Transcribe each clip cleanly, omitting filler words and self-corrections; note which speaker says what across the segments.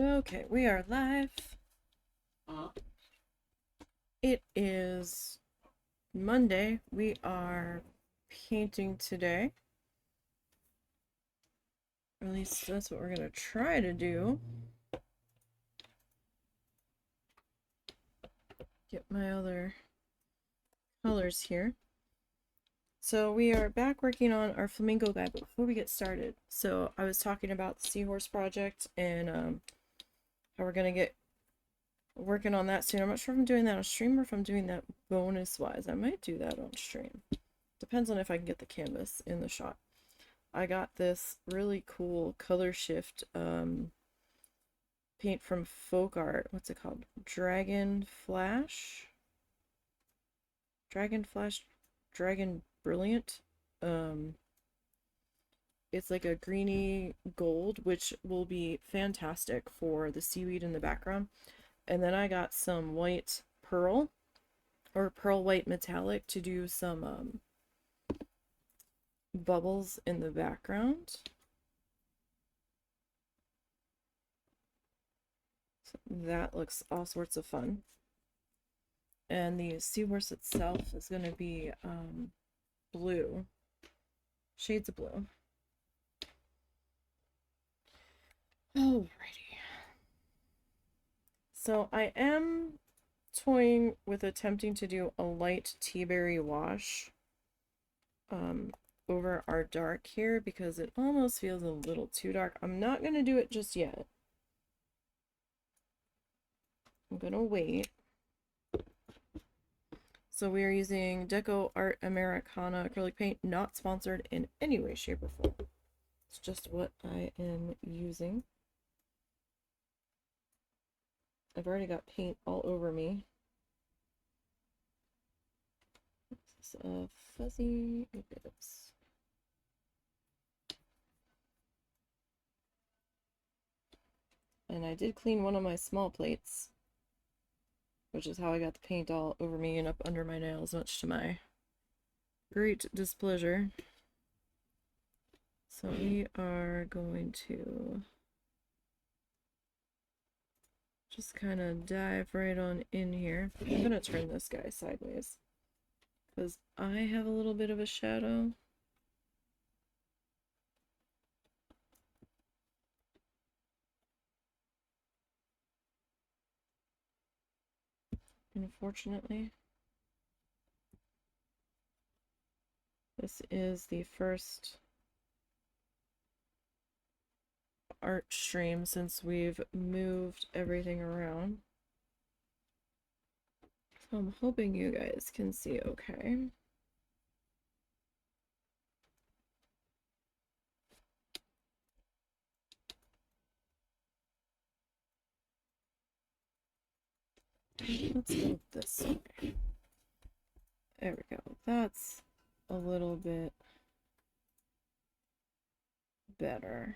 Speaker 1: Okay, we are live.
Speaker 2: Uh,
Speaker 1: It is Monday. We are painting today. Or at least that's what we're going to try to do. Get my other colors here. So we are back working on our Flamingo guide, but before we get started, so I was talking about the Seahorse project and how we're going to get working on that soon. I'm not sure if I'm doing that on stream or if I'm doing that bonus-wise. I might do that on stream. Depends on if I can get the canvas in the shot. I got this really cool color shift paint from Folk Art. What's it called? Dragon Flash? Dragon Flash? Dragon Brilliant? It's like a greeny gold, which will be fantastic for the seaweed in the background. And then I got some white pearl, or pearl white metallic, to do some bubbles in the background. So that looks all sorts of fun. And the seahorse itself is going to be blue, shades of blue. Alrighty. So I am toying with attempting to do a light tea berry wash over our dark here because it almost feels a little too dark. I'm not going to do it just yet. I'm going to wait. So we are using Deco Art Americana acrylic paint, not sponsored in any way, shape, or form. It's just what I am using. I've already got paint all over me. This is fuzzy. It is. And I did clean one of my small plates, which is how I got the paint all over me and up under my nails, much to my great displeasure. So we are going to just kind of dive right on in here. I'm going to turn this guy sideways because I have a little bit of a shadow. Unfortunately. This is the first art stream since we've moved everything around. So I'm hoping you guys can see okay. Let's go this way. There we go. That's a little bit better.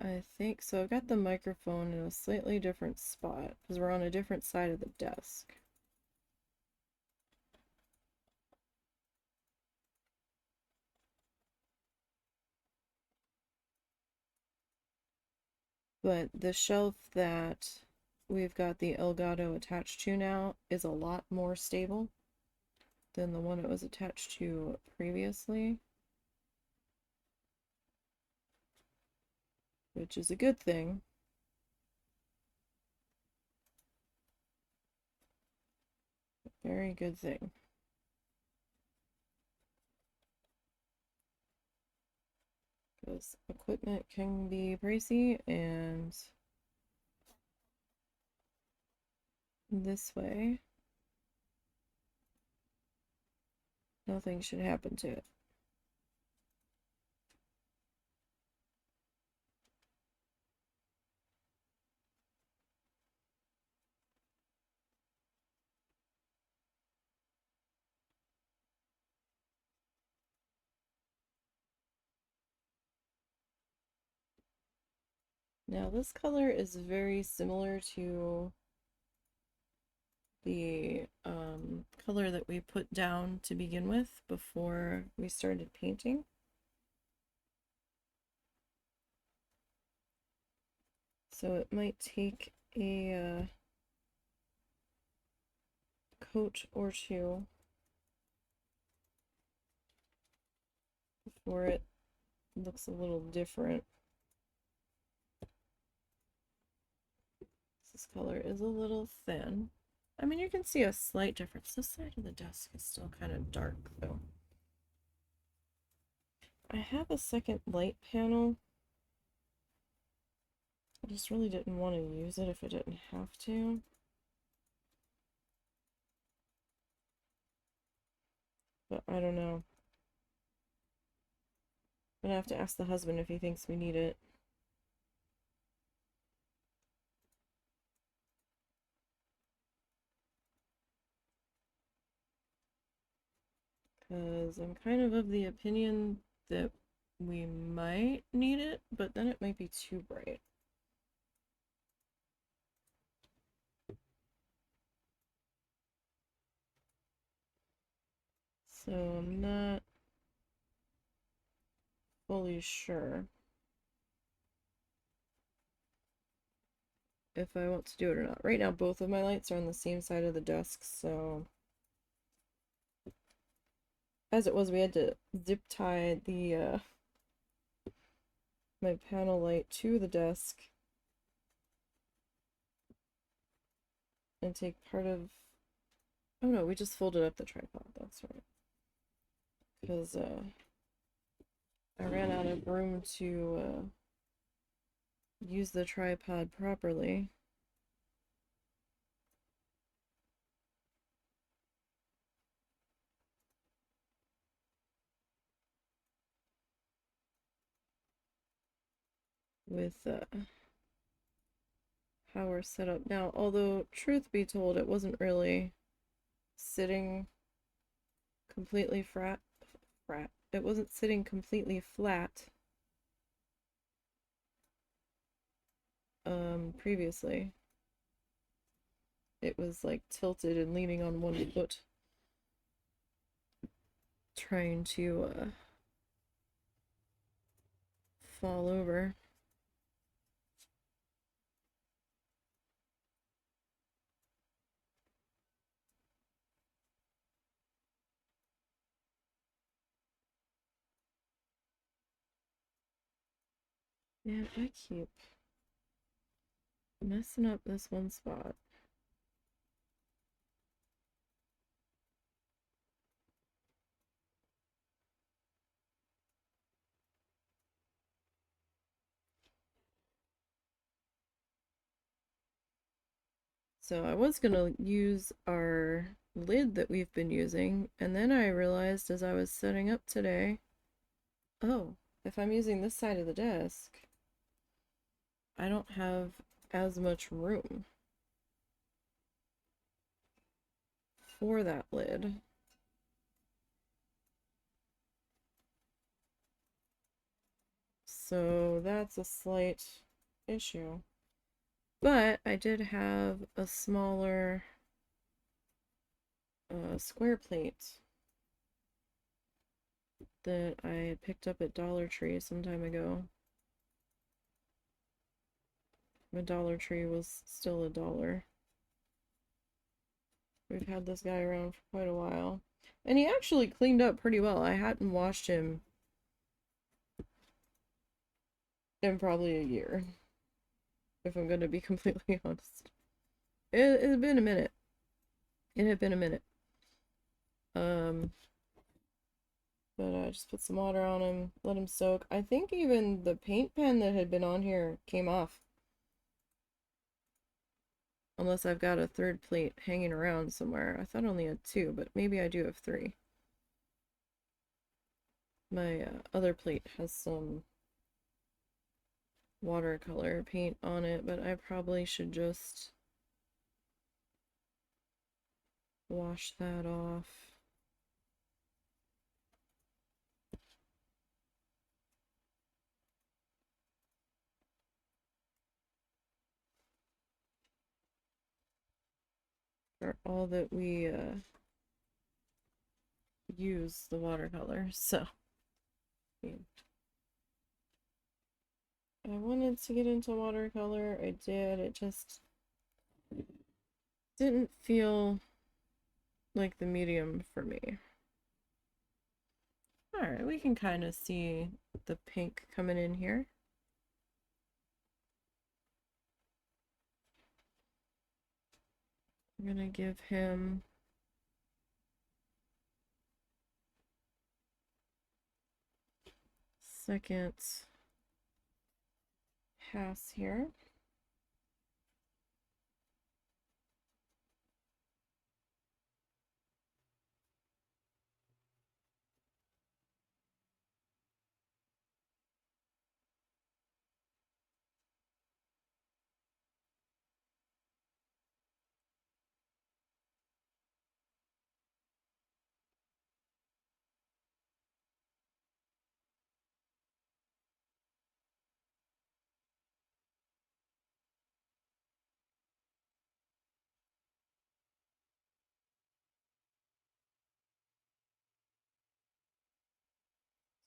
Speaker 1: I think so. I've got the microphone in a slightly different spot because we're on a different side of the desk. But the shelf that we've got the Elgato attached to now is a lot more stable than the one it was attached to previously, which is a good thing. Very good thing. Because equipment can be pricey, and this way nothing should happen to it. Now this color is very similar to the color that we put down to begin with before we started painting. So it might take a coat or two before it looks a little different. This color is a little thin. I mean, you can see a slight difference. This side of the desk is still kind of dark, though. I have a second light panel. I just really didn't want to use it if I didn't have to. But I don't know. I'm gonna have to ask the husband if he thinks we need it. Because I'm kind of the opinion that we might need it, but then it might be too bright. So I'm not fully sure if I want to do it or not. Right now, both of my lights are on the same side of the desk, so as it was, we had to zip tie the my panel light to the desk and take part of, oh no, we just folded up the tripod, that's right, because I ran out of room to use the tripod properly. With how we're set up now. Although, truth be told, it wasn't really sitting completely flat. It wasn't sitting completely flat previously. It was like tilted and leaning on one foot, trying to fall over. Man, I keep messing up this one spot. So I was gonna use our lid that we've been using, and then I realized as I was setting up today, oh, if I'm using this side of the desk, I don't have as much room for that lid. So that's a slight issue. But I did have a smaller square plate that I picked up at Dollar Tree some time ago. The Dollar Tree was still $1. We've had this guy around for quite a while. And he actually cleaned up pretty well. I hadn't washed him in probably a year, if I'm going to be completely honest. It had been a minute. It had been a minute. But I just put some water on him, let him soak. I think even the paint pen that had been on here came off. Unless I've got a third plate hanging around somewhere. I thought I only had 2, but maybe I do have 3. My other plate has some watercolor paint on it, but I probably should just wash that off. For all that we use the watercolor, so I wanted to get into watercolor. I did. It just didn't feel like the medium for me. Alright, we can kind of see the pink coming in here. I'm gonna give him second pass here.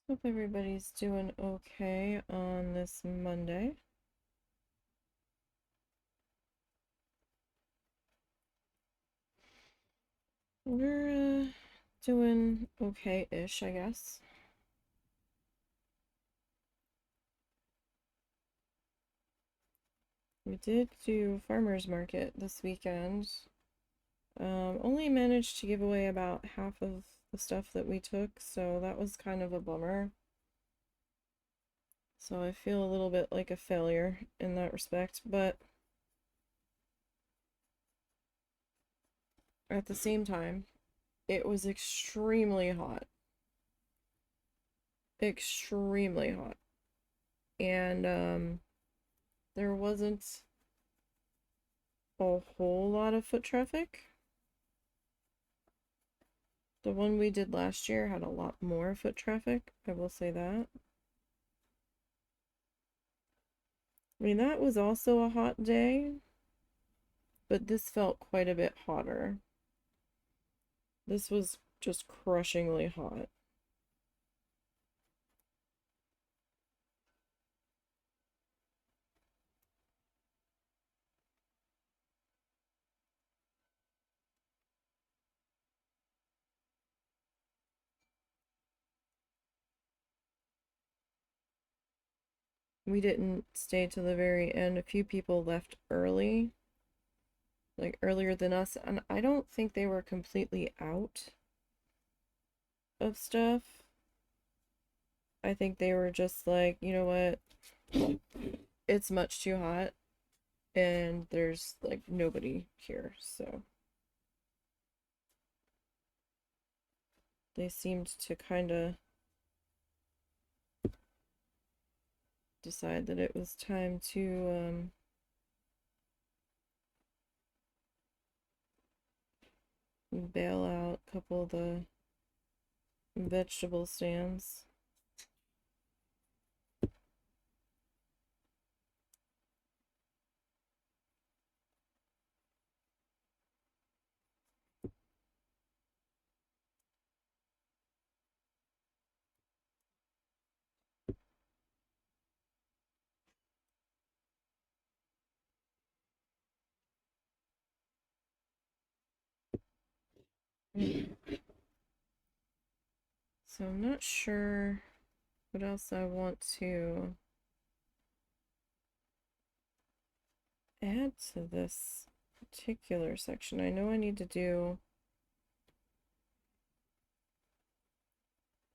Speaker 1: Hope everybody's doing okay on this Monday. We're doing okay-ish, I guess. We did do farmer's market this weekend. Only managed to give away about half of the stuff that we took, so that was kind of a bummer. So I feel a little bit like a failure in that respect, but at the same time, it was extremely hot. Extremely hot. And there wasn't a whole lot of foot traffic. The one we did last year had a lot more foot traffic, I will say that. I mean, that was also a hot day, but this felt quite a bit hotter. This was just crushingly hot. We didn't stay till the very end. A few people left early, like earlier than us, and I don't think they were completely out of stuff. I think they were just like, you know what, it's much too hot, and there's like nobody here, so they seemed to kind of decide that it was time to bail out a couple of the vegetable stands. So I'm not sure what else I want to add to this particular section. I know I need to do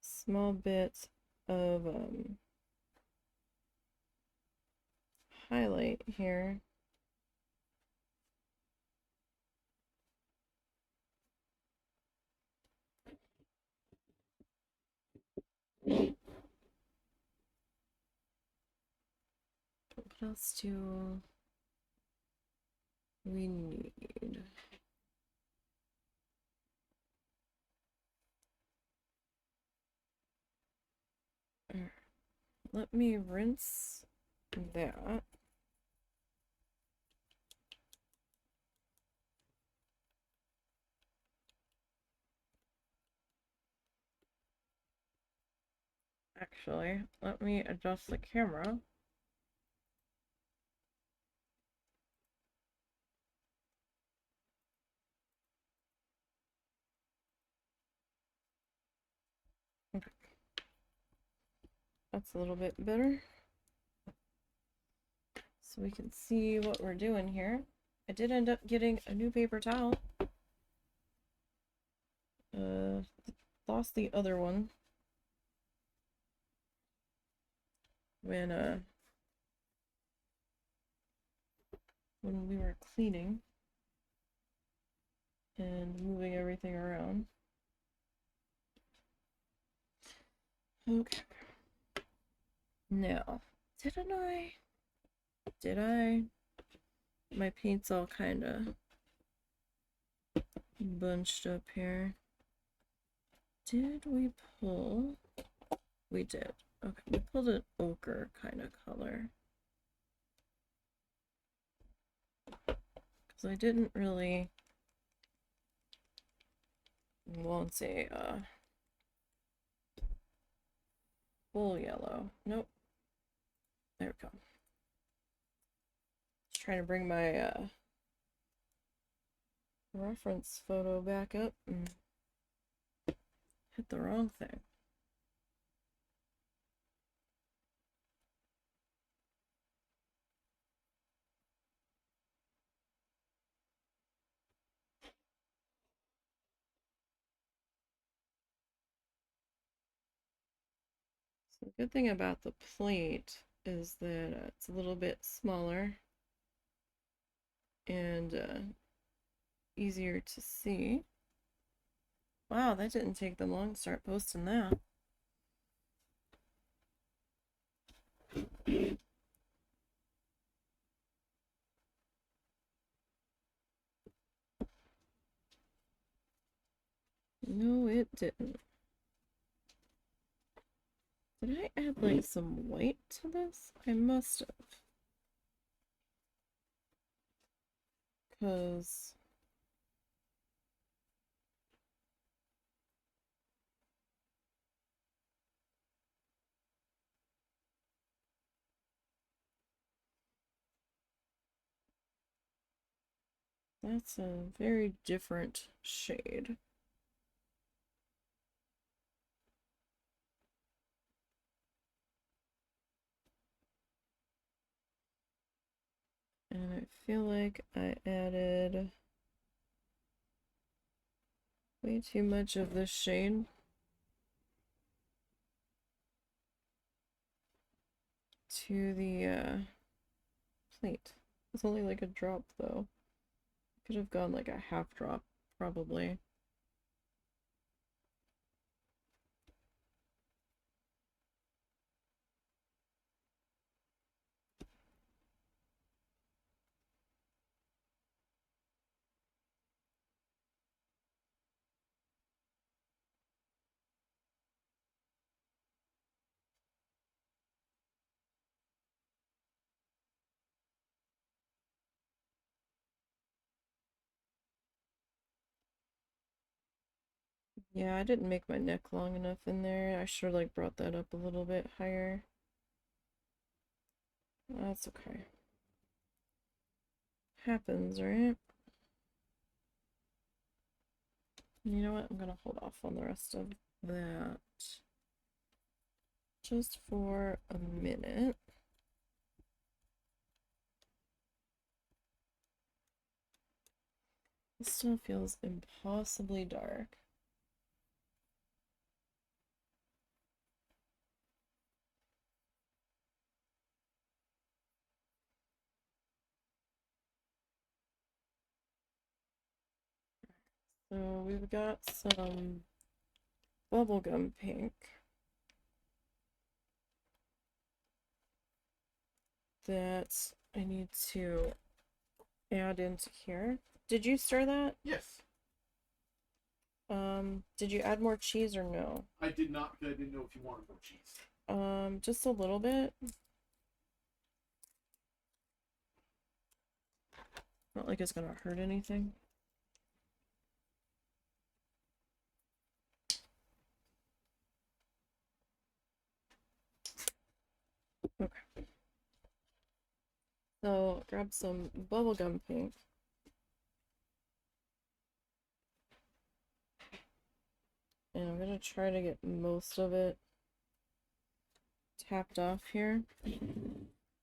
Speaker 1: a small bit of highlight here. What else do we need? Let me rinse that. Actually, let me adjust the camera That's a little bit better. So we can see what we're doing here. I did end up getting a new paper towel. Lost the other one when we were cleaning and moving everything around. Okay. Now, did I? My paint's all kind of bunched up here. Did we pull? We did. Okay, we pulled an ochre kind of color. Because I didn't really want a full yellow. Nope. There we go. Just trying to bring my reference photo back up and hit the wrong thing. So the good thing about the plate is that it's a little bit smaller and easier to see. Wow, that didn't take them long to start posting that. No, it didn't. Did I add like some white to this? I must have. Because that's a very different shade. And I feel like I added way too much of this shade. To the plate. It's only like a drop though. Could have gone like a half drop, probably. Yeah, I didn't make my neck long enough in there. I should have like brought that up a little bit higher. That's okay. Happens, right? You know what? I'm gonna hold off on the rest of that just for a minute. It still feels impossibly dark. So we've got some bubblegum pink that I need to add into here. Did you stir that?
Speaker 2: Yes.
Speaker 1: Did you add more cheese or no?
Speaker 2: I did not because I didn't know if you wanted more cheese.
Speaker 1: Just a little bit. Not like it's gonna hurt anything. Okay. So grab some bubblegum pink. And I'm gonna try to get most of it tapped off here.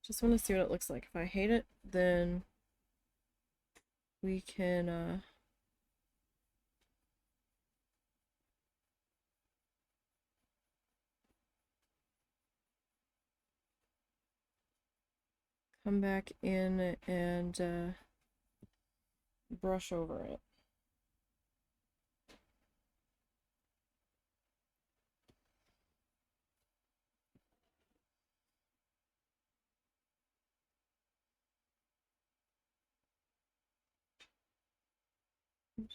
Speaker 1: Just want to see what it looks like. If I hate it, then we can come back in and brush over it.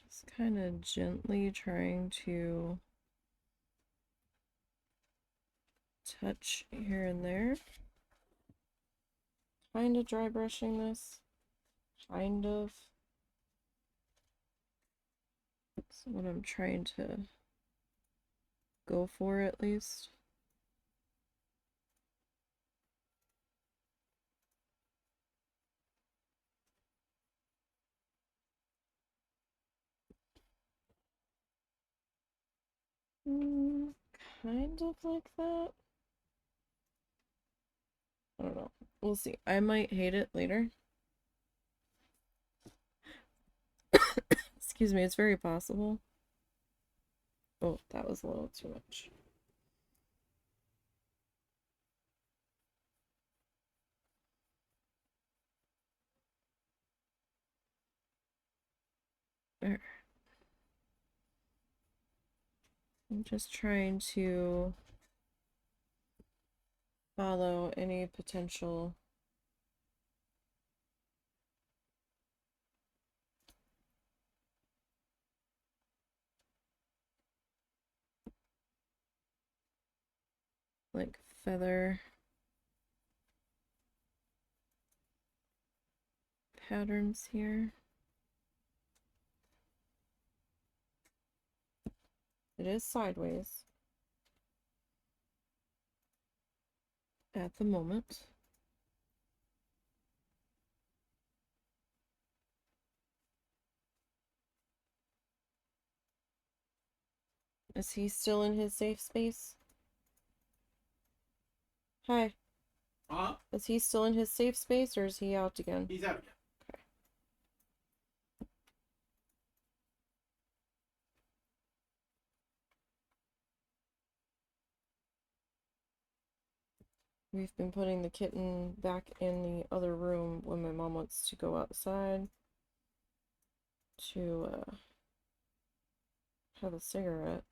Speaker 1: Just kind of gently trying to touch here and there. Kind of dry brushing this. Kind of. That's what I'm trying to go for, at least. Kind of like that. I don't know. We'll see. I might hate it later. Excuse me, it's very possible. Oh, that was a little too much. There. I'm just trying to follow any potential like feather patterns here. It is sideways at the moment. Is he still in his safe space? Hi.
Speaker 2: Huh?
Speaker 1: Is he still in his safe space or is he out again?
Speaker 2: He's out again.
Speaker 1: Okay. We've been putting the kitten back in the other room when my mom wants to go outside to have a cigarette.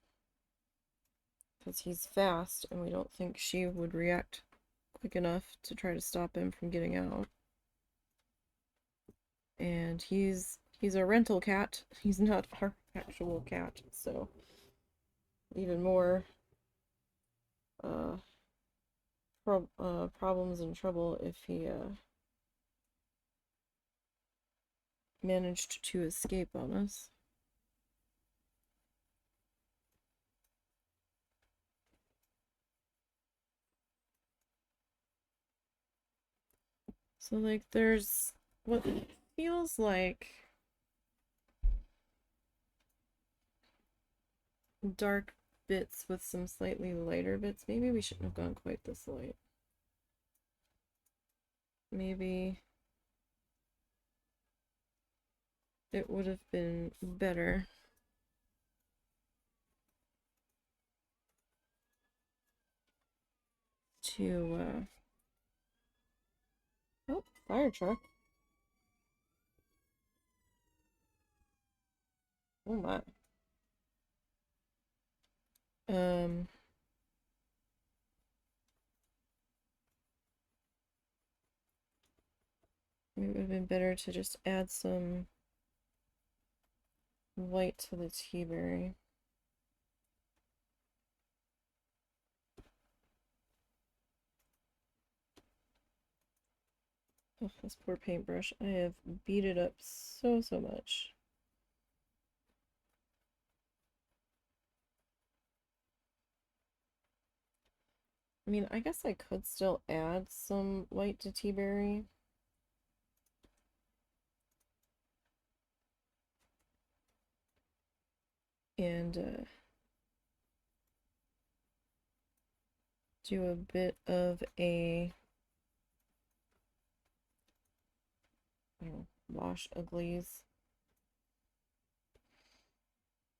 Speaker 1: Because he's fast and we don't think she would react quick enough to try to stop him from getting out. And he's a rental cat. He's not our actual cat, so even more problems and trouble if he managed to escape on us. So like there's what feels like dark bits with some slightly lighter bits. Maybe we shouldn't have gone quite this light. Maybe it would have been better to oh, fire truck. Oh my. Maybe it would have been better to just add some white to the tea berry. Oh, this poor paintbrush. I have beat it up so much. I mean, I guess I could still add some white to tea berry. And do a bit of a wash a glaze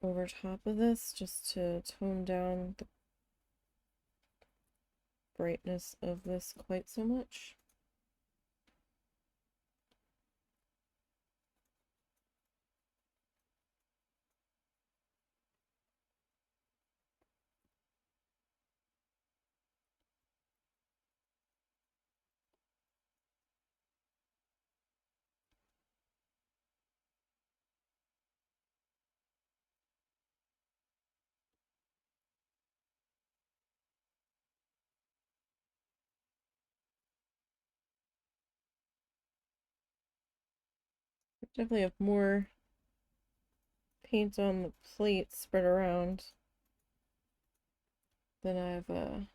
Speaker 1: over top of this just to tone down the brightness of this quite so much. Definitely have more paint on the plate spread around than I've got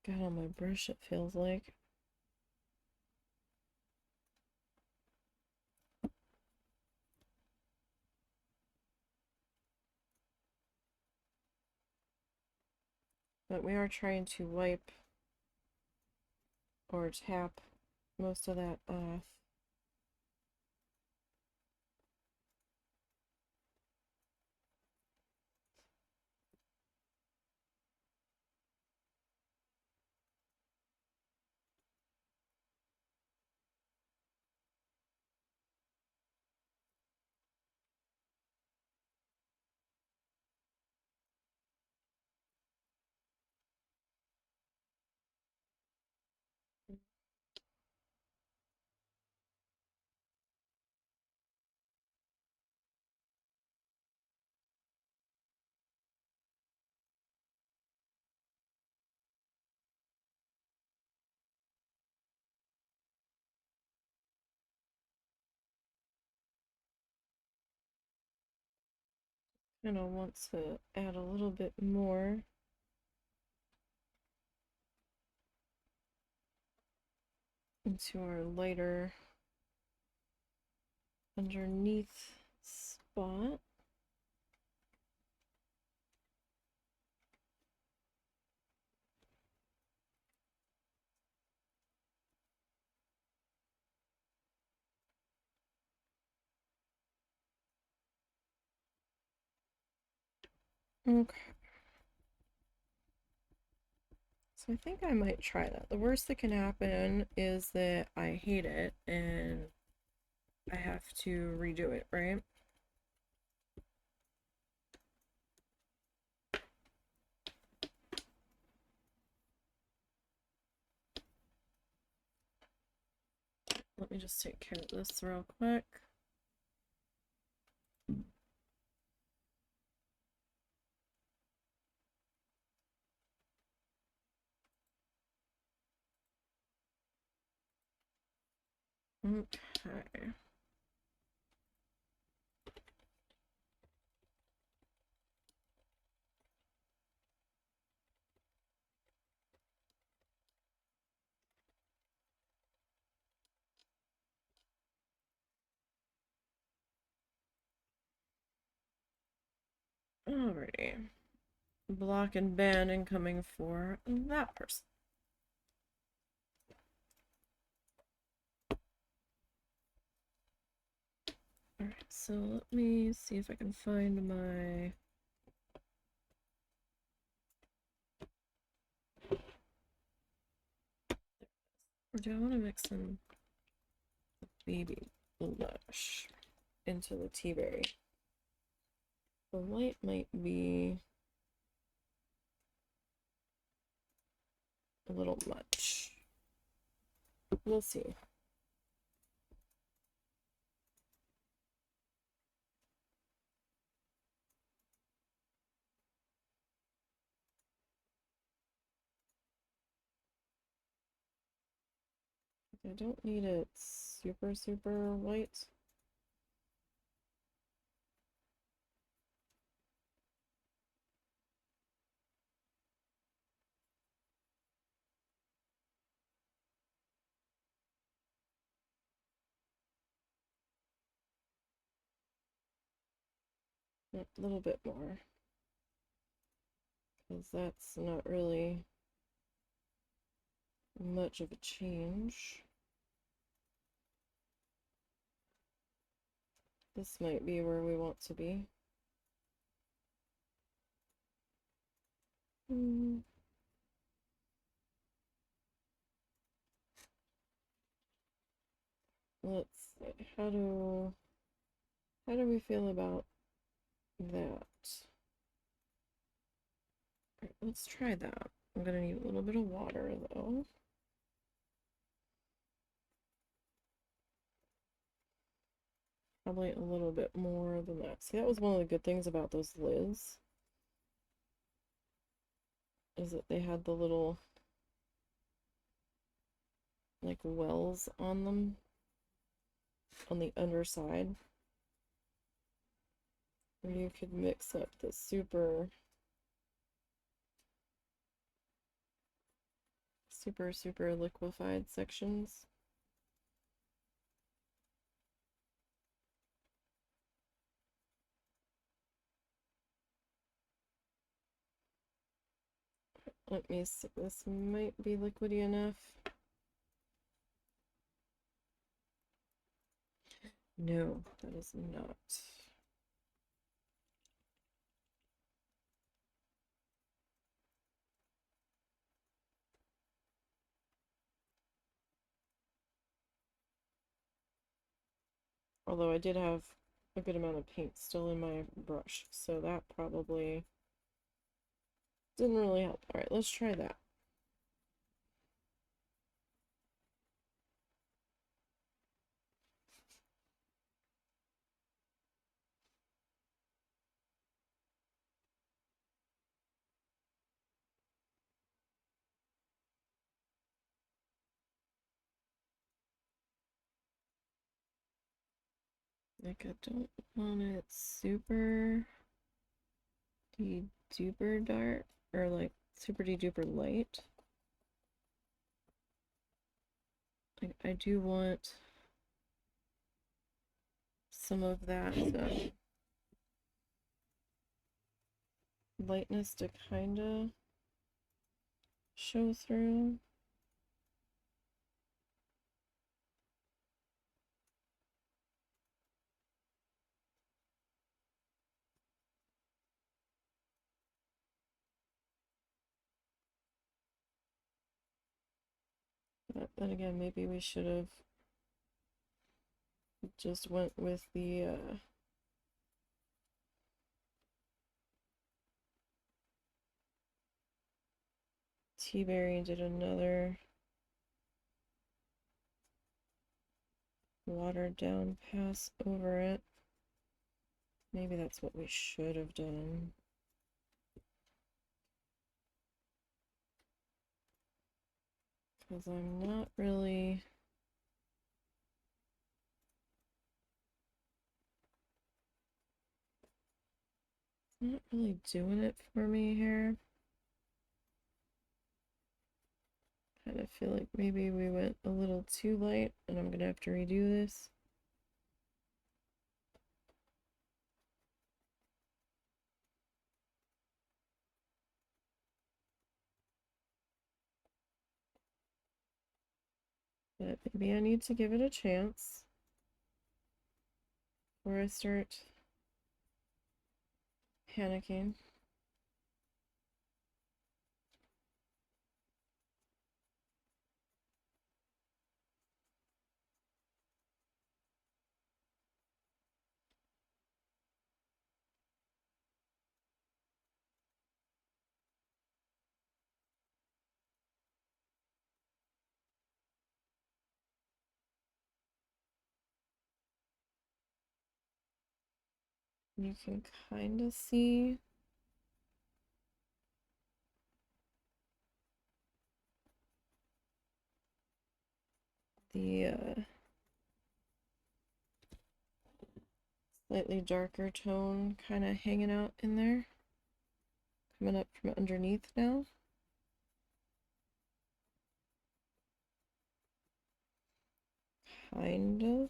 Speaker 1: on my brush, it feels like. But we are trying to wipe or tap most of that off. And I want to add a little bit more into our lighter underneath spot. Okay. So I think I might try that. The worst that can happen is that I hate it and I have to redo it, right? Let me just take care of this real quick. Okay. Alrighty. Block and ban incoming for that person. Alright, so let me see if I can find my... Or do I want to mix in the baby blush into the tea berry? The white might be a little much. We'll see. I don't need it super, super white. A little bit more. because that's not really much of a change. This might be where we want to be. Let's see. How do we feel about that? Right, let's try that. I'm gonna need a little bit of water though. Probably a little bit more than that. See, that was one of the good things about those lids, is that they had the little like wells on them on the underside where you could mix up the super liquefied sections. Let me see, this might be liquidy enough. No, that is not. Although I did have a good amount of paint still in my brush, so that probably didn't really help. All right, let's try that. Like, I don't want it super duper dark, or like super duper light. Like, I do want some of that lightness to kind of show through. But then again, maybe we should have just went with the tea berry and did another watered down pass over it. Maybe that's what we should have done. Because I'm not really doing it for me here. Kind of feel like maybe we went a little too light and I'm gonna have to redo this. But maybe I need to give it a chance before I start panicking. You can kind of see the slightly darker tone kind of hanging out in there, coming up from underneath now. Kind of.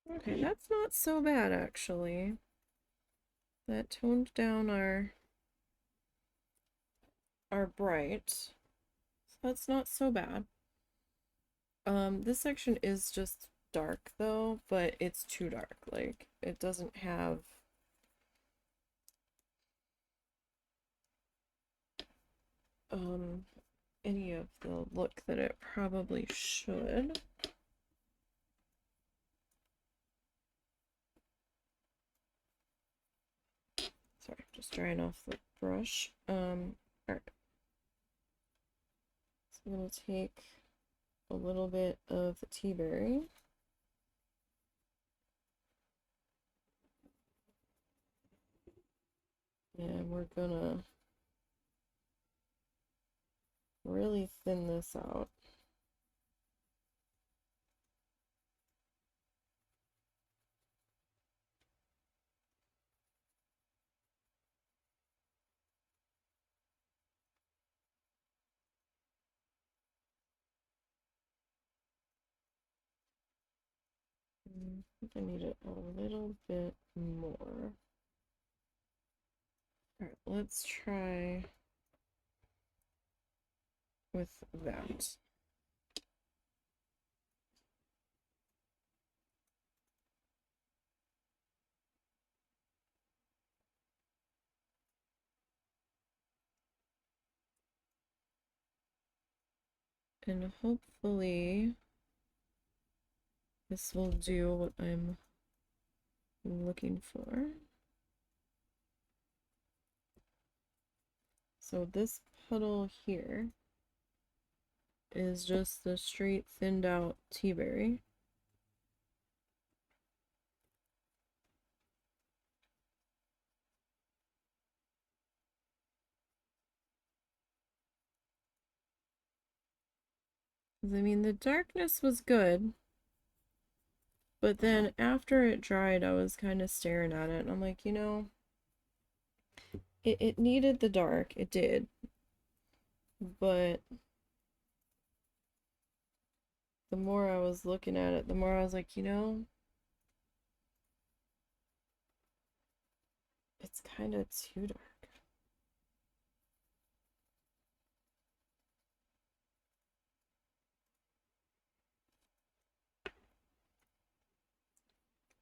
Speaker 1: Okay, that's not so bad actually. That toned down our bright. So that's not so bad. This section is just dark though, but it's too dark. Like it doesn't have any of the look that it probably should. Sorry, just drying off the brush. Alright. So I'm gonna take a little bit of the tea berry. And we're gonna really thin this out. I think I need it a little bit more. Alright, let's try with that. And hopefully this will do what I'm looking for. So this puddle here is just the straight thinned out tea berry. I mean, the darkness was good, but then after it dried, I was kind of staring at it, and I'm like, you know, it needed the dark, it did, but the more I was looking at it, the more I was like, you know, it's kind of too dark.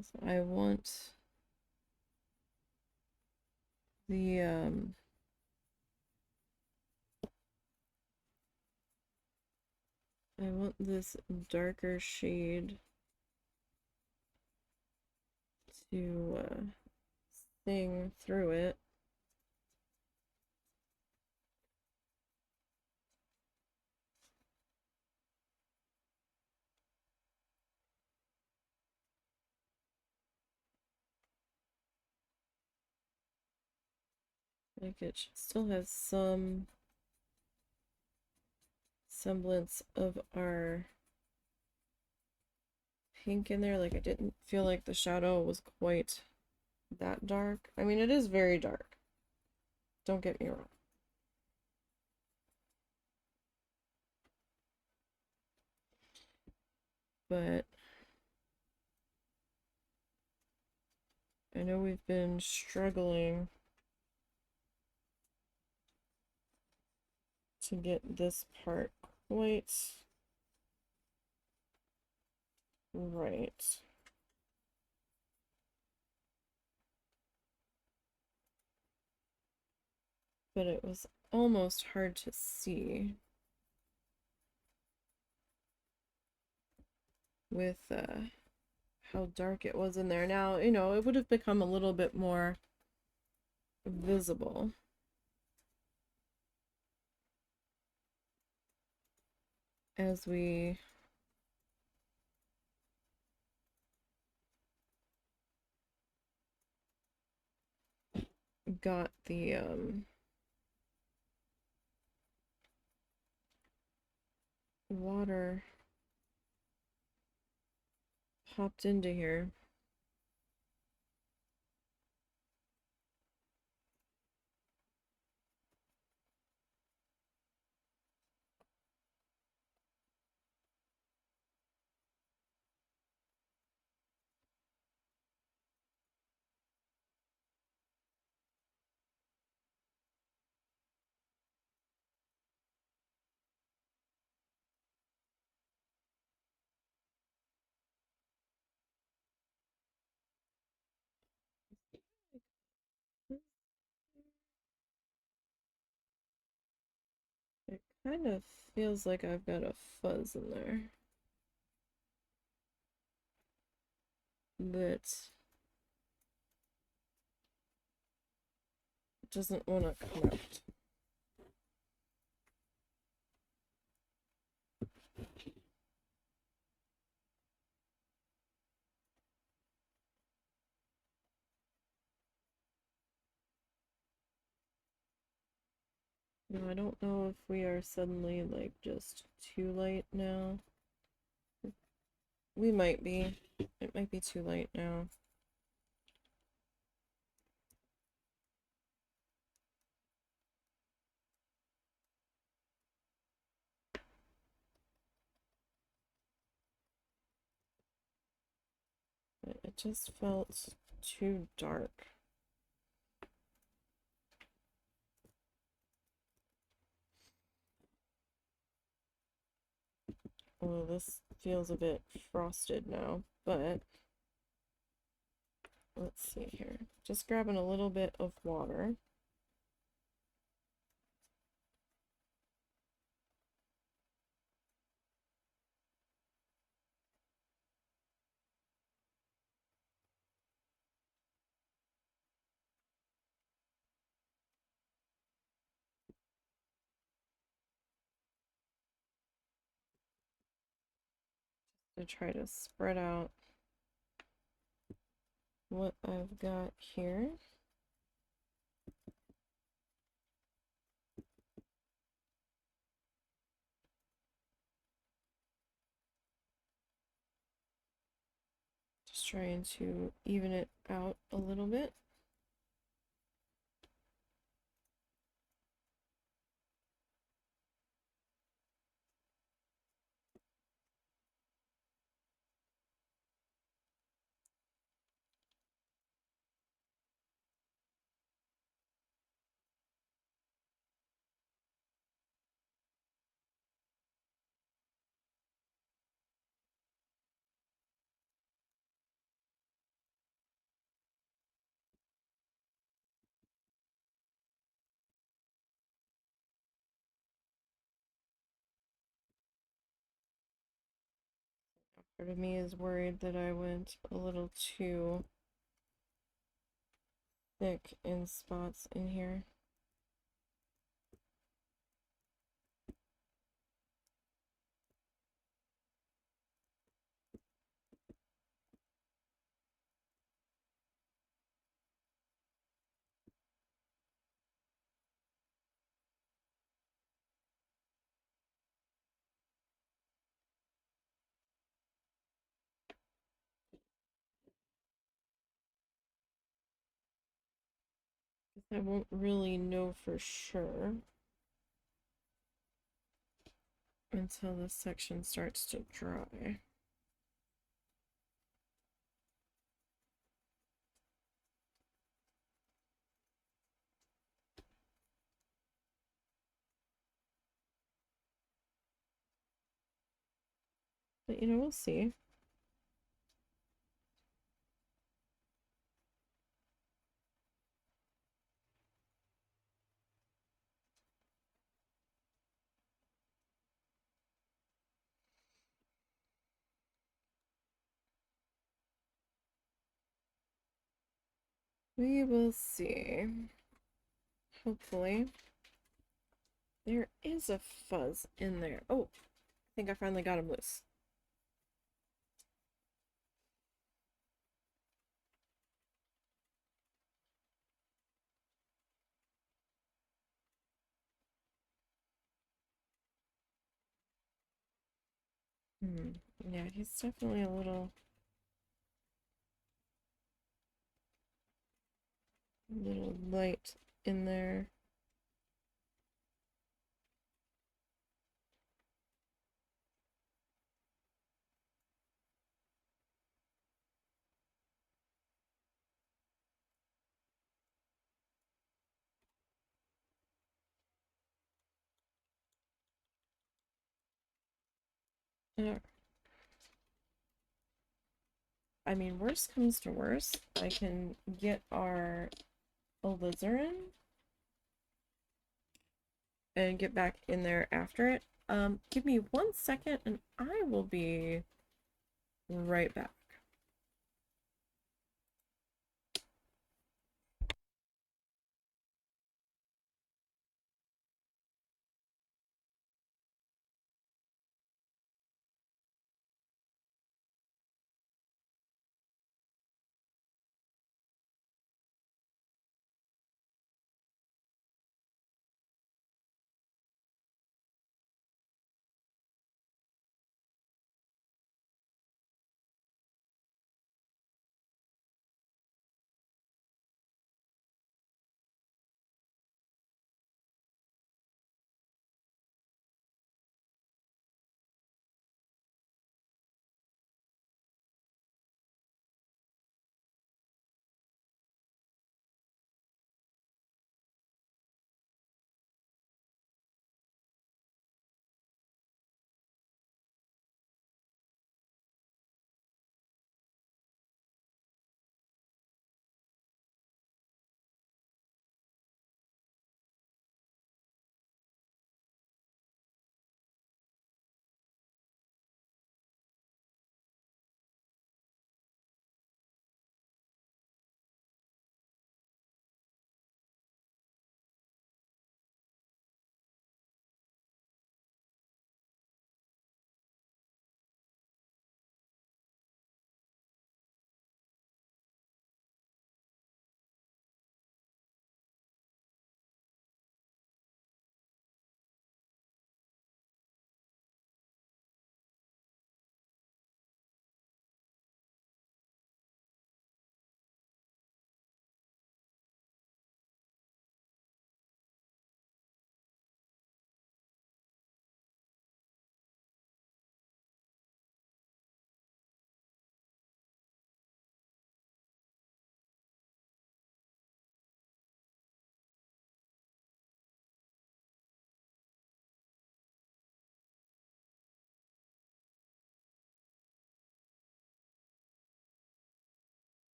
Speaker 1: So I want the I want this darker shade to sing through it. Like it still has some semblance of our pink in there. Like I didn't feel like the shadow was quite that dark. I mean, it is very dark. Don't get me wrong. But I know we've been struggling to get this part quite right. But it was almost hard to see with how dark it was in there. Now, you know, it would have become a little bit more visible. As we got the water popped into here. Kind of feels like I've got a fuzz in there that doesn't want to come out. Now, I don't know if we are suddenly like just too light now. We might be. It might be too late now. It just felt too dark. Well, this feels a bit frosted now, but let's see here. Just grabbing a little bit of water. To try to spread out what I've got here. Just trying to even it out a little bit. Part of me is worried that I went a little too thick in spots in here. I won't really know for sure until this section starts to dry. But you know, we'll see. We will see. Hopefully. There is a fuzz in there. Oh, I think I finally got him loose. Yeah, he's definitely a little light in there. Yeah. I mean, worst comes to worst, I can get our alizarin and get back in there after it. Give me 1 second and I will be right back.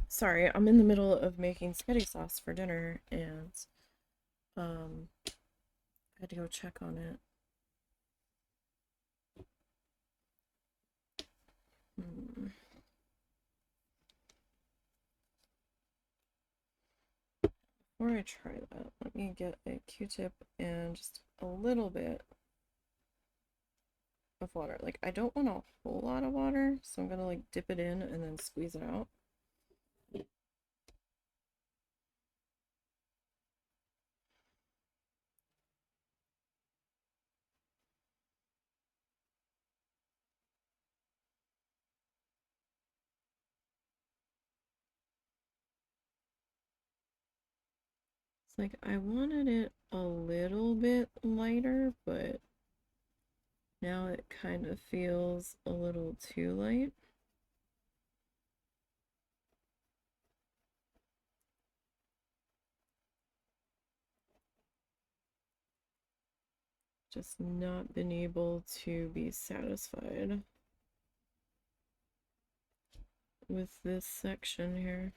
Speaker 1: Sorry, I'm in the middle of making spaghetti sauce for dinner, and I had to go check on it. Before I try that, let me get a Q-tip and just a little bit of water. Like, I don't want a whole lot of water, so I'm gonna like dip it in and then squeeze it out. It's like I wanted it a little bit lighter, but now it kind of feels a little too light. Just not been able to be satisfied with this section here.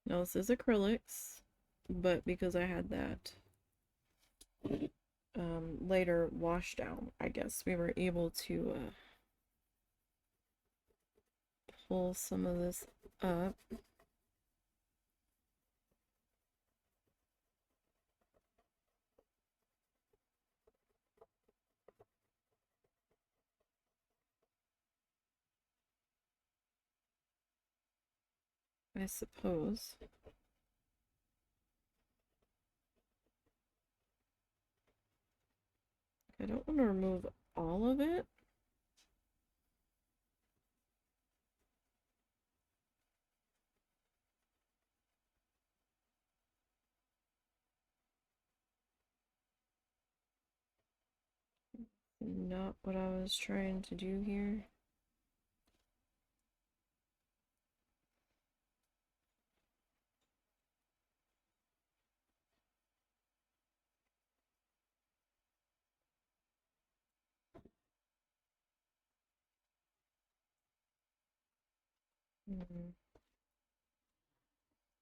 Speaker 1: Now this is acrylics, but because I had that later wash down, I guess we were able to pull some of this up. I suppose. I don't want to remove all of it. Not what I was trying to do here.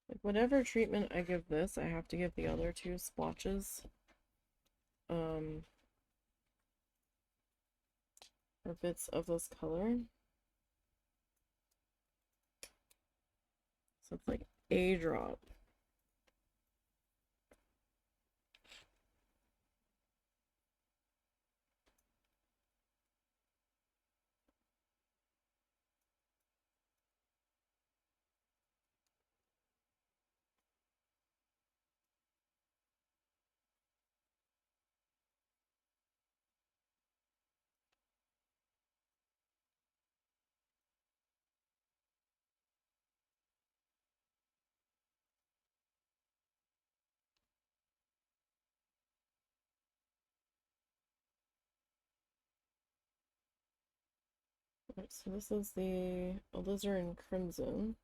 Speaker 1: Like whatever treatment I give this, I have to give the other two splotches. Or bits of this color. So it's like a drop. Alright, so this is the alizarin crimson.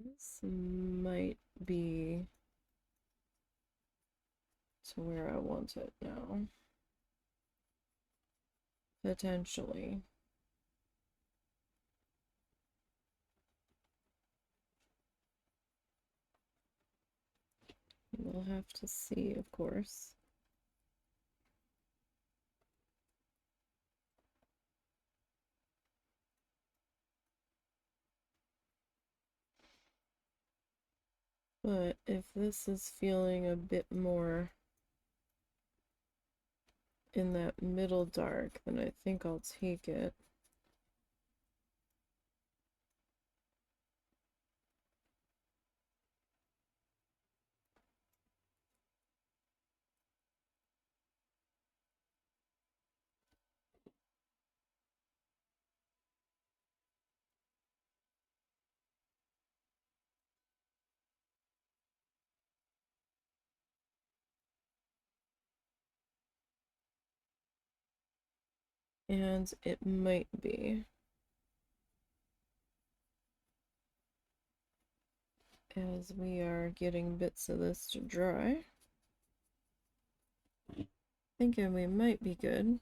Speaker 1: This might be to where I want it now. Potentially. We'll have to see, of course. But if this is feeling a bit more in that middle dark, then I think I'll take it. And it might be. As we are getting bits of this to dry. Thinking we might be good.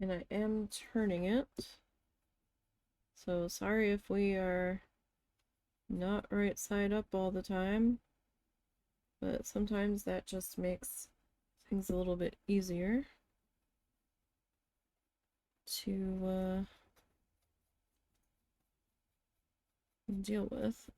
Speaker 1: And I am turning it. So sorry if we are not right side up all the time, but sometimes that just makes things a little bit easier to deal with.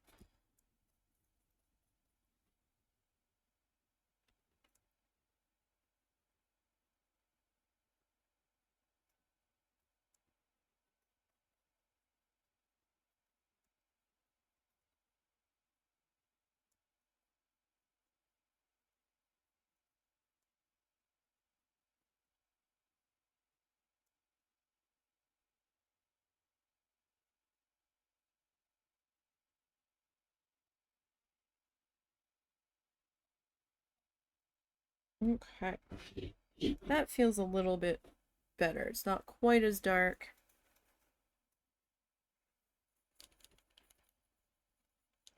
Speaker 1: Okay. That feels a little bit better. It's not quite as dark.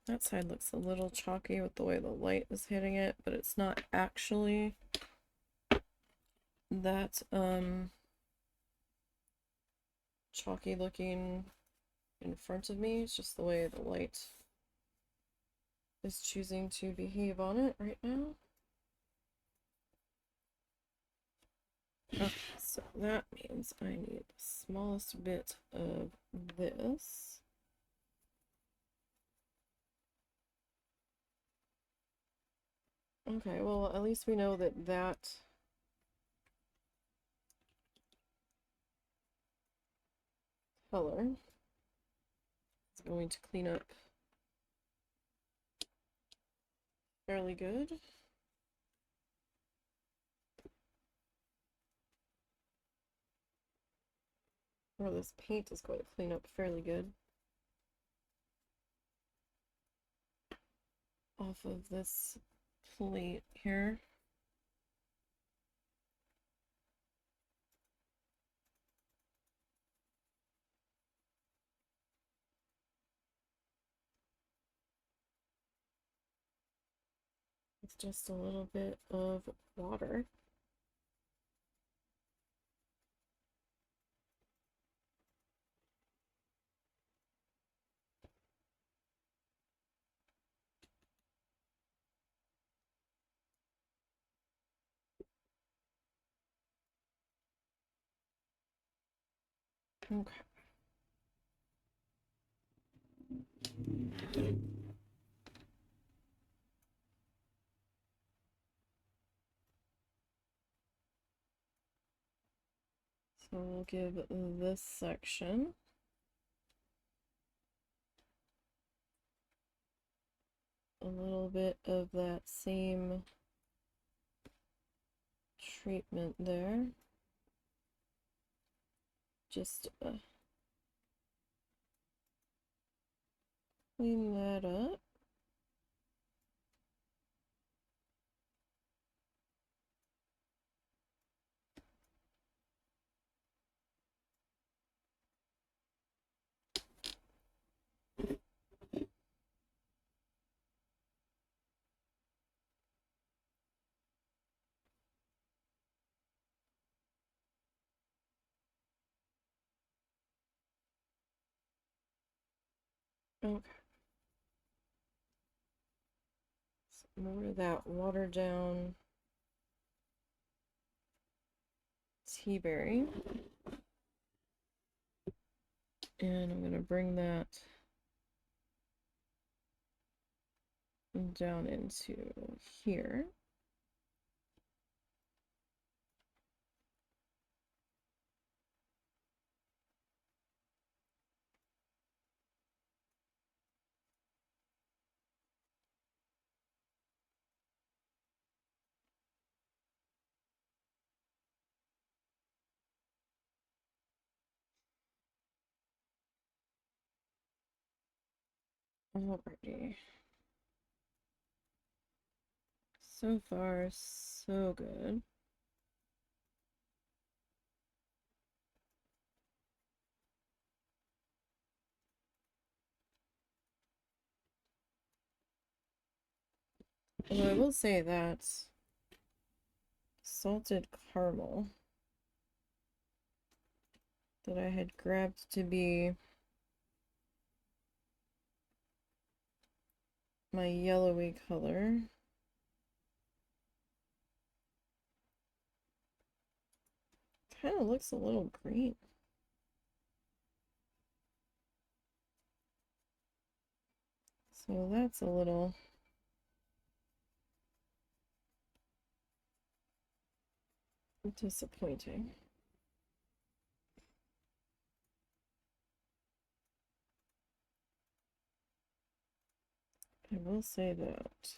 Speaker 1: That side looks a little chalky with the way the light is hitting it, but it's not actually that chalky looking in front of me. It's just the way the light is choosing to behave on it right now. Okay, so that means I need the smallest bit of this. Okay, well, at least we know that that color is going to clean up fairly good. Or this paint is going to clean up fairly good off of this plate here. It's just a little bit of water. Okay. So we'll give this section a little bit of that same treatment there. Just clean that up. Okay. So more of that watered down tea berry. And I'm going to bring that down into here. Alrighty. So far, so good. Although I will say that salted caramel that I had grabbed to be my yellowy color kind of looks a little green. So that's a little disappointing. I will say that.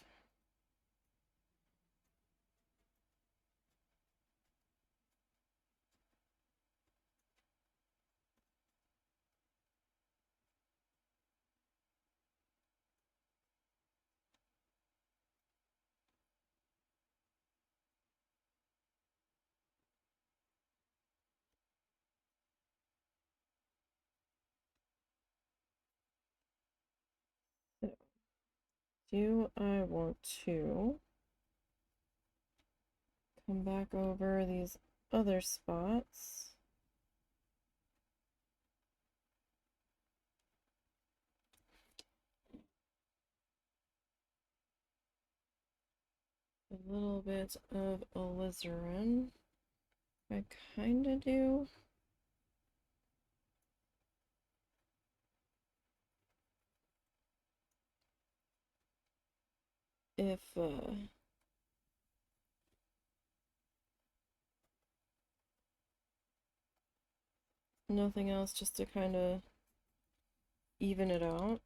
Speaker 1: So, do I want to come back over these other spots? A little bit of alizarin. I kind of do. If nothing else, just to kind of even it out.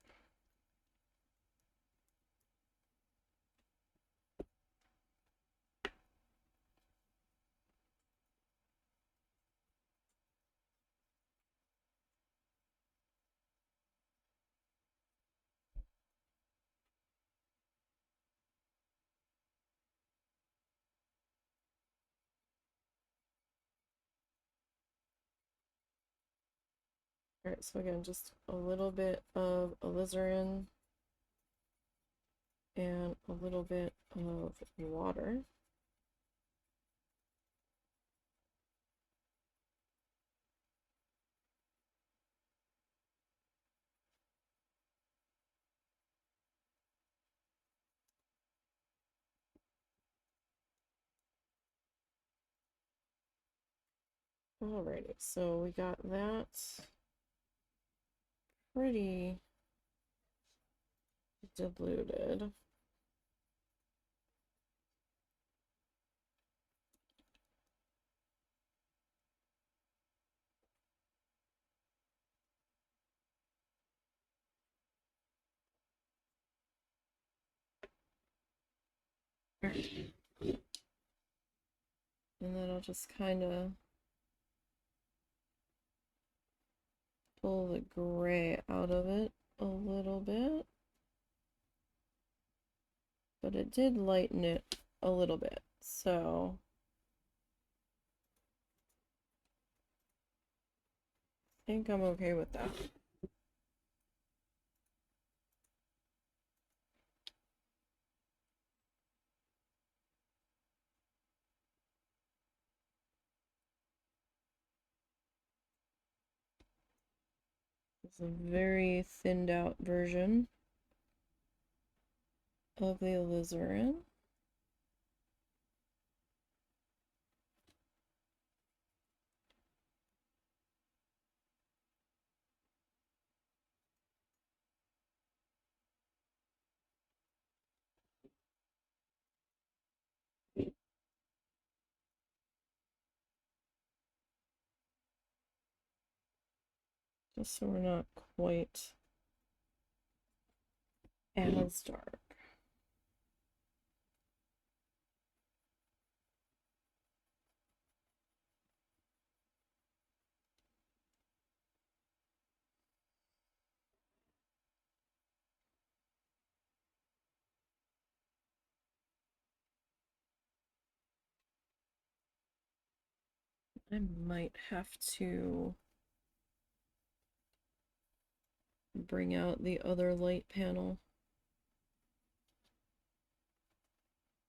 Speaker 1: Alright, so again, just a little bit of alizarin and a little bit of water. Alrighty, so we got that pretty diluted. And then I'll just kind of pull the gray out of it a little bit. But it did lighten it a little bit, so I think I'm okay with that. It's a very thinned out version of the alizarin. Just so we're not quite as dark. I might have to bring out the other light panel.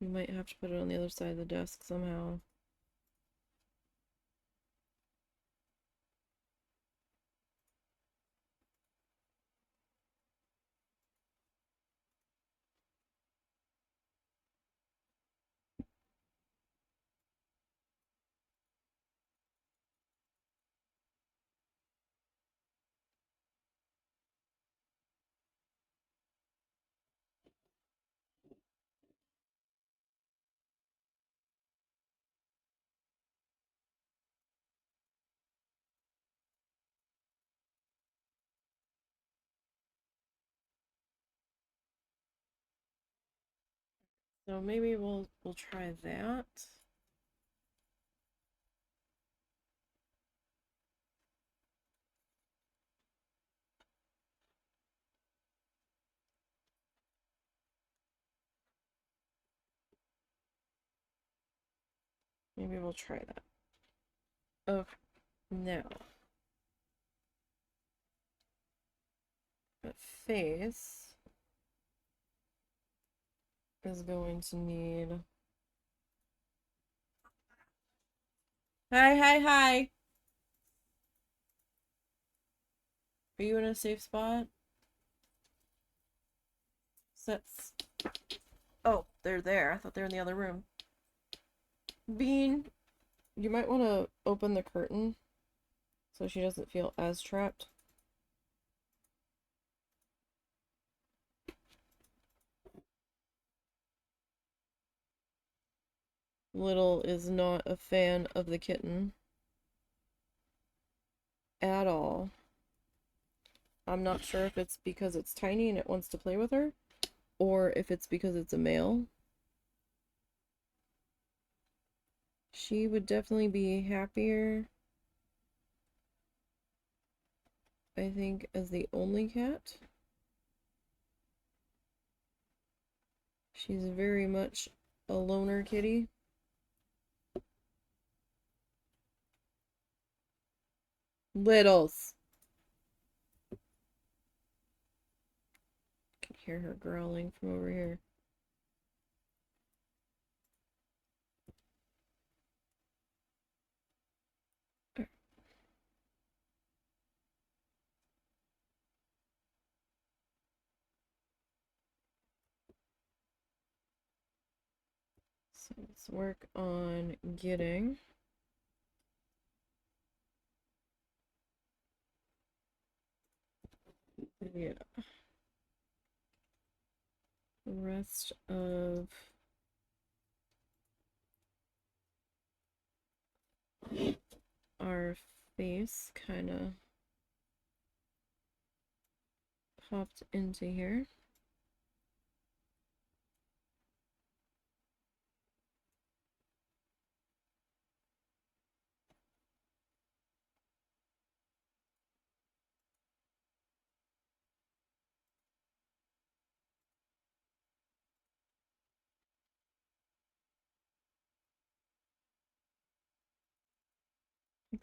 Speaker 1: We might have to put it on the other side of the desk somehow. So maybe we'll try that. Maybe we'll try that. Okay, now the face is going to need. Hi, hi, hi. Are you in a safe spot? Sets. Oh, they're there. I thought they were in the other room. Bean, you might want to open the curtain so she doesn't feel as trapped. Little is not a fan of the kitten at all. I'm not sure if it's because it's tiny and it wants to play with her, or if it's because it's a male. She would definitely be happier, I think, as the only cat. She's very much a loner kitty. Littles. I can hear her growling from over here. So let's work on getting the rest of our face kind of popped into here.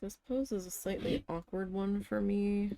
Speaker 1: This pose is a slightly awkward one for me.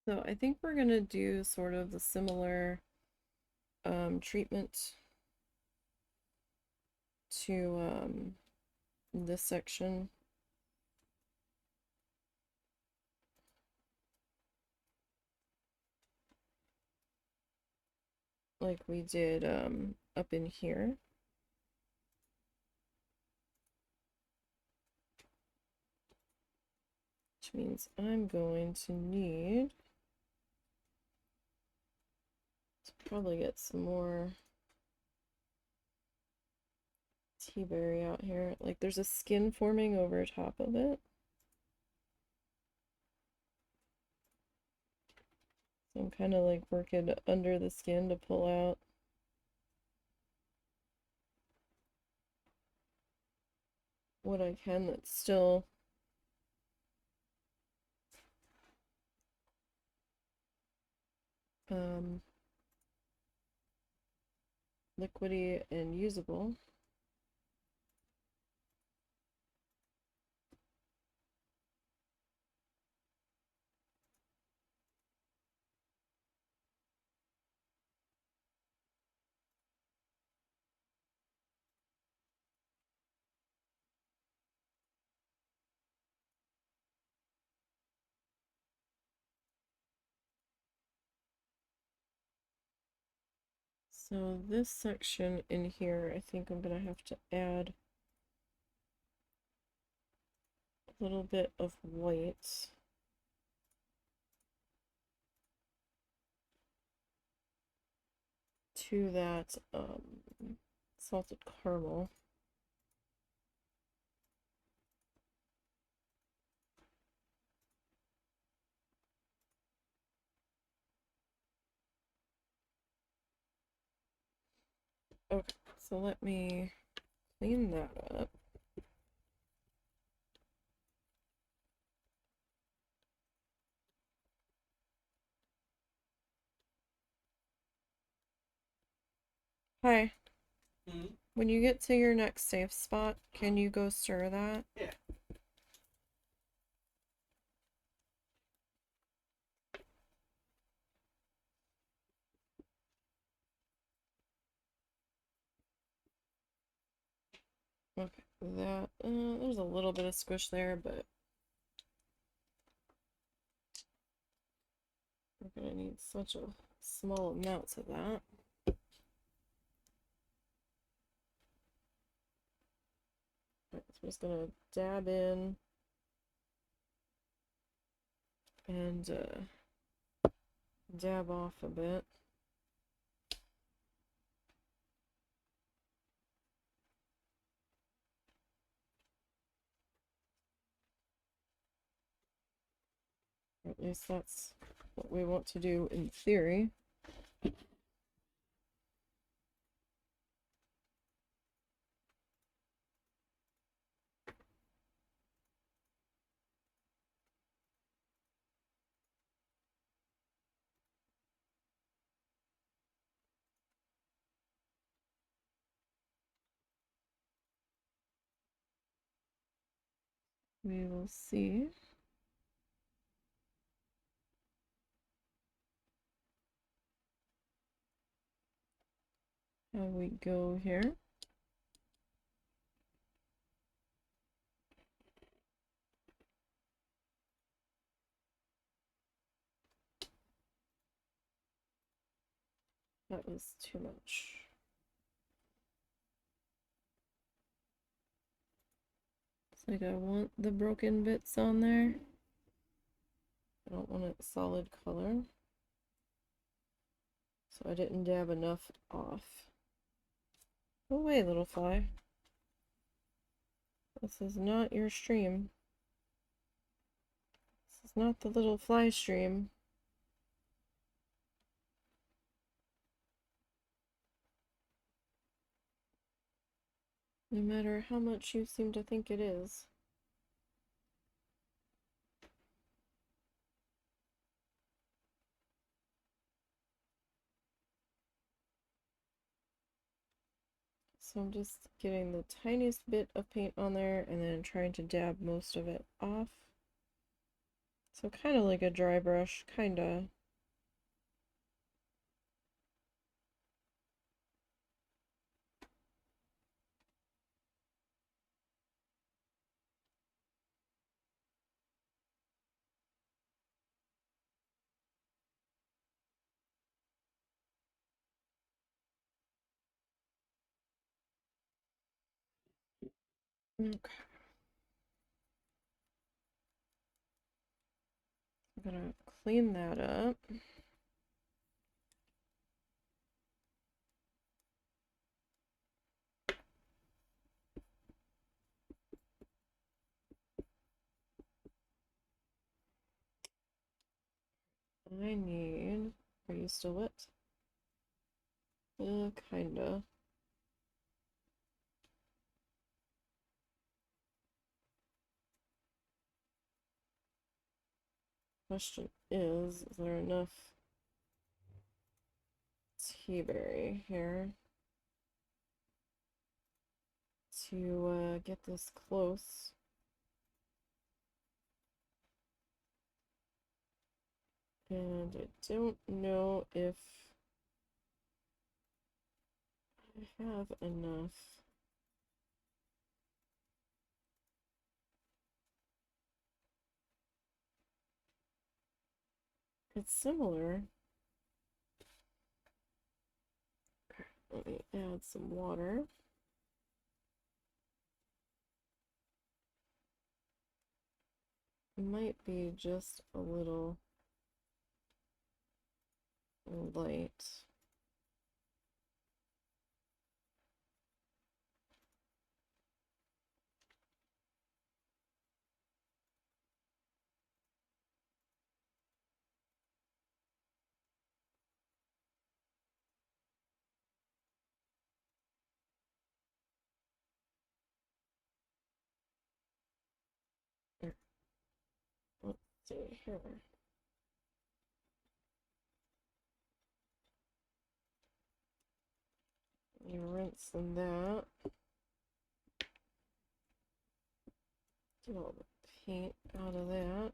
Speaker 1: So I think we're gonna do sort of the similar treatment to this section. Like we did up in here. Which means I'm going to need to probably get some more tea berry out here. Like there's a skin forming over top of it. So I'm kind of like working under the skin to pull out what I can that's still liquidy and usable. So this section in here, I think I'm gonna have to add a little bit of white. To that salted caramel. Okay, so let me clean that up. Hi. When you get to your next safe spot, can you go stir that?
Speaker 2: Yeah.
Speaker 1: Okay, that, there's a little bit of squish there, but we're gonna need such a small amount of that. Right, so I'm just gonna dab in and dab off a bit. Or at least that's what we want to do in theory. We will see how we go here. That was too much. It's like I want the broken bits on there. I don't want it solid color. So I didn't dab enough off. Go away, little fly. This is not your stream. This is not the little fly stream. No matter how much you seem to think it is. So I'm just getting the tiniest bit of paint on there and then trying to dab most of it off. So kind of like a dry brush, kind of. Okay. I'm gonna clean that up. I need... Are you still wet? Kinda. Question is there enough tea berry here to get this close? And I don't know if I have enough. It's similar. Let me add some water. It might be just a little light. Let's see here. You rinse that. Get all the paint out of that.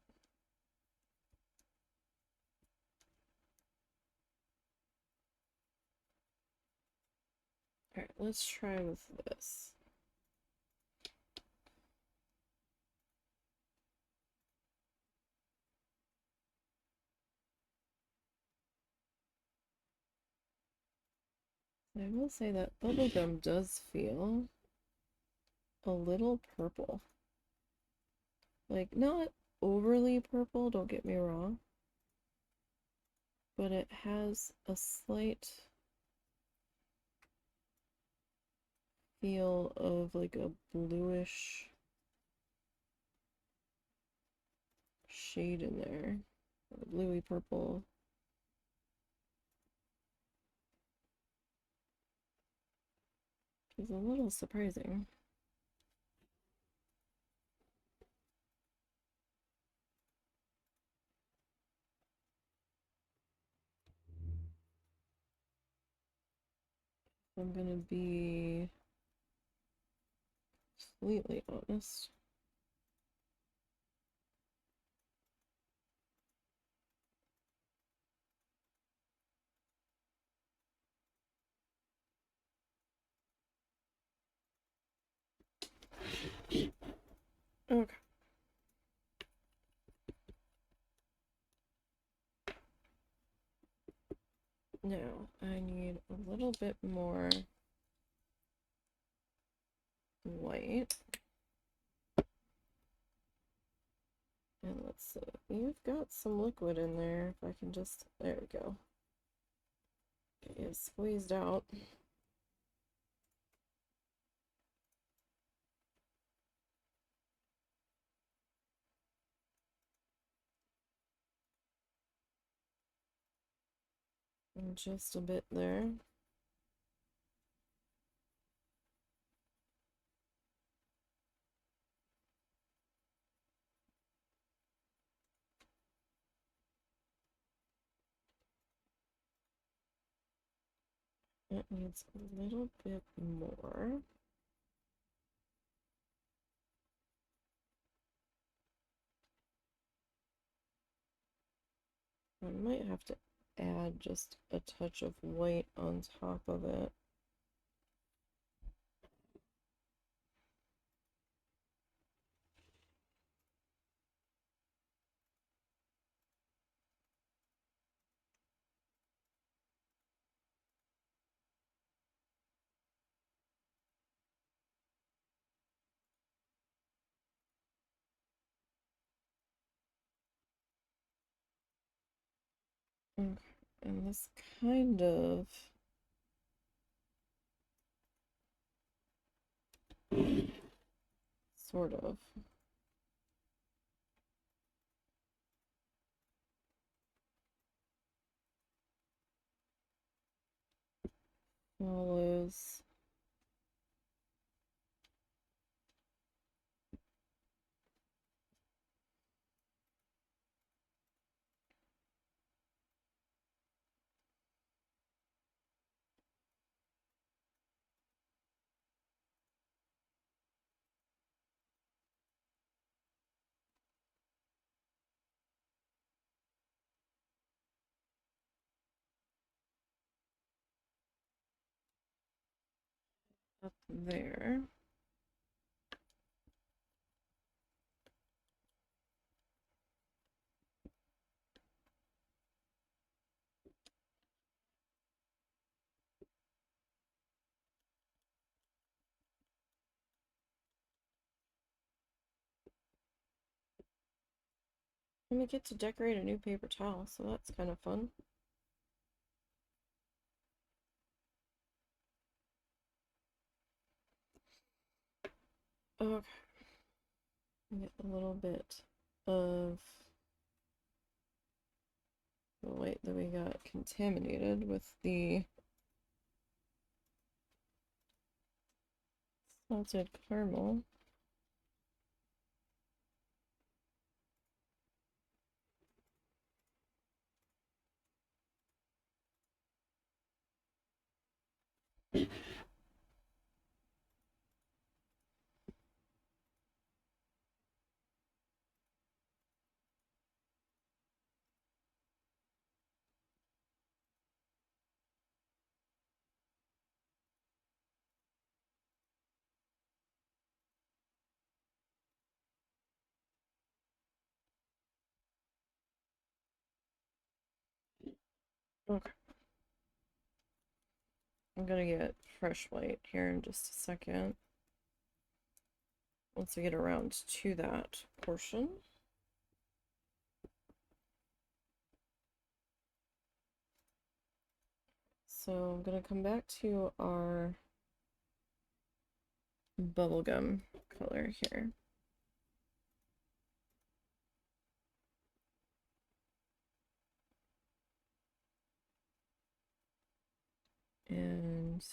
Speaker 1: Alright, let's try with this. I will say that bubblegum does feel a little purple. Like, not overly purple, don't get me wrong. But it has a slight feel of like a bluish shade in there. Or bluey purple. It's a little surprising. I'm gonna be completely honest. Okay. Now, I need a little bit more white. And let's see, you've got some liquid in there. If I can just, there we go. Get you squeezed out. And just a bit there. It needs a little bit more. I might have to add just a touch of white on top of it. Okay, and this kind of sort of follows up there. And we get to decorate a new paper towel, so that's kind of fun. Okay. Get a little bit of the white that we got contaminated with the salted caramel. Okay. I'm gonna get fresh white here in just a second. Once we get around to that portion. So I'm gonna come back to our bubblegum color here. And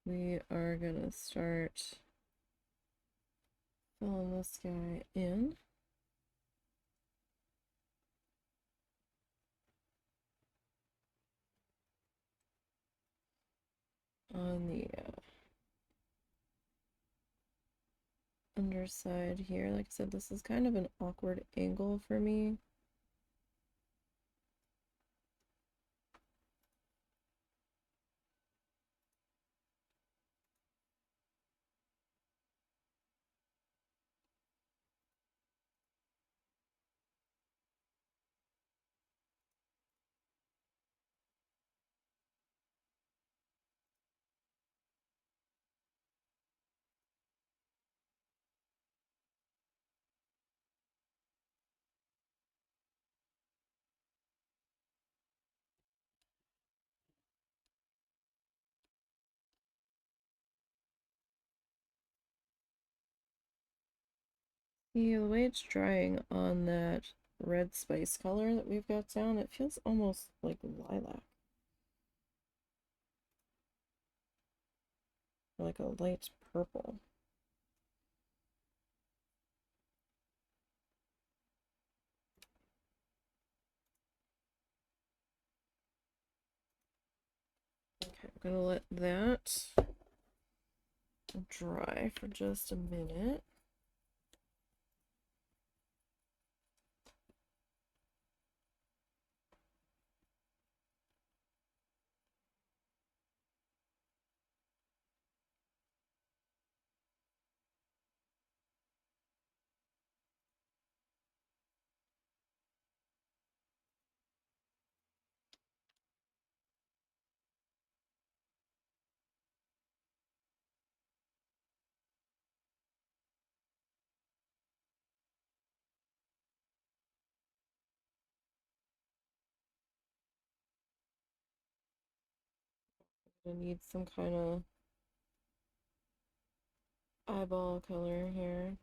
Speaker 1: we are gonna start filling this guy in. On the underside here. Like I said, this is kind of an awkward angle for me. Yeah, the way it's drying on that red spice color that we've got down, it feels almost like lilac. Or like a light purple. Okay, I'm gonna let that dry for just a minute. I need some kind of eyeball color here.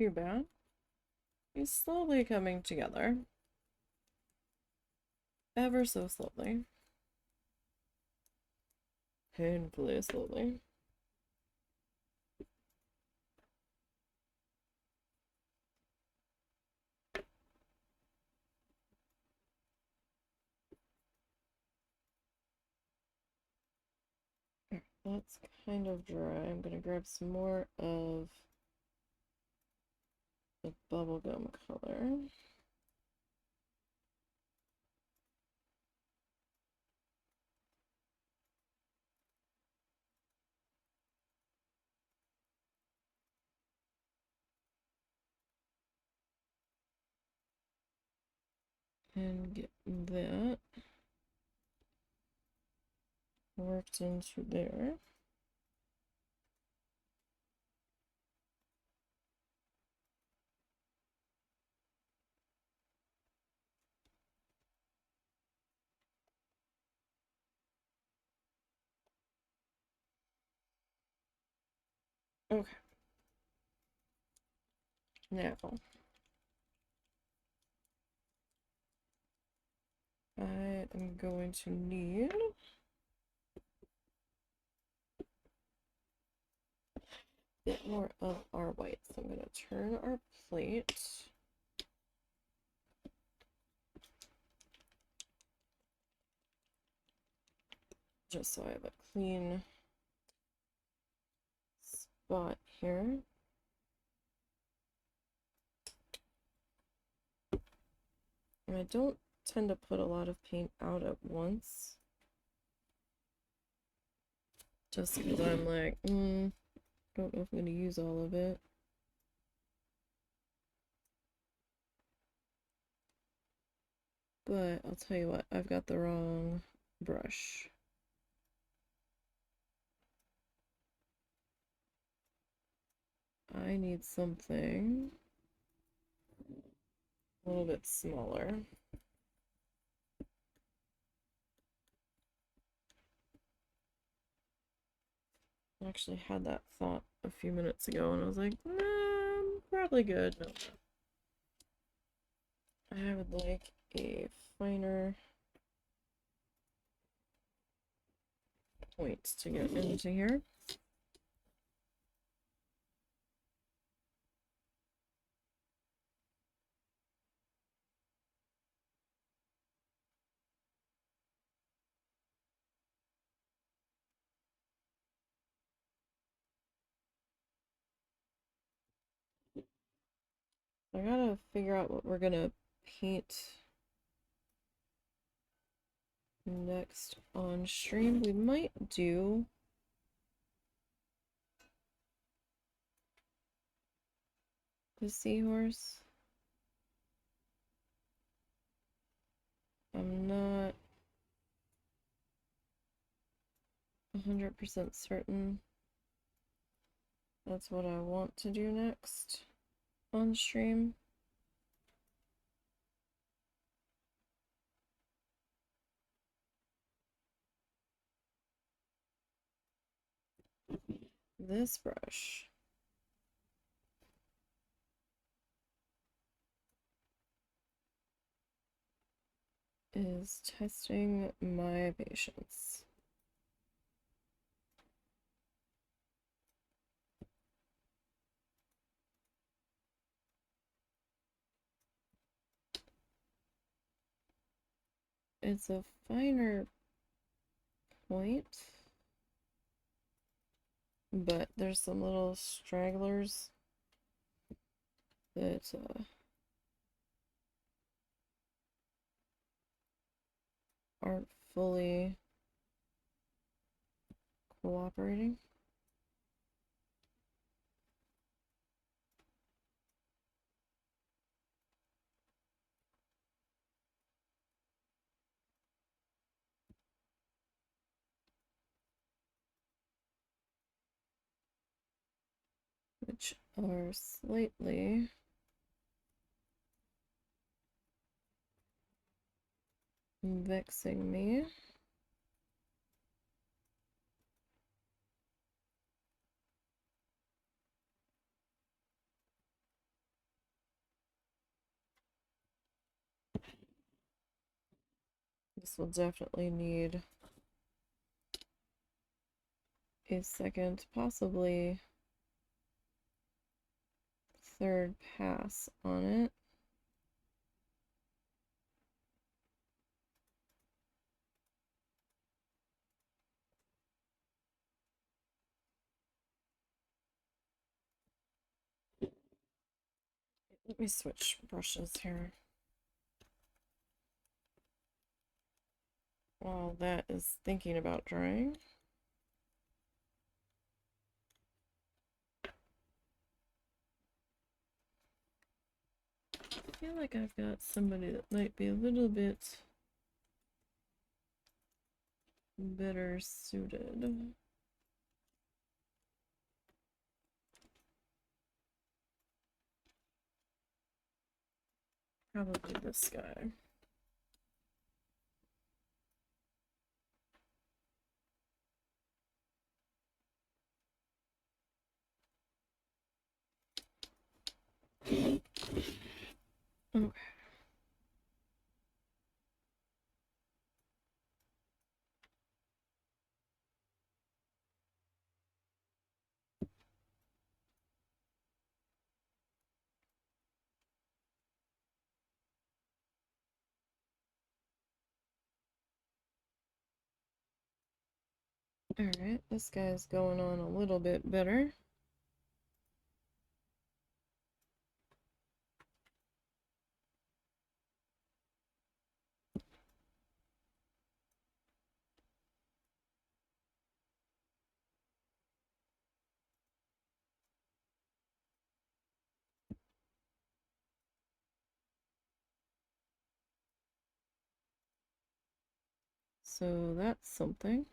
Speaker 1: too bad. He's slowly coming together. Ever so slowly. Painfully slowly. That's kind of dry. I'm gonna grab some more of the bubblegum color. And get that worked into there. Okay. Now, I am going to need a bit more of our white. So I'm going to turn our plate. Just so I have a clean spot here. And I don't tend to put a lot of paint out at once. Just because I'm like, don't know if I'm going to use all of it. But I'll tell you what, I've got the wrong brush. I need something a little bit smaller. I actually had that thought a few minutes ago and I was like, nah, I'm probably good. No. I would like a finer point to get into here. I gotta figure out what we're gonna paint next on stream. We might do the seahorse. I'm not 100% certain that's what I want to do next on stream. This brush is testing my patience. It's a finer point, but there's some little stragglers that aren't fully cooperating. Which are slightly vexing me. This will definitely need a second, possibly third pass on it. Let me switch brushes here. While that is thinking about drying. I feel like I've got somebody that might be a little bit better suited. Probably this guy. Okay. Alright, this guy's going on a little bit better. So that's something.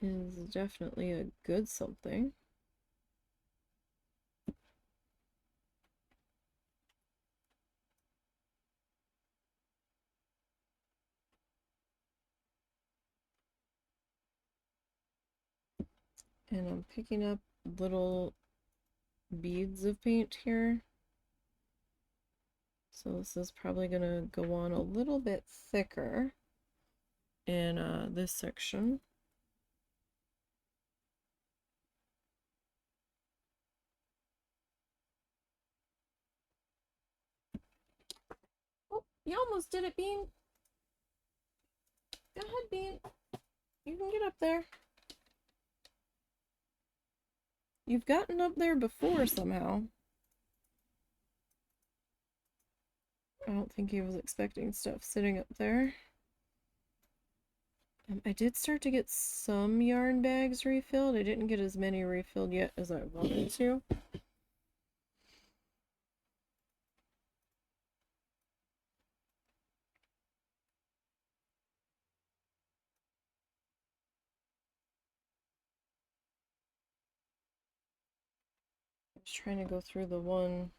Speaker 1: Is definitely a good something. And I'm picking up little beads of paint here. So this is probably going to go on a little bit thicker in this section. Oh, you almost did it, Bean. Go ahead, Bean. You can get up there. You've gotten up there before somehow. I don't think he was expecting stuff sitting up there. I did start to get some yarn bags refilled. I didn't get as many refilled yet as I wanted to. I was trying to go through the one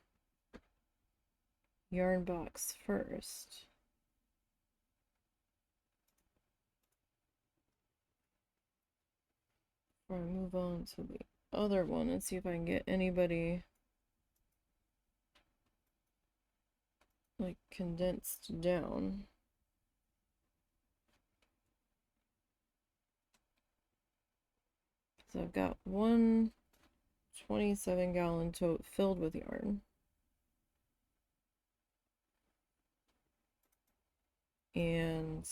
Speaker 1: yarn box first. Before I move on to the other one and see if I can get anybody like condensed down. So I've got one 27-gallon tote filled with yarn. And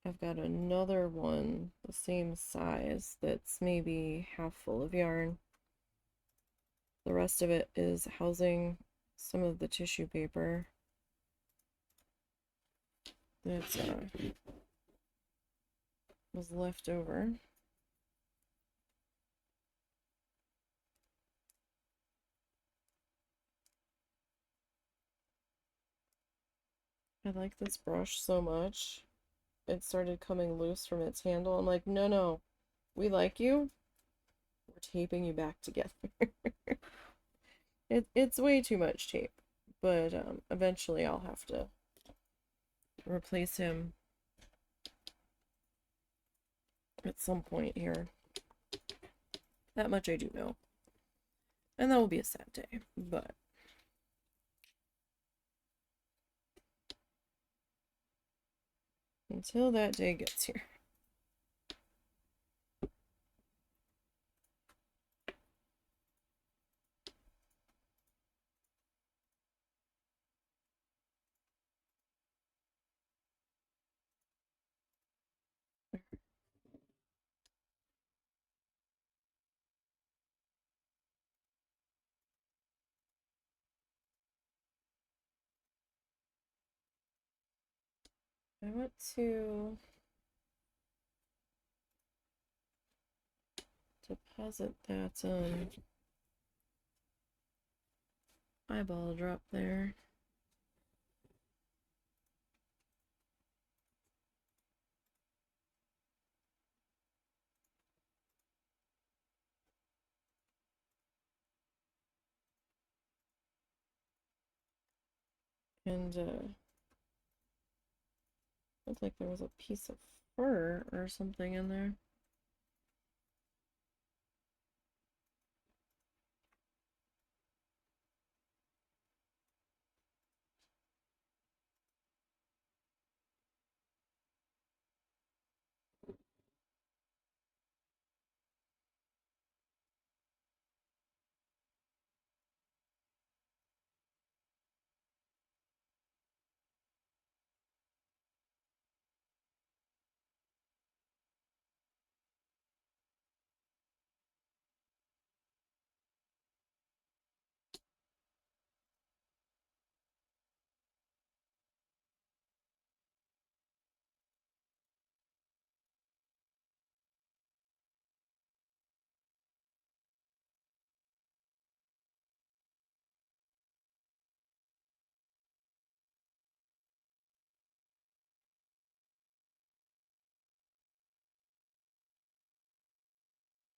Speaker 1: I've got another one the same size that's maybe half full of yarn. The rest of it is housing some of the tissue paper that was left over. I like this brush so much. It started coming loose from its handle. I'm like, no, we like you. We're taping you back together. It's way too much tape, but eventually I'll have to replace him at some point here. That much I do know. And that will be a sad day, but until that day gets here. I want to deposit that eyeball drop there. And looked like there was a piece of fur or something in there.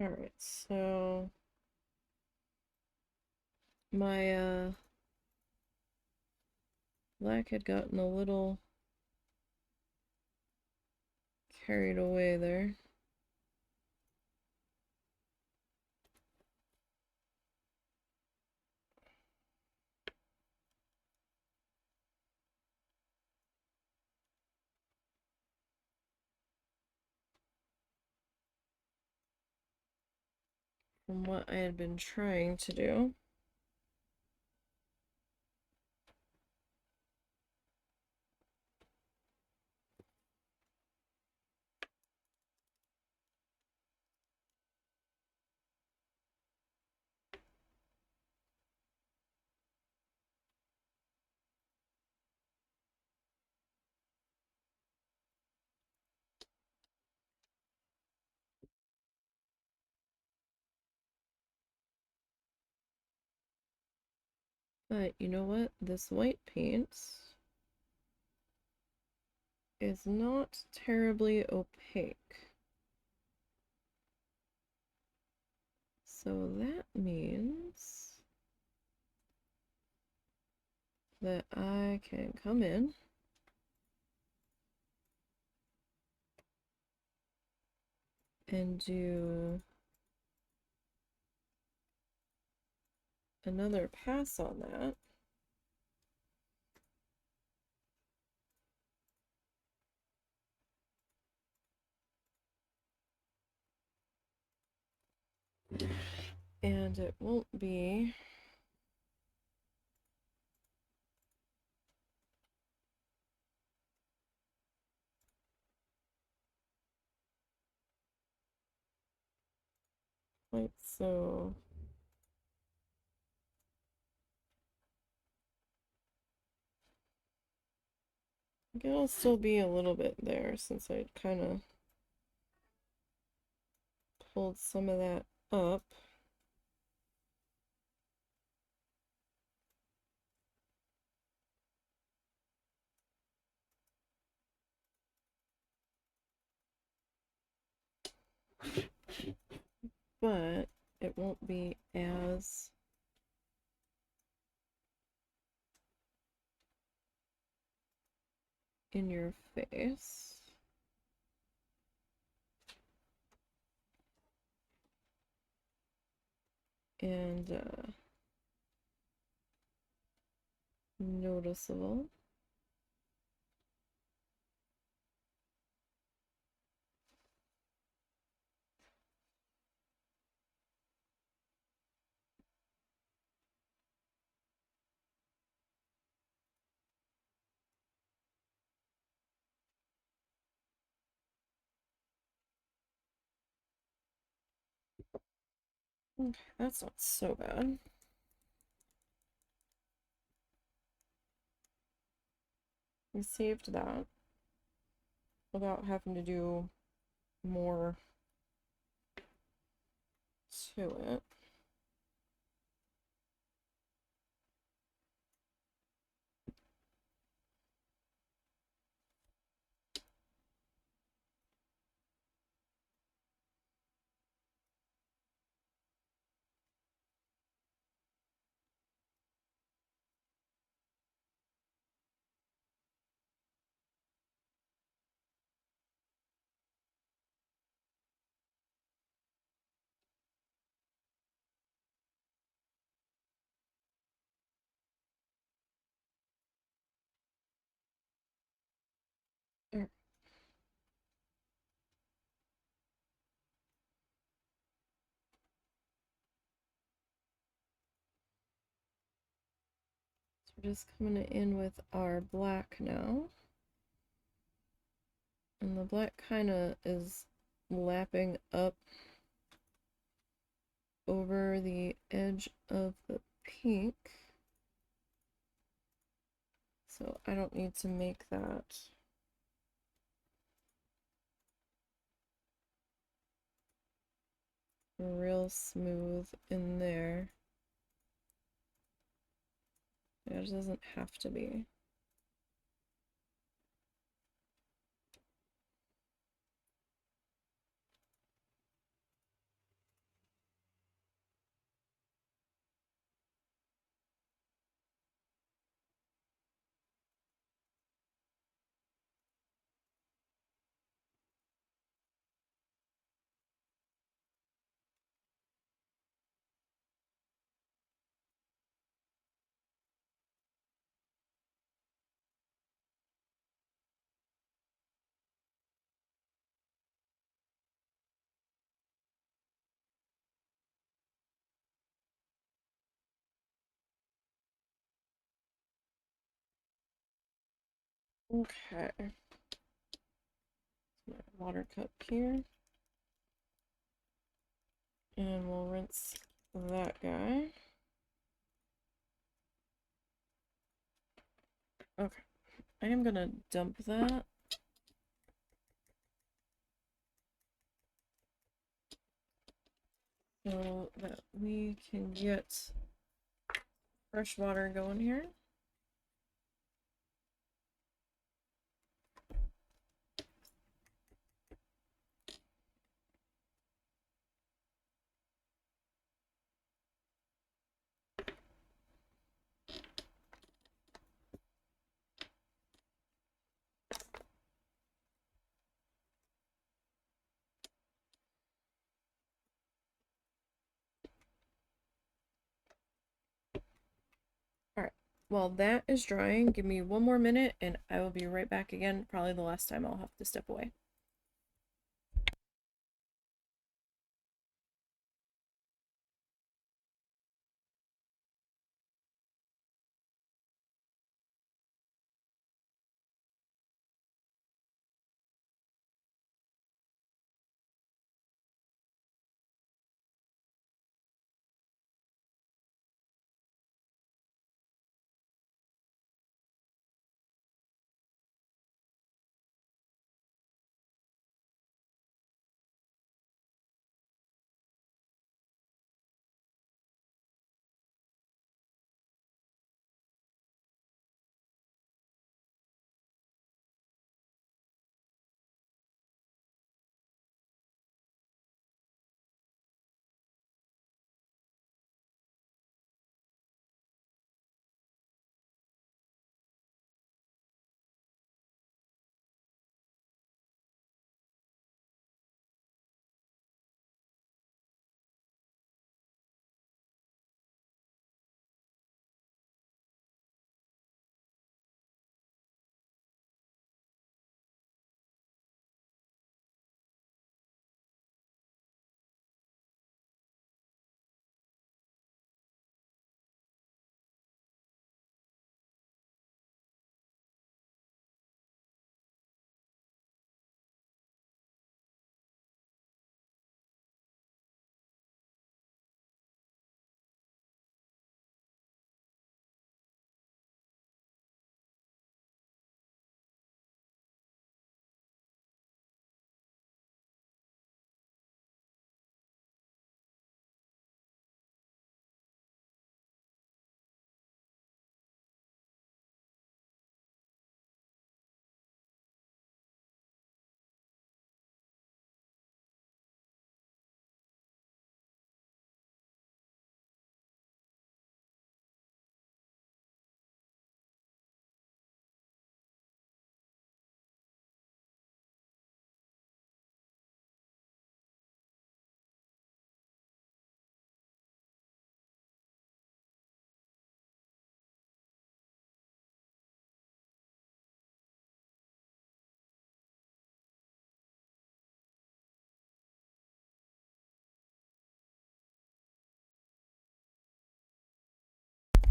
Speaker 1: Alright, so my black had gotten a little carried away there. From what I had been trying to do. But you know what? This white paint is not terribly opaque. So that means that I can come in and do another pass on that. And it won't be quite so. I think it'll still be a little bit there since I kind of pulled some of that up. But it won't be as in your face. And noticeable. Okay, that's not so bad. We saved that without having to do more to it. There. So we're just coming in with our black now. And the black kind of is lapping up over the edge of the pink. So I don't need to make that real smooth in there. It doesn't have to be. Okay. My water cup here. And we'll rinse that guy. Okay. I am gonna dump that. So that we can get fresh water going here. Alright, while that is drying, give me one more minute and I will be right back again. Probably the last time I'll have to step away.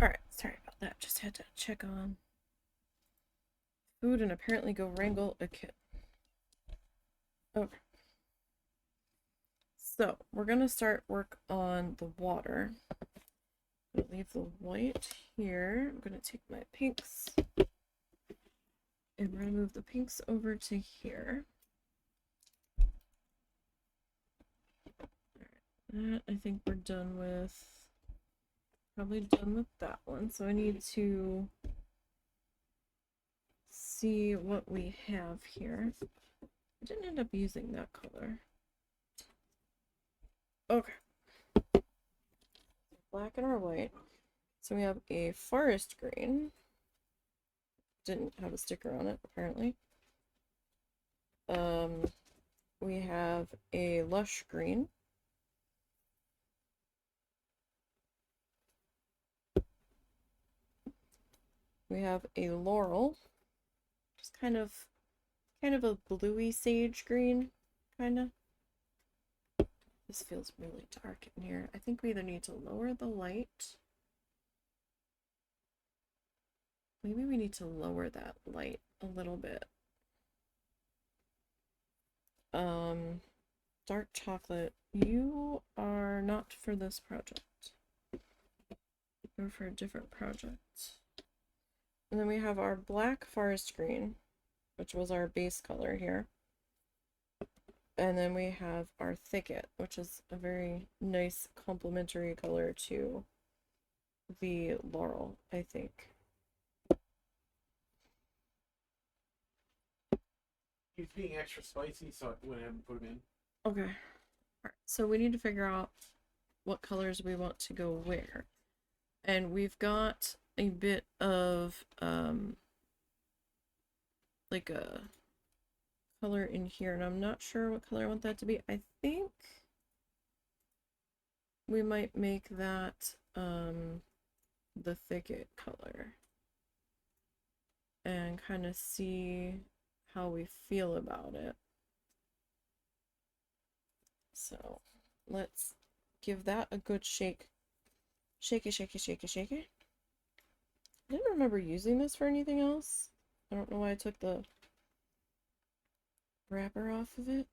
Speaker 1: Alright, sorry about that. Just had to check on food and apparently go wrangle a kid. Okay. So, we're gonna start work on the water. I'm gonna leave the white here. I'm gonna take my pinks. And we're gonna move the pinks over to here. That I think we're done with. Probably done with that one. So I need to see what we have here. I didn't end up using that color. Okay. Black and our white. So we have a forest green. Didn't have a sticker on it, apparently. We have a lush green. We have a laurel, just kind of a bluey sage green, kind of. This feels really dark in here. I think we either need to lower the light. Maybe we need to lower that light a little bit. Dark chocolate, you are not for this project. You're for a different project. And then we have our black forest green, which was our base color here. And then we have our thicket, which is a very nice complementary color to the laurel, I think.
Speaker 2: He's being extra spicy, so I went ahead and put him in.
Speaker 1: Okay. Alright, so we need to figure out what colors we want to go where. And we've got a bit of like a color in here, and I'm not sure what color I want that to be. I think we might make that the thicket color and kind of see how we feel about it. So let's give that a good shake. Shake it, shake it, shake it, shake it. I didn't remember using this for anything else. I don't know why I took the wrapper off of it.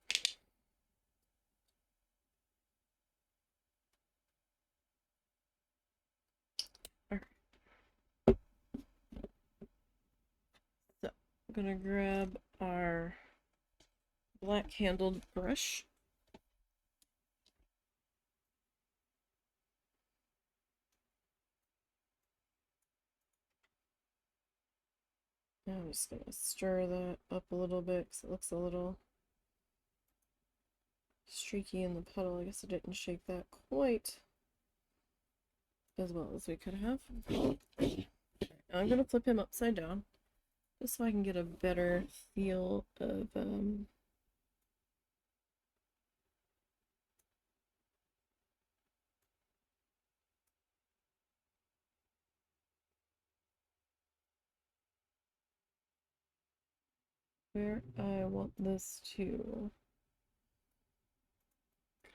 Speaker 1: Alright. So, I'm gonna grab our black handled brush. I'm just gonna stir that up a little bit because it looks a little streaky in the puddle. I guess I didn't shake that quite as well as we could have. Now I'm gonna flip him upside down just so I can get a better feel of where I want this to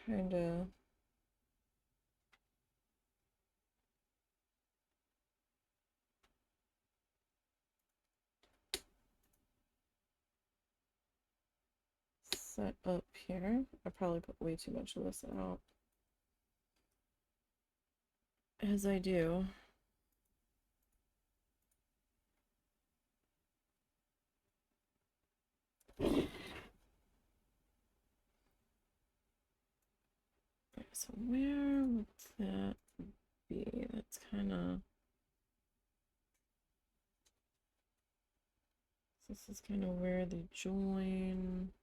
Speaker 1: kind of set up here. I probably put way too much of this out, as I do. So where would that be? That's kind of... This is kind of where they join.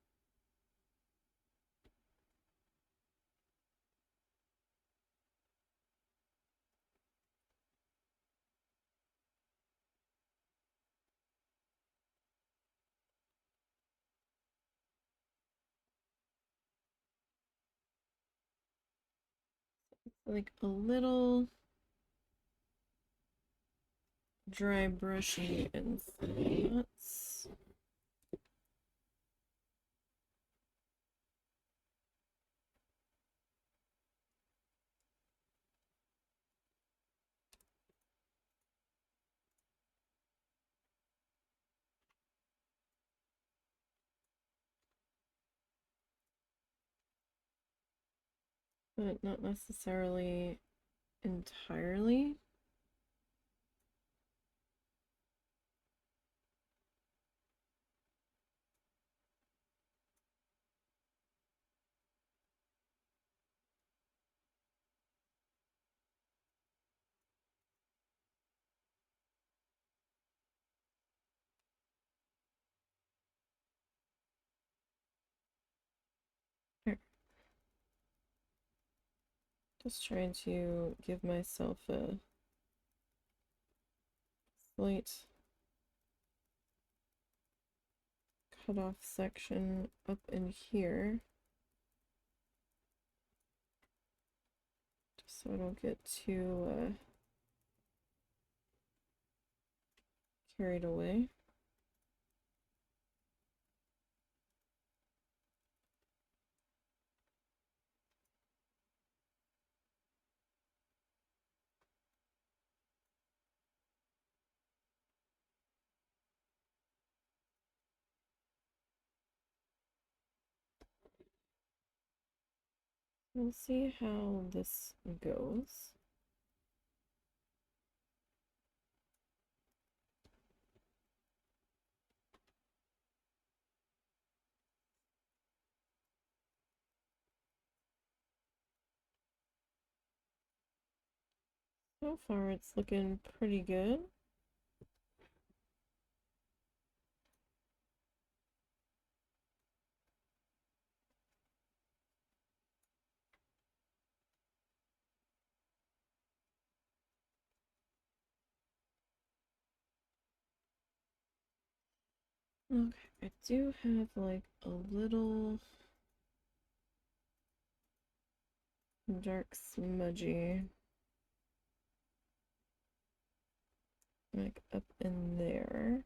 Speaker 1: Like a little dry brushy in spots. but not necessarily entirely. Here. Just trying to give myself a slight cutoff section up in here, just so I don't get too carried away. We'll see how this goes. So far it's looking pretty good. Okay, I do have like a little dark smudgy like up in there.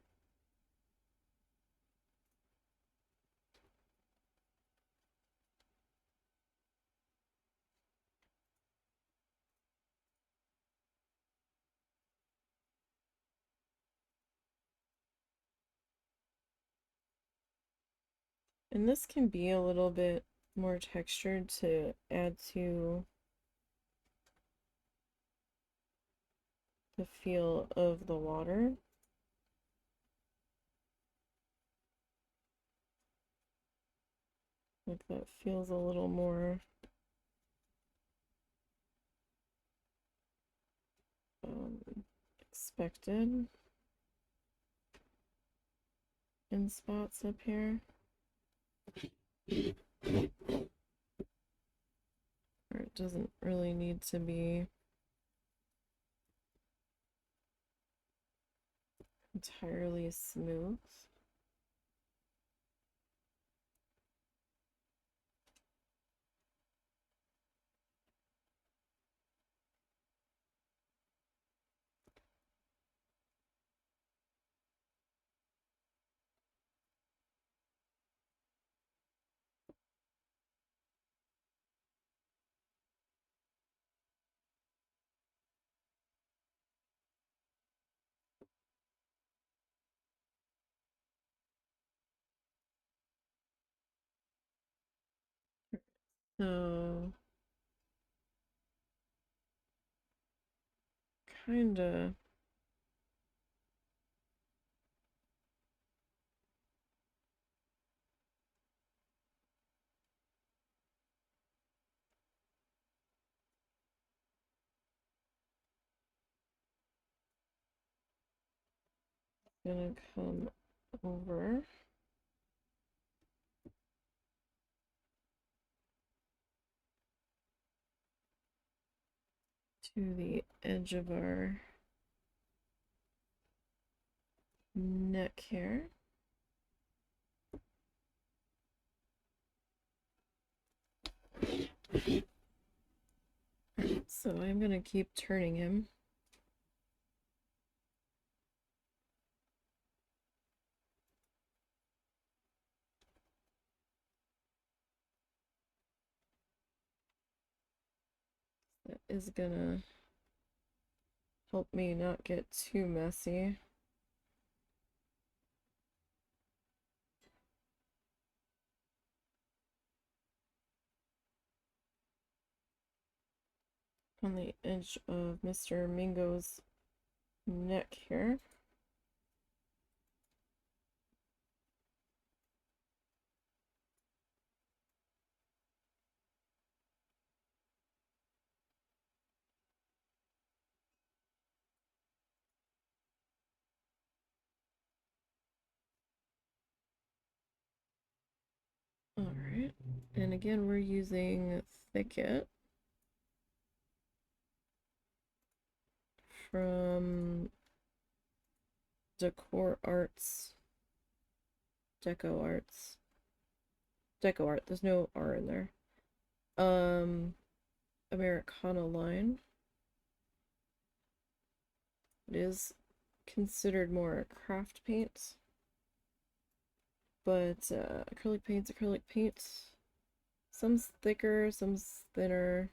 Speaker 1: And this can be a little bit more textured to add to the feel of the water. Like that feels a little more expected in spots up here. Or it doesn't really need to be entirely smooth. So kinda gonna come over to the edge of our neck here. So I'm gonna keep turning him. That is gonna help me not get too messy. on the edge of Mr. Mingo's neck here. Alright, and again we're using Thicket from Deco Arts. Deco Art, there's no R in there. Americana line. It is considered more a craft paint, but acrylic paints. Some's thicker, some's thinner.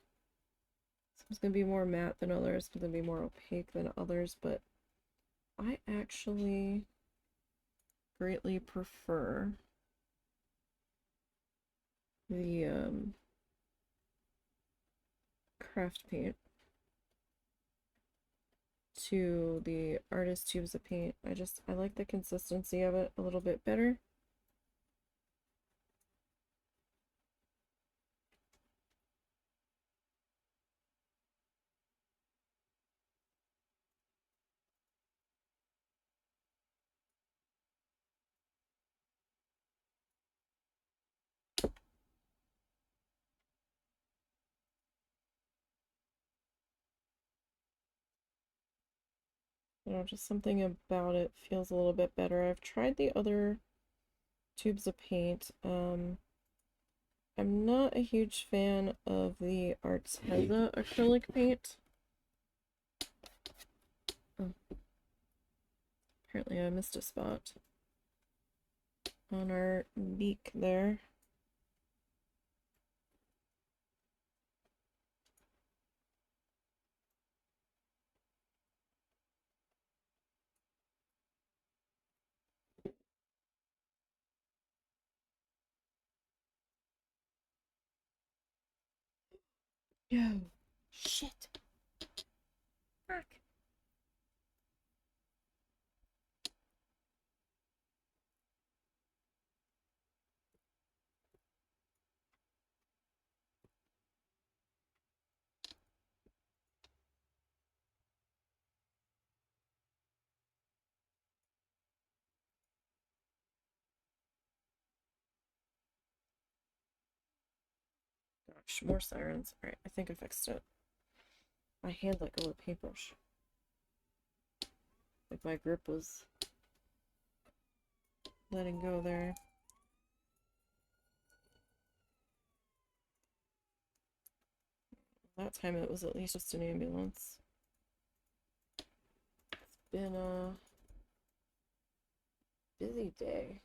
Speaker 1: Some's gonna be more matte than others, some's gonna be more opaque than others, but I actually greatly prefer the craft paint to the artist tubes of paint. I like the consistency of it a little bit better. You know, just something about it feels a little bit better. I've tried the other tubes of paint. I'm not a huge fan of the Arteza acrylic paint. Oh, apparently I missed a spot on our beak there. Yo, shit. Fuck. Gosh, more sirens. Alright, I think I fixed it. My hand let go of the paintbrush. Like my grip was letting go there. That time it was at least just an ambulance. It's been a busy day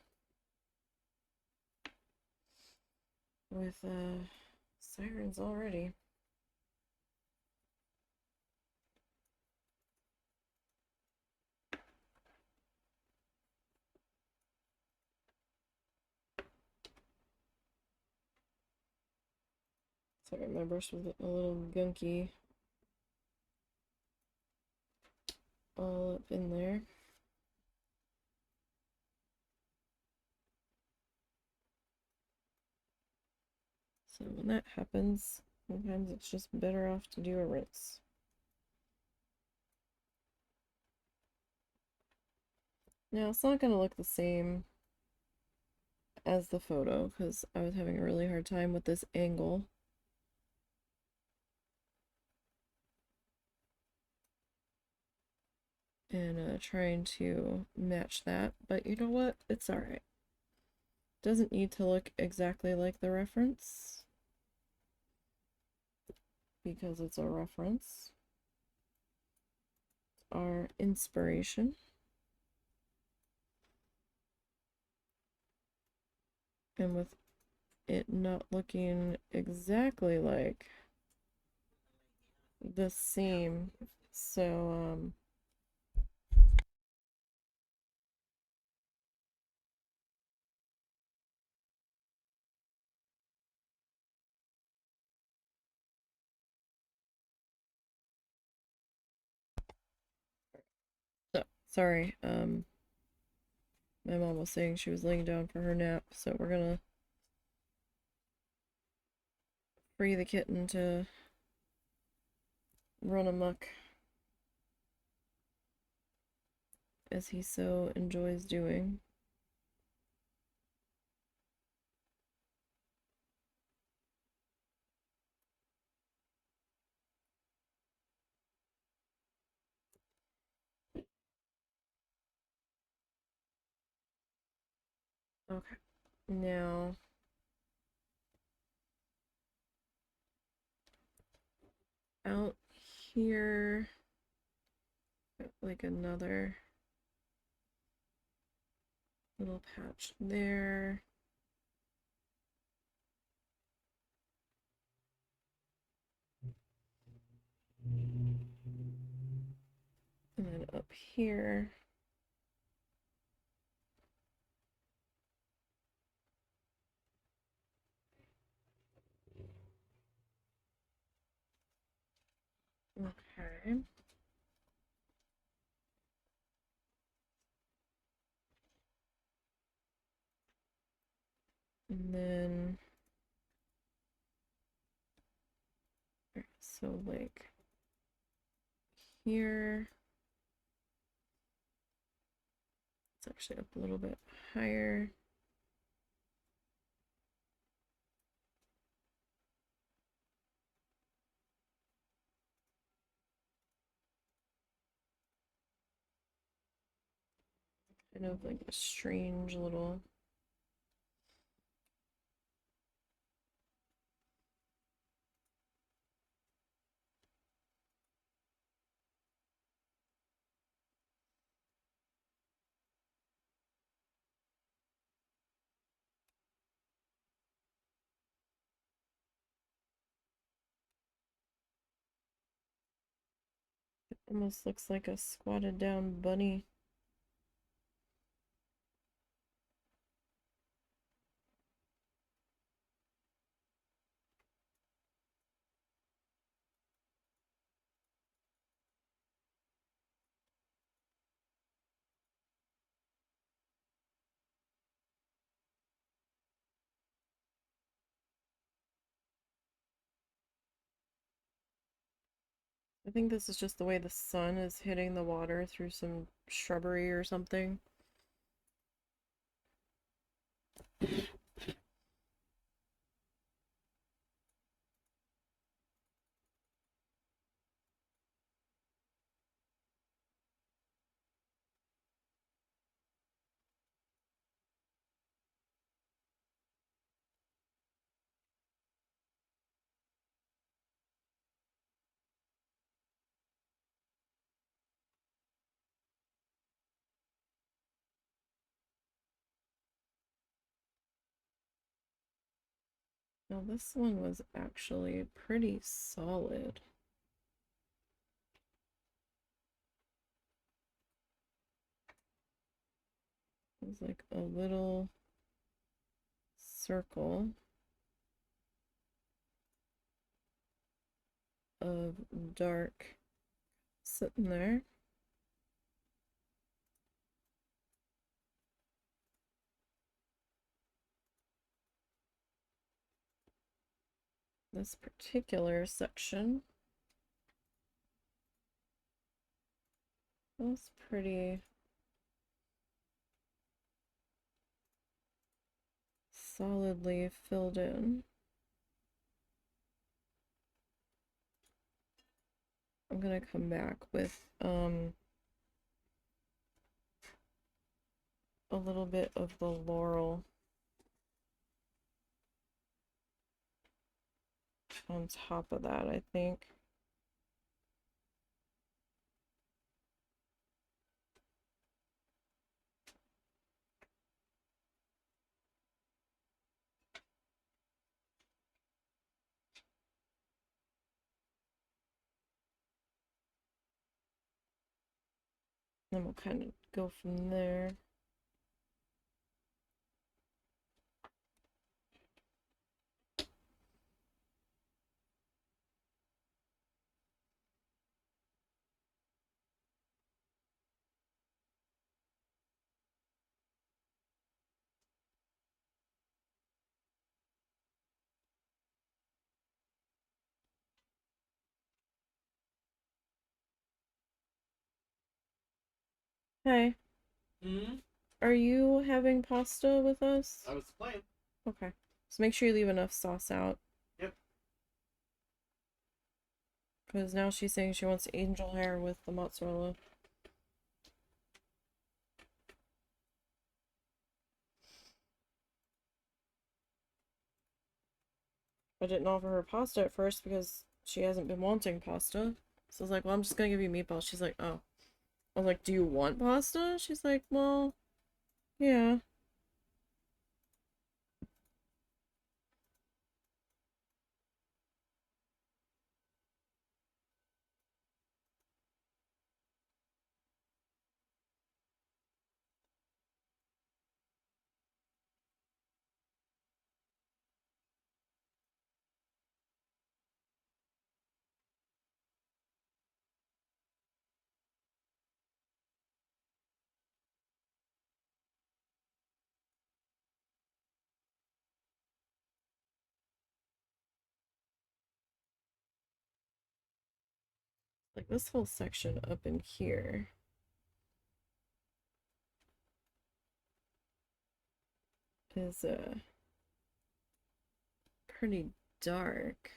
Speaker 1: with sirens already. Sorry, my brush was getting a little gunky all up in there. So when that happens, sometimes it's just better off to do a rinse. Now, it's not going to look the same as the photo because I was having a really hard time with this angle. And trying to match that, but you know what? It's alright. Doesn't need to look exactly like the reference because it's a reference. Our inspiration. And with it not looking exactly like the same, so Sorry, my mom was saying she was laying down for her nap, so we're gonna free the kitten to run amok as he so enjoys doing. Okay, now out here, like another little patch there. And then up here. Okay. And then, so like here, it's actually up a little bit higher. Kind of like a strange little almost looks like a squatted down bunny. I think this is just the way the sun is hitting the water through some shrubbery or something. Now this one was actually pretty solid. It was like a little circle of dark sitting there. This particular section was pretty solidly filled in. I'm gonna come back with a little bit of the laurel on top of that, I think. Then we'll kind of go from there. Hey,
Speaker 2: Hmm?
Speaker 1: are you having pasta with us?
Speaker 2: I was playing.
Speaker 1: Okay. So make sure you leave enough sauce out.
Speaker 2: Yep.
Speaker 1: Because now she's saying she wants angel hair with the mozzarella. I didn't offer her pasta at first because she hasn't been wanting pasta. So I was like, well, I'm just gonna give you meatballs. She's like, oh. I was like, do you want pasta? She's like, well, yeah. Like this whole section up in here is pretty dark.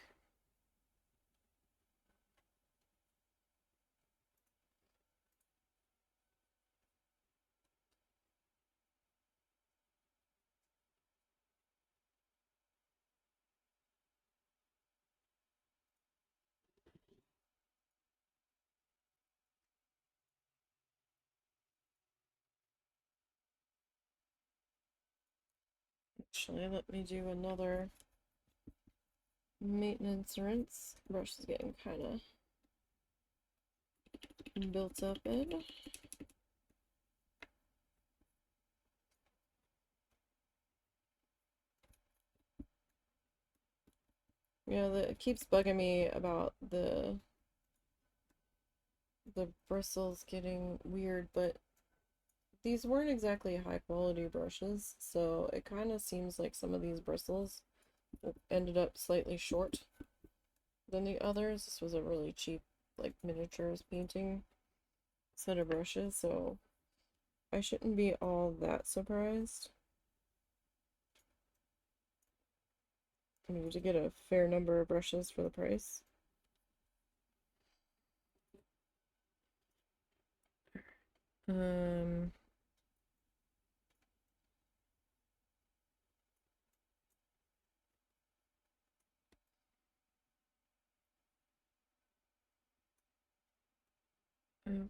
Speaker 1: Actually, let me do another maintenance rinse. Brush is getting kind of built up in. Yeah, it keeps bugging me about the bristles getting weird, but these weren't exactly high quality brushes, so it kind of seems like some of these bristles ended up slightly short than the others. This was a really cheap, like, miniatures painting set of brushes, so I shouldn't be all that surprised. I mean, to get a fair number of brushes for the price. Um, okay.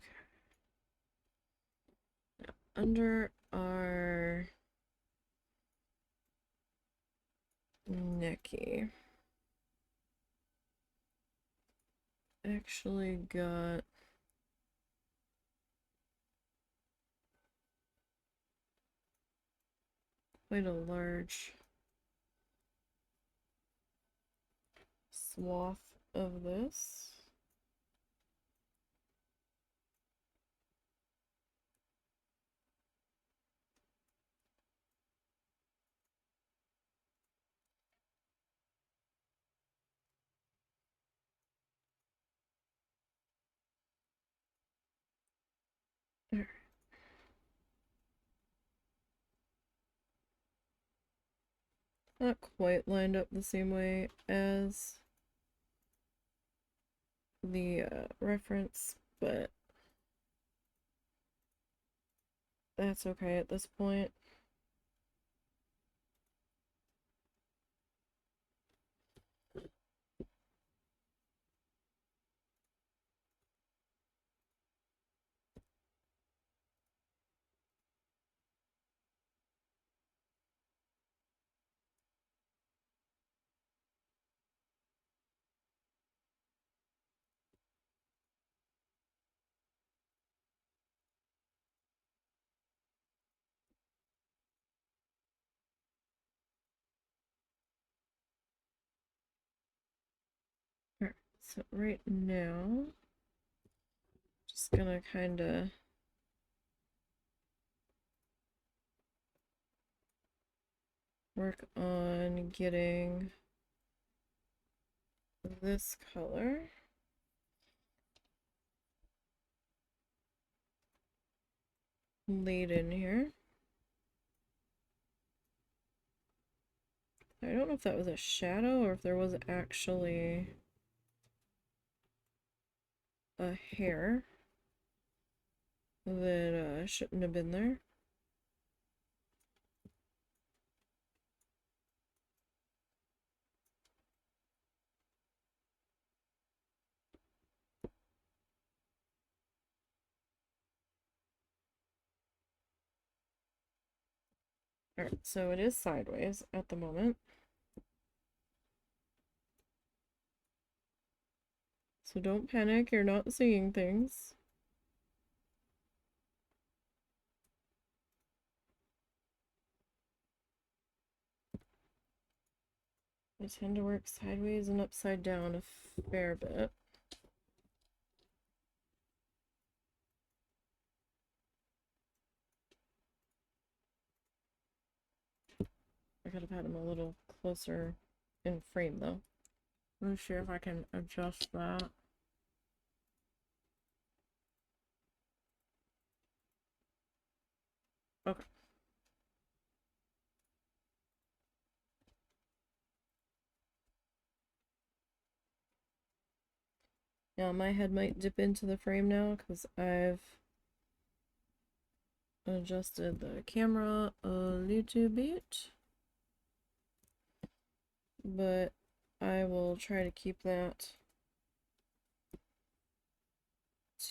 Speaker 1: Under our necky, actually got quite a large swath of this. There. Not quite lined up the same way as the reference, but that's okay at this point. Alright, so right now, just gonna kind of work on getting this color. laid in here. I don't know if that was a shadow or if there was actually a hair that shouldn't have been there. Alright, so it is sideways at the moment. So don't panic, you're not seeing things. I tend to work sideways and upside down a fair bit. I could have had him a little closer in frame though. Let me see if I can adjust that. Okay. Now my head might dip into the frame now because I've adjusted the camera a little bit. But I will try to keep that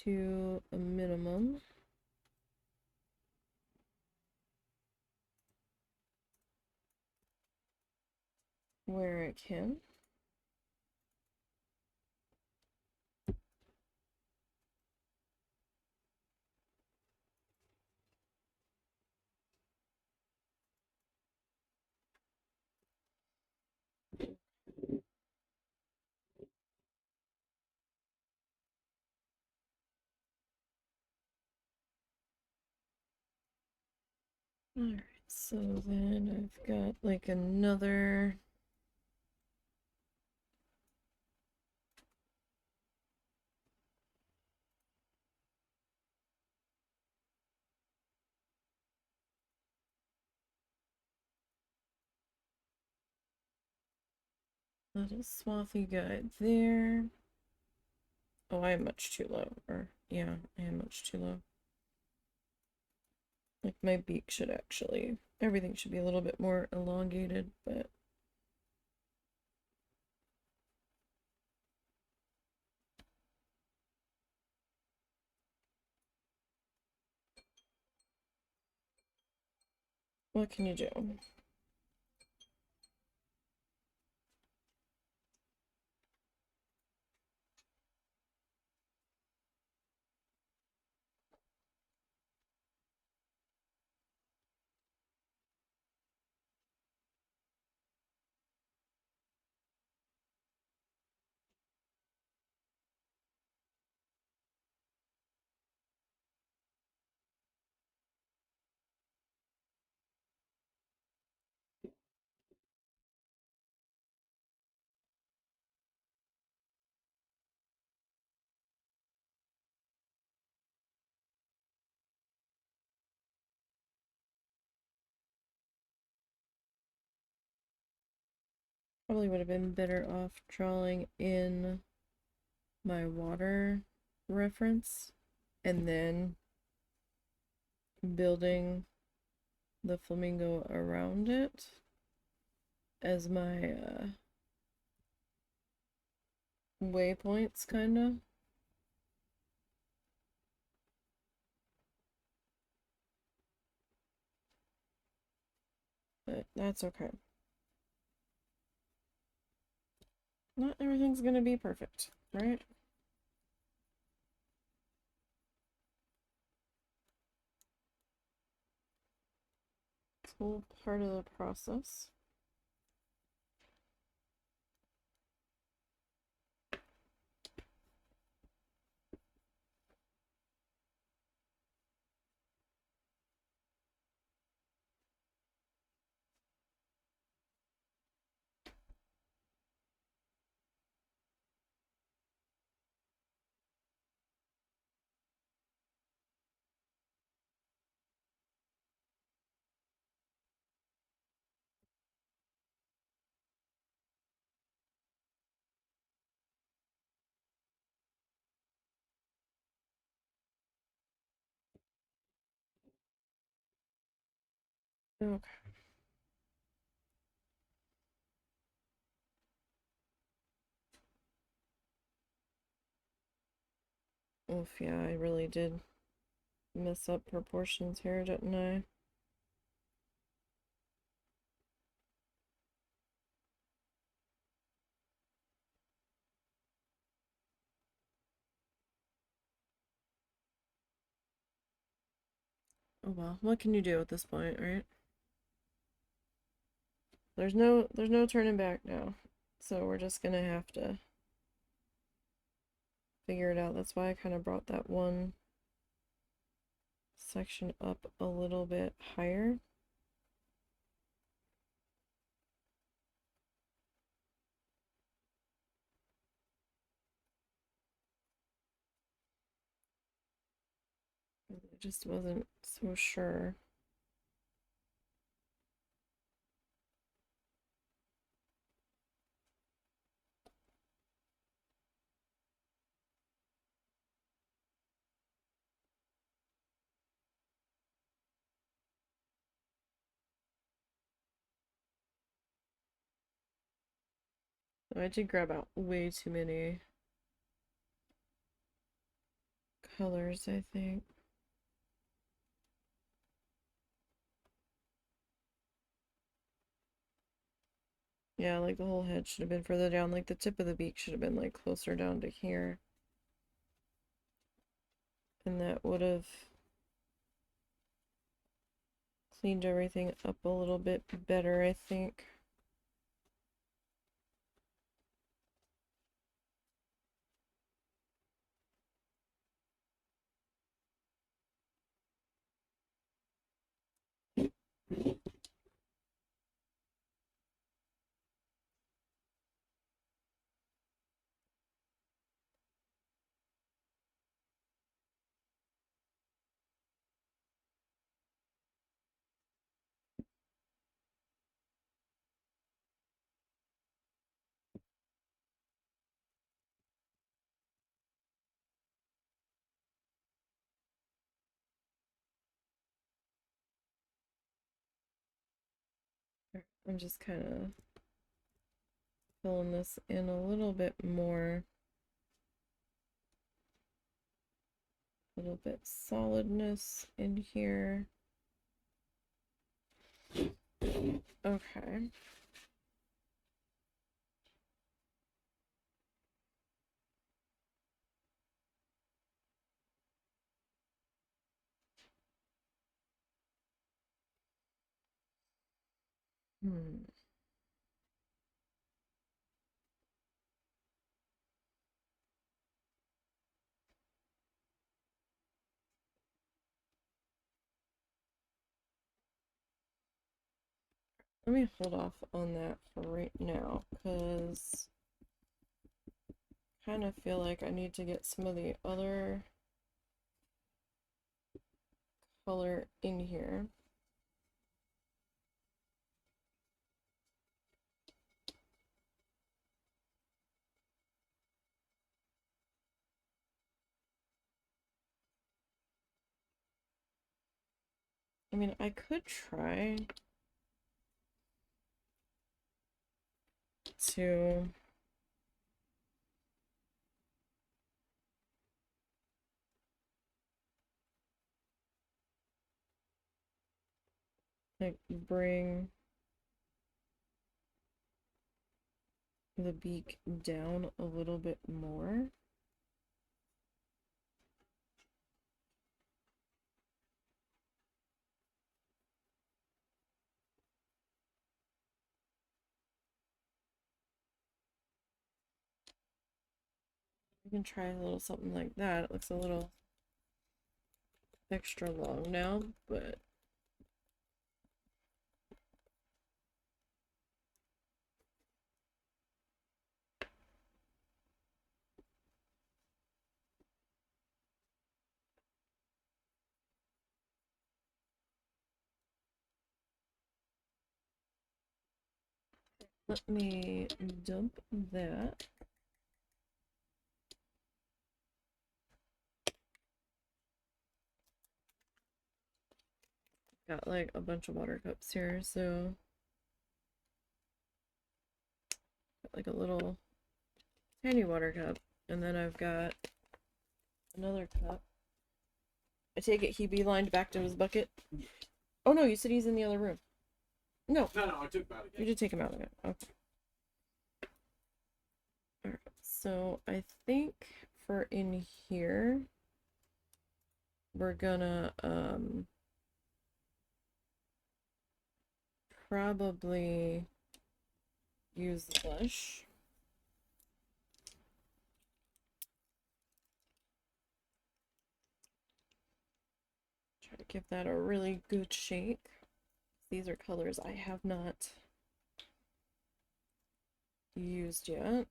Speaker 1: to a minimum. Where I can. Alright, so then I've got like another little swathy guy there. Oh, I am much too low. Or, yeah, I am much too low. Like, my beak should actually, everything should be a little bit more elongated, but what can you do? Probably would have been better off drawing in my water reference and then building the flamingo around it as my waypoints, kind of. But that's okay. Not everything's gonna be perfect, right? It's all part of the process. Okay. Oof, yeah, I really did mess up proportions here, didn't I? Oh well, what can you do at this point, right? There's no turning back now. So we're just gonna have to figure it out. That's why I kind of brought that one section up a little bit higher. I just wasn't so sure. I did grab out way too many colors, I think. Yeah, like the whole head should have been further down. Like the tip of the beak should have been like closer down to here. And that would have cleaned everything up a little bit better, I think. I'm just kind of filling this in a little bit more. A little bit solidness in here. Okay. Hmm. Let me hold off on that for right now, because I kind of feel like I need to get some of the other color in here. I mean, I could try to like bring the beak down a little bit more. We can try a little something like that. It looks a little extra long now, but let me dump that. Got like a bunch of water cups here, so got like a little tiny water cup, and then I've got another cup. I take it he beelined back to his bucket.
Speaker 2: Yeah.
Speaker 1: Oh no, you said he's in the other room. No,
Speaker 2: No, I took him out again.
Speaker 1: you did take him out again. Okay. Alright, so I think for in here, we're gonna probably use the blush. Try to give that a really good shake. These are colors I have not used yet.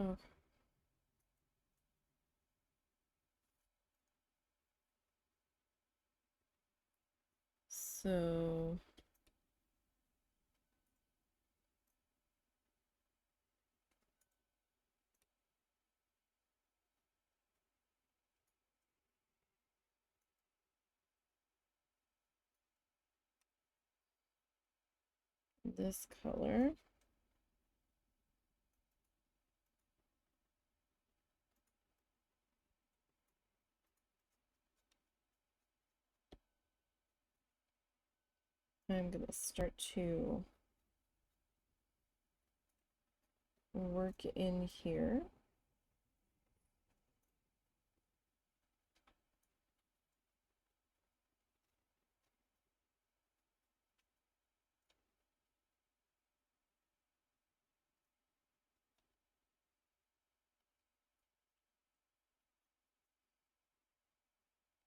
Speaker 1: Okay. So this color. I'm gonna start to work in here.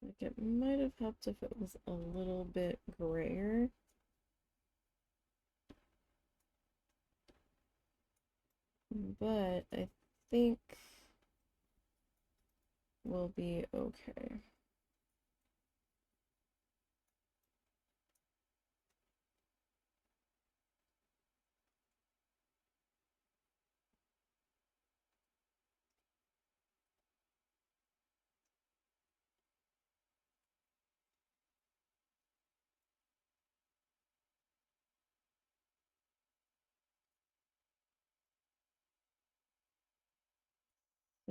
Speaker 1: Like it might have helped if it was a little bit grayer. But I think we'll be okay.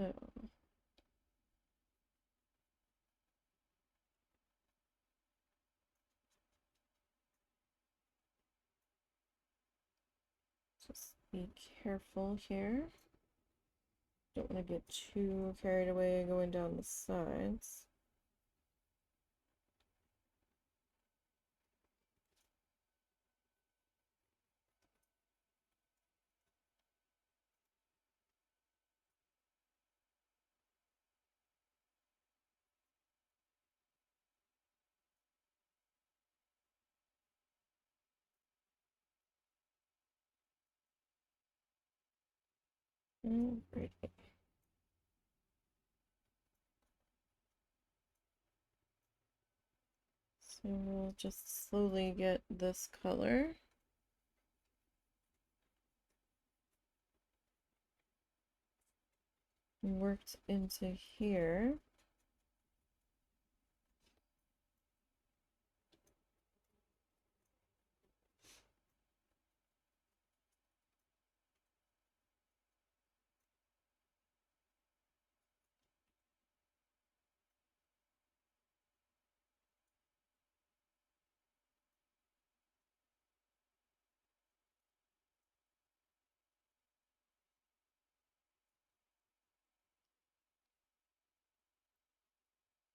Speaker 1: So just be careful here. Don't want to get too carried away going down the sides. Oh, great. So we'll just slowly get this color. Worked into here.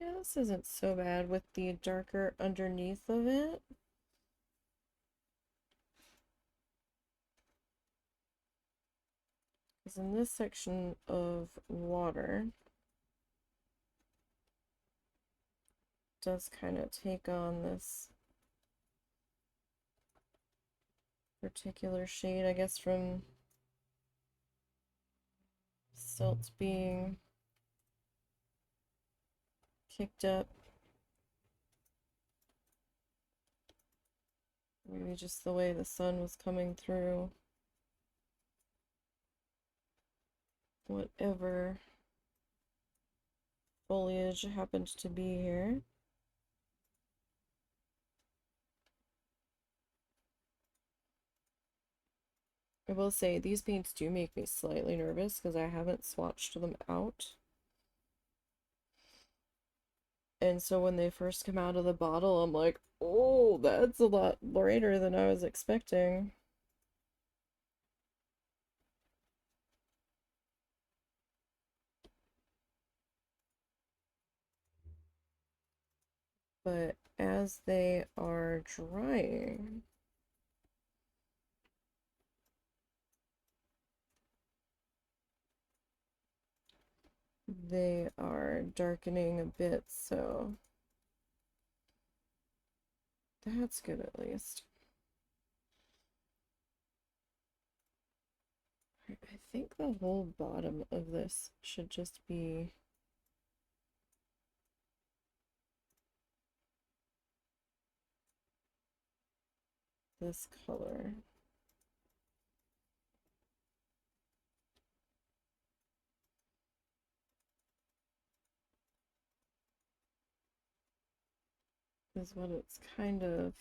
Speaker 1: Yeah, this isn't so bad with the darker underneath of it. Because in this section of water, it does kind of take on this particular shade, I guess, from silt being kicked up. Maybe just the way the sun was coming through. whatever foliage happens to be here. I will say these paints do make me slightly nervous because I haven't swatched them out. And so when they first come out of the bottle, I'm like, oh, that's a lot brighter than I was expecting. But as they are drying, they are darkening a bit, so that's good at least. I think the whole bottom of this should just be this color. Is what it's kind of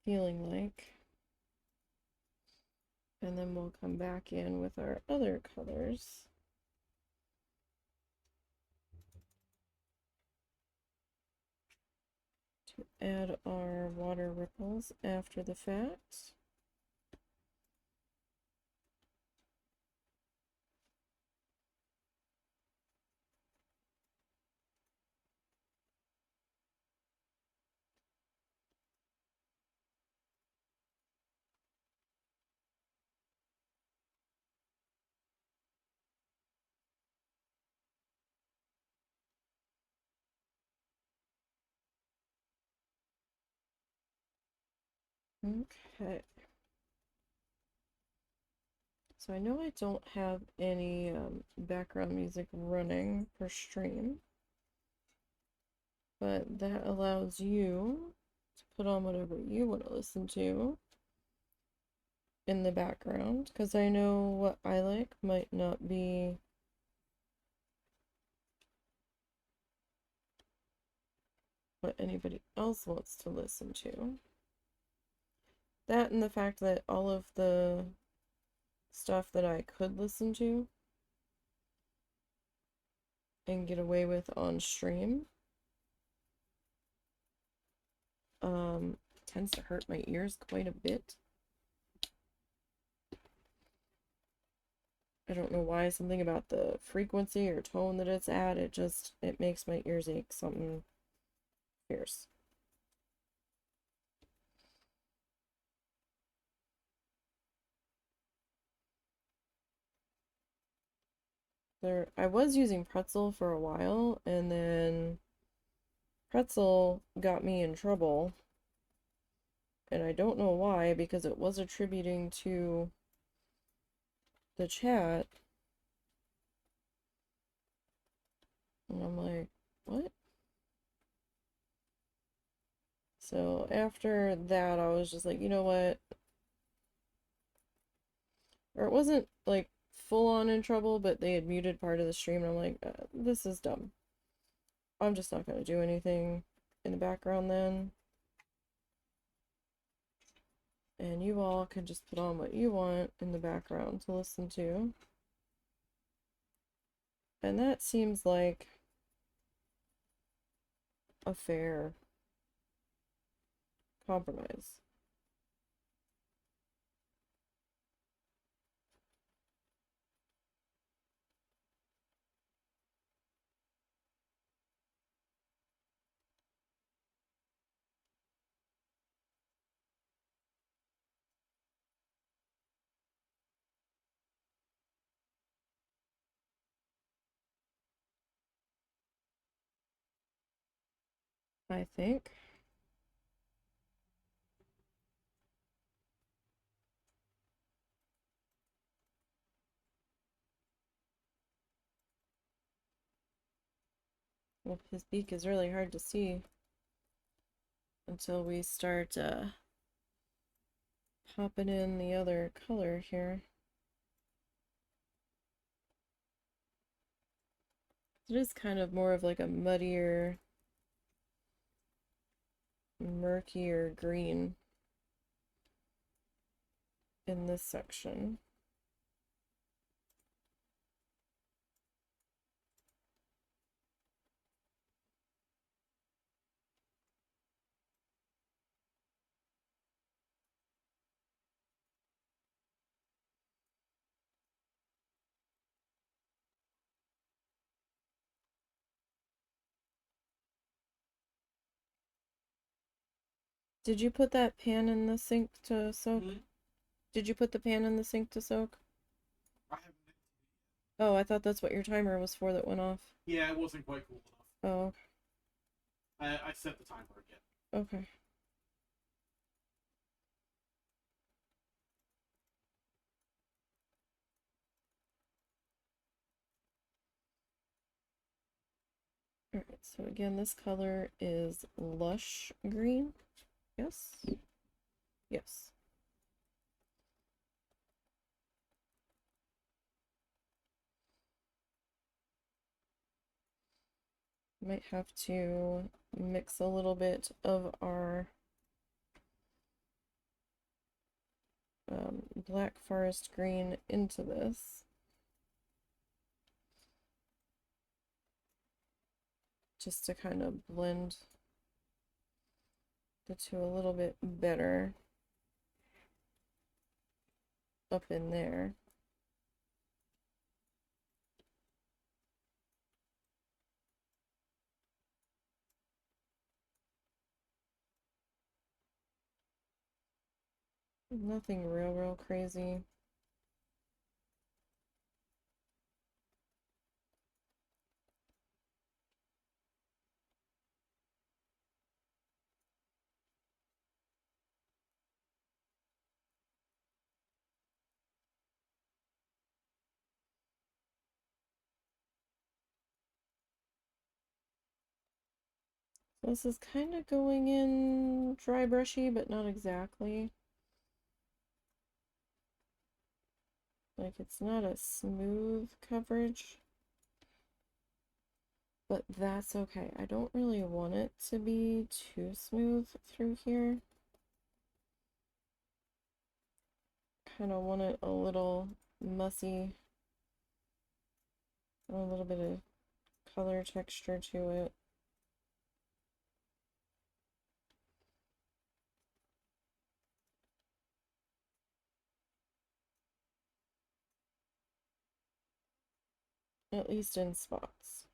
Speaker 1: feeling like. And then we'll come back in with our other colors. To add our water ripples after the fact. Okay. So I know I don't have any background music running for stream, but that allows you to put on whatever you want to listen to in the background, because I know what I like might not be what anybody else wants to listen to. That and the fact that all of the stuff that I could listen to and get away with on stream tends to hurt my ears quite a bit. I don't know why, something about the frequency or tone that it's at, it makes my ears ache something fierce. I was using Pretzel for a while, and then Pretzel got me in trouble. And I don't know why, because it was attributing to the chat. And I'm like, what? So after that, I was just like, you know what? Or it wasn't like full on in trouble, but they had muted part of the stream, and I'm like, this is dumb. I'm just not going to do anything in the background then. And you all can just put on what you want in the background to listen to. And that seems like a fair compromise. I think. Well, his beak is really hard to see until we start popping in the other color here. It is kind of more of like a muddier, murkier green in this section. Did you put that pan in the sink to soak?
Speaker 2: Hmm?
Speaker 1: Did you put the pan in the sink to soak?
Speaker 2: I haven't.
Speaker 1: Oh, I thought that's what your timer was for that went off.
Speaker 2: Yeah, it wasn't quite cool enough.
Speaker 1: Oh,
Speaker 2: I set the timer again.
Speaker 1: okay. Alright, so again, this color is lush green. Yes? Yes. Might have to mix a little bit of our black forest green into this. Just to kind of blend the two a little bit better up in there. Nothing real crazy. This is kind of going in dry brushy, but not exactly. Like, it's not a smooth coverage, but that's okay. I don't really want it to be too smooth through here. Kind of want it a little mussy, a little bit of color texture to it. At least in spots.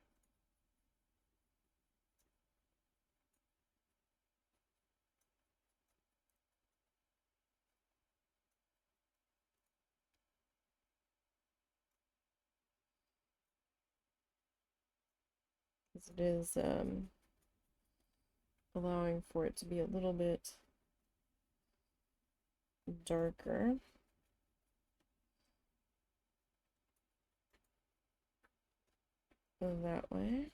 Speaker 1: Because it is allowing for it to be a little bit darker. That way.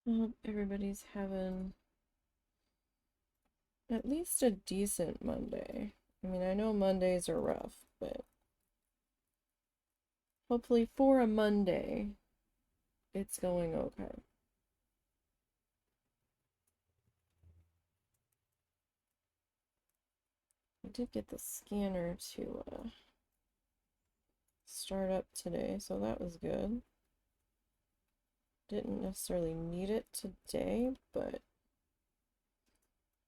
Speaker 1: I hope everybody's having at least a decent Monday. I mean, I know Mondays are rough, but hopefully for a Monday, it's going okay. I did get the scanner to start up today, so that was good. Didn't necessarily need it today, but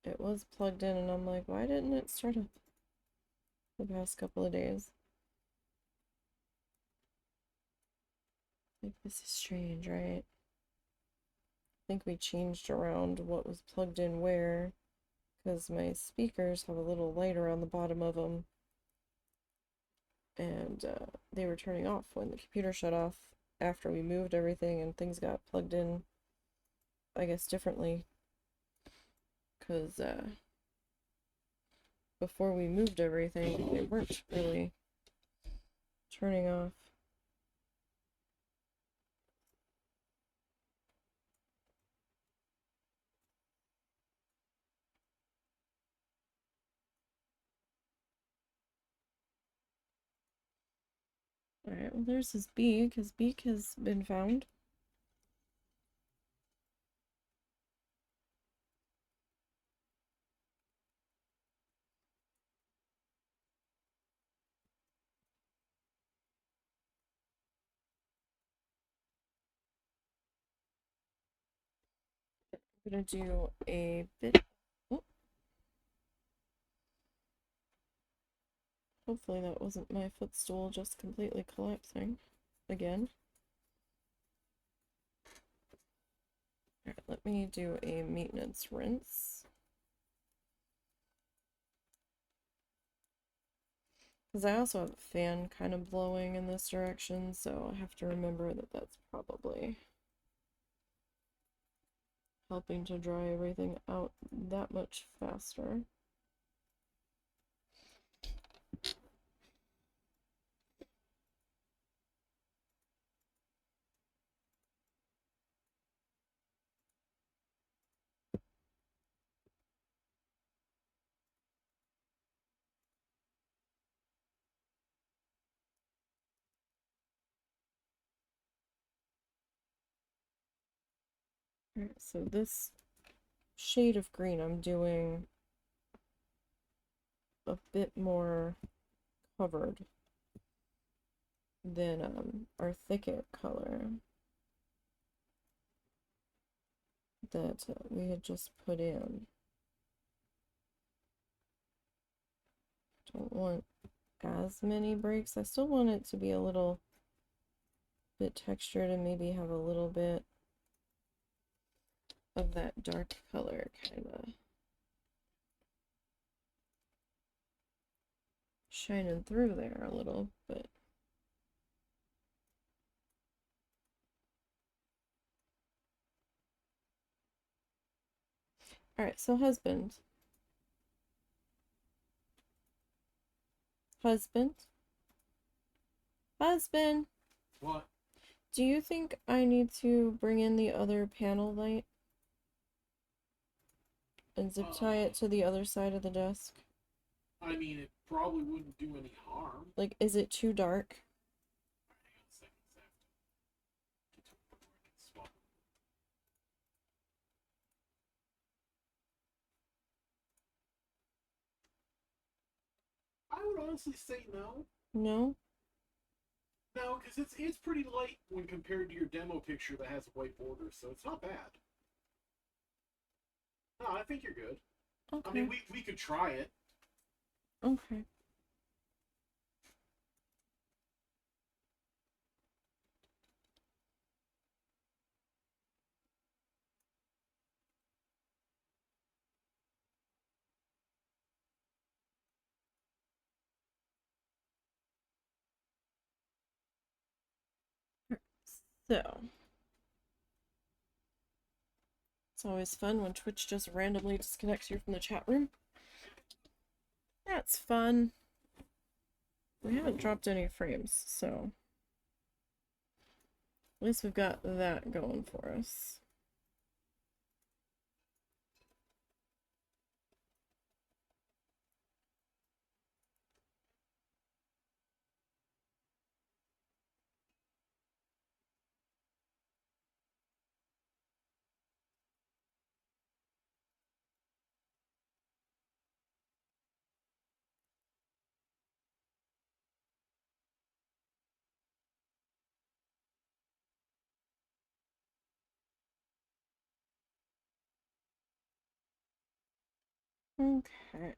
Speaker 1: it was plugged in, and I'm like, why didn't it start up the past couple of days? Like, this is strange, right? think we changed around what was plugged in where, because my speakers have a little light around the bottom of them, and they were turning off when the computer shut off after we moved everything and things got plugged in, I guess, differently, because before we moved everything, they weren't really turning off. Alright, well there's his beak. His beak has been found. I'm gonna do a bit. Oh. Hopefully that wasn't my footstool just completely collapsing again. Alright, let me do a maintenance rinse. Because I also have a fan kind of blowing in this direction, so I have to remember that that's probably helping to dry everything out that much faster. Alright, so this shade of green I'm doing a bit more covered than our thicket color that we had just put in. Don't want as many breaks. I still want it to be a little bit textured and maybe have a little bit of that dark color kind of shining through there a little bit. Alright, so husband. Husband? Husband!
Speaker 2: What?
Speaker 1: Do you think I need to bring in the other panel light and zip tie it to the other side of the desk?
Speaker 2: I mean, it probably wouldn't do any harm.
Speaker 1: Like, is it too dark?
Speaker 2: Hang on a second, I have to get to a point where I can swap. I would honestly say no.
Speaker 1: No?
Speaker 2: No, because it's pretty light when compared to your demo picture that has a white border, so it's not bad. No, I think you're good.
Speaker 1: Okay.
Speaker 2: I mean, we could try it.
Speaker 1: Okay. So, it's always fun when Twitch just randomly disconnects you from the chat room. That's fun. We haven't dropped any frames, so at least we've got that going for us. Okay.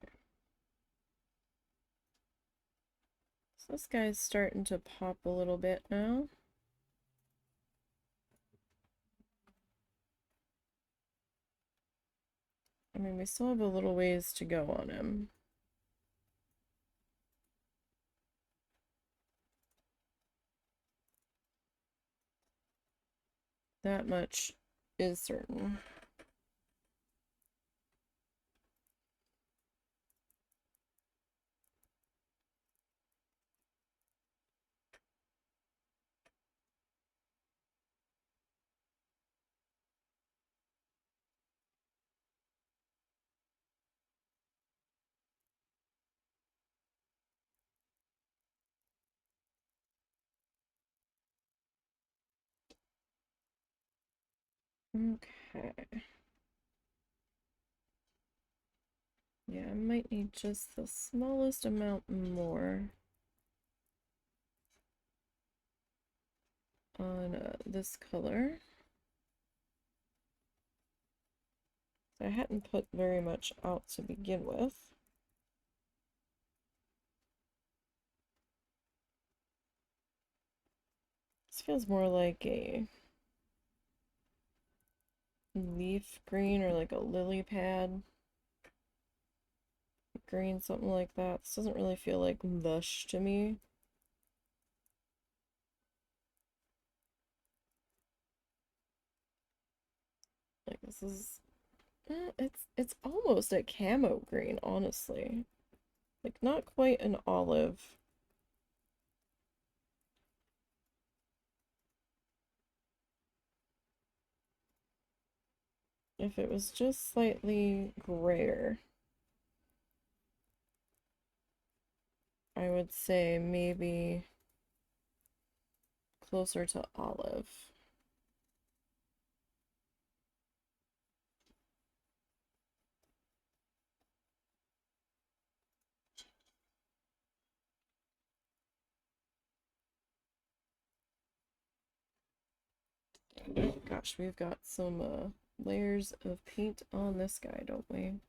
Speaker 1: So this guy's starting to pop a little bit now. I mean, we still have a little ways to go on him. That much is certain. Okay. Yeah, I might need just the smallest amount more on this color. I hadn't put very much out to begin with. This feels more like a leaf green or like a lily pad green, something like that. This doesn't really feel like lush to me. Like this is, it's almost a camo green, honestly. Like not quite an olive. If it was just slightly grayer, I would say maybe closer to olive. Gosh, we've got some layers of paint on this guy, don't we?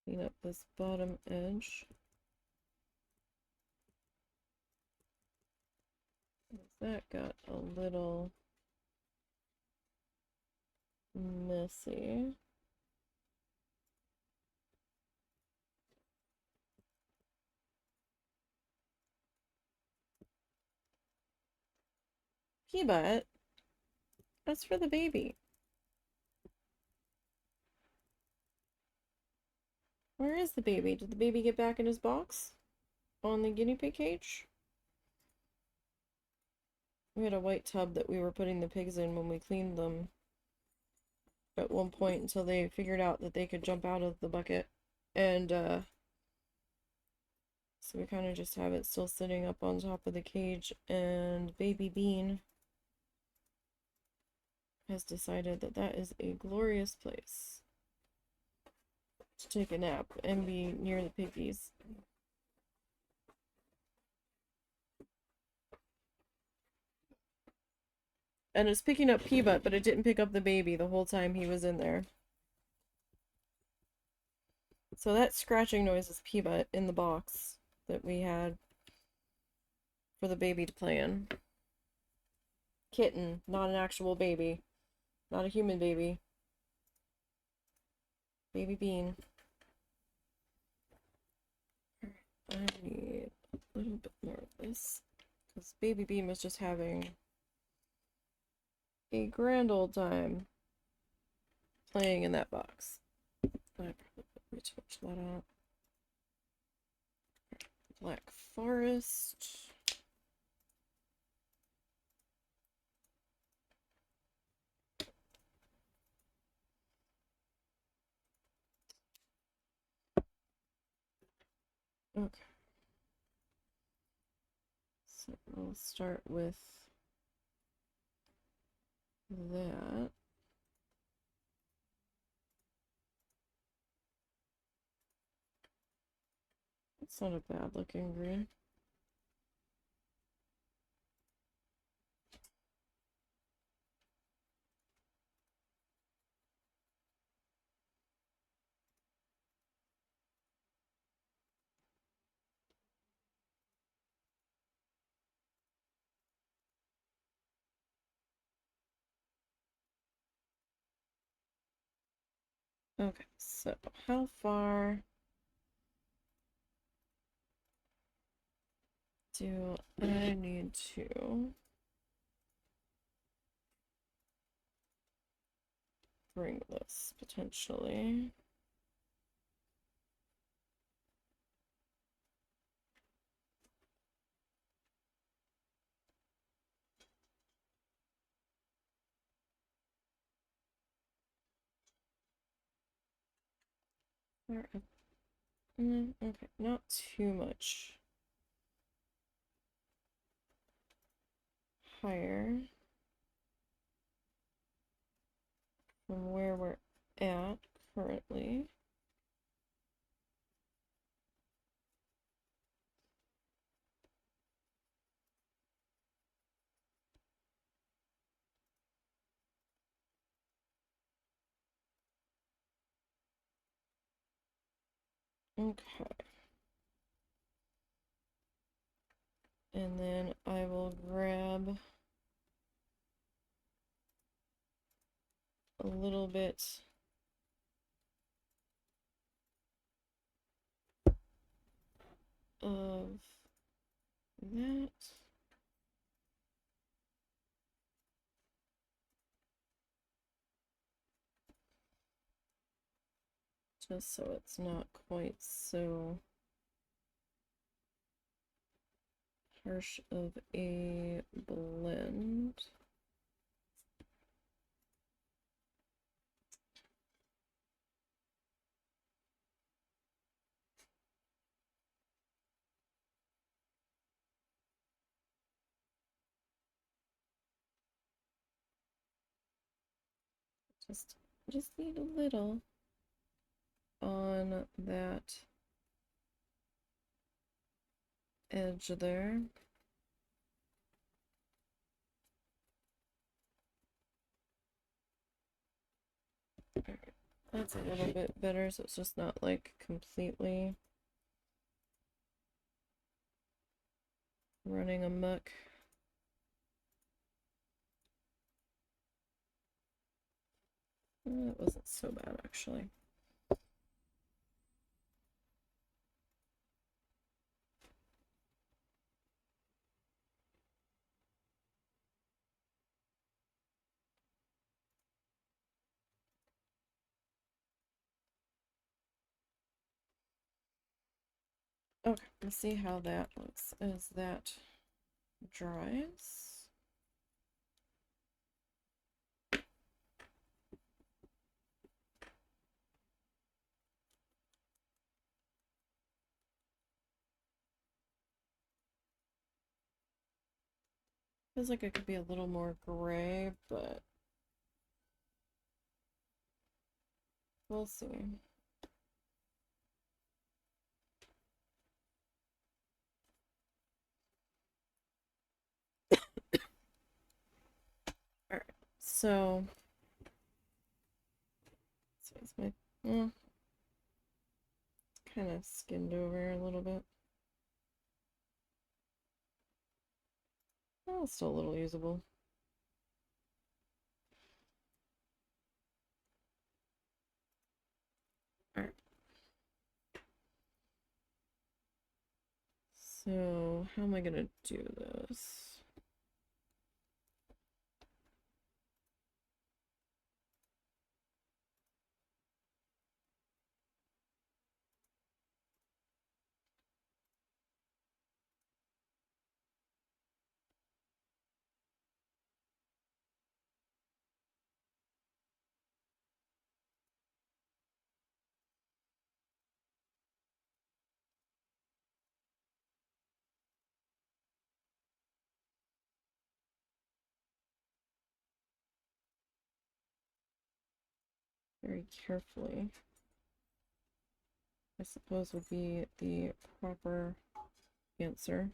Speaker 1: Clean up this bottom edge. That got a little messy. Peanut, that's for the baby. Where is the baby? Did the baby get back in his box? On the guinea pig cage? We had a white tub that we were putting the pigs in when we cleaned them at one point until they figured out that they could jump out of the bucket. And, so we kind of just have it still sitting up on top of the cage, and Baby Bean has decided that that is a glorious place to take a nap and be near the piggies. And it's picking up Peanut, but it didn't pick up the baby the whole time he was in there. So that scratching noise is Peanut in the box that we had for the baby to play in. Kitten, not an actual baby. Not a human baby. Baby Bean. I need a little bit more of this, because Baby Bean was just having a grand old time playing in that box. I probably put too much of that out. Black Forest. Okay. So we'll start with that. That's not a bad looking green. Okay, so how far do I need to bring this potentially? Okay, not too much higher from where we're at currently. Okay. And then I will grab a little bit of that. Just so it's not quite so harsh of a blend. Just need a little on that edge there. Okay, that's a little bit better, so it's just not like completely running amok. It wasn't so bad actually. Okay, let's see how that looks as that dries. Feels like it could be a little more gray, but we'll see. Alright, so it's my kind of skinned over a little bit. Oh, still a little usable. Alright. So, how am I gonna do this? Very carefully. I suppose would be the proper answer.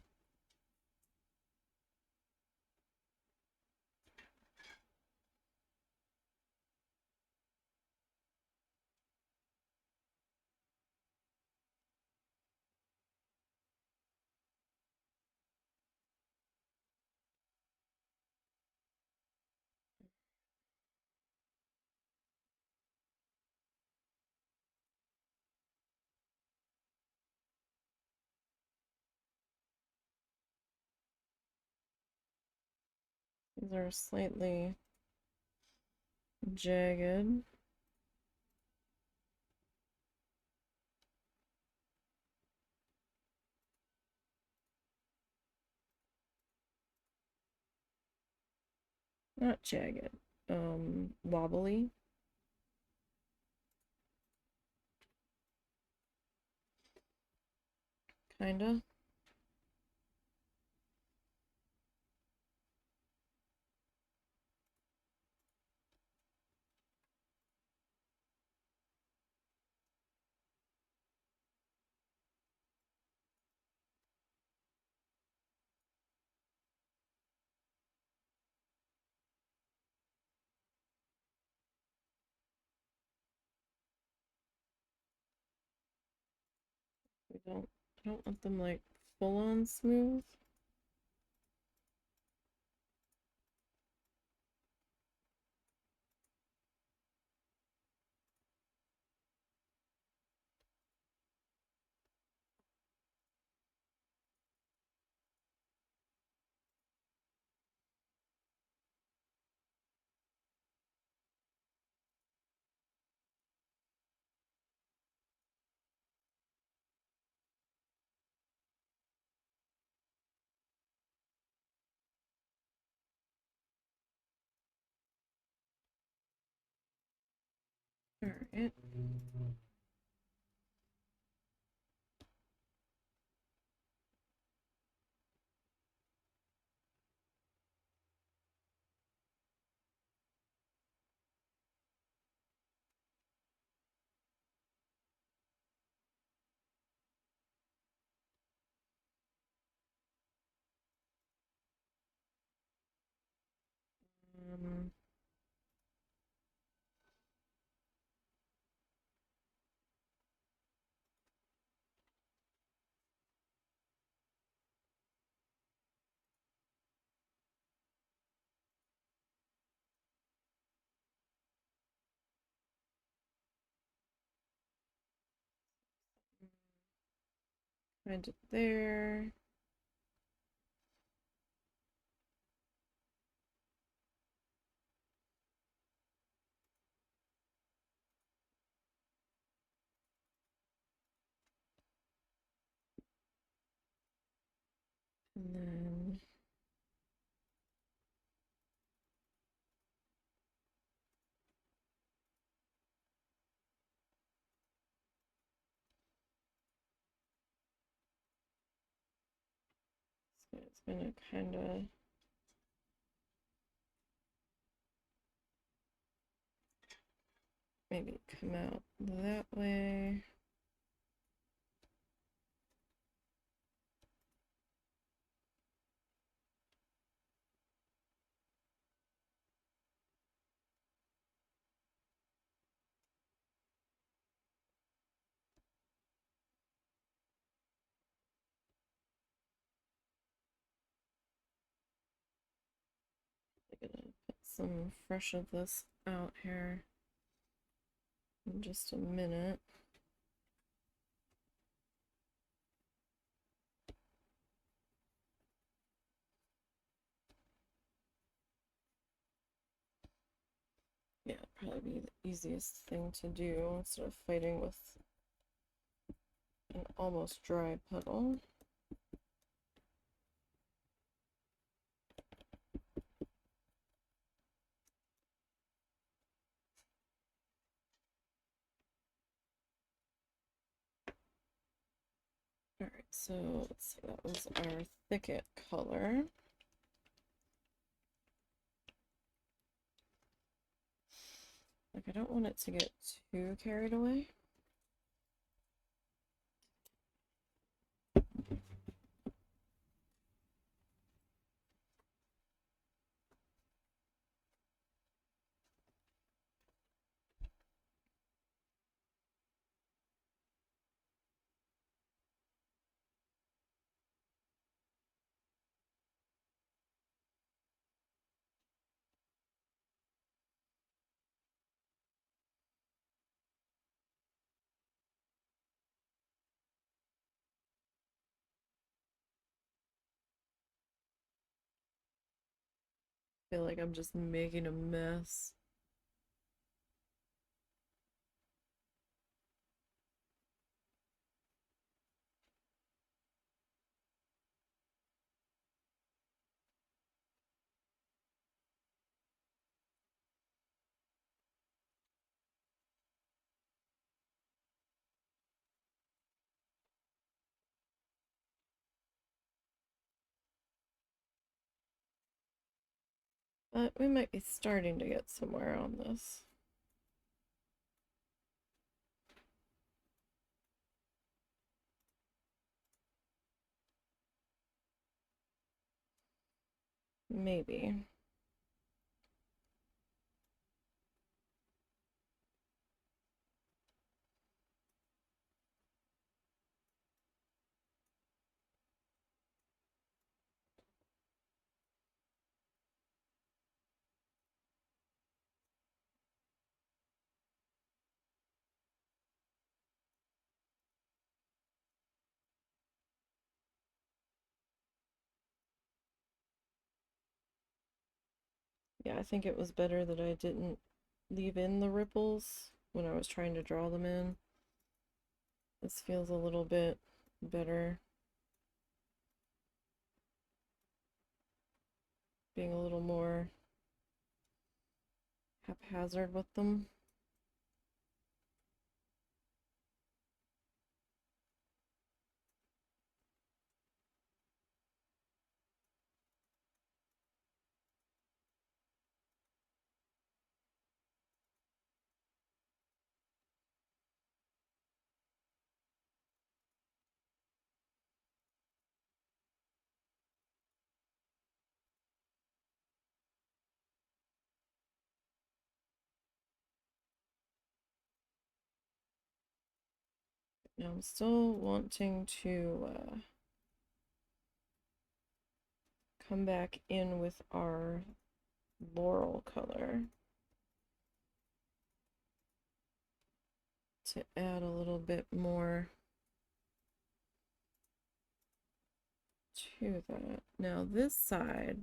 Speaker 1: These are slightly jagged. Not jagged. Wobbly. Kinda. I don't want them like full on smooth. Alright. Um, Find it there. And then so it's gonna kinda maybe come out that way. I'm gonna put some fresh of this out here in just a minute. Yeah, probably be the easiest thing to do instead of fighting with an almost dry puddle. Alright, so let's see, that was our thicket color. Like, I don't want it to get too carried away. feel like I'm just making a mess. But we might be starting to get somewhere on this. Maybe. Yeah, I think it was better that I didn't leave in the ripples when I was trying to draw them in. This feels a little bit better. Being a little more haphazard with them. Now I'm still wanting to come back in with our laurel color to add a little bit more to that. Now this side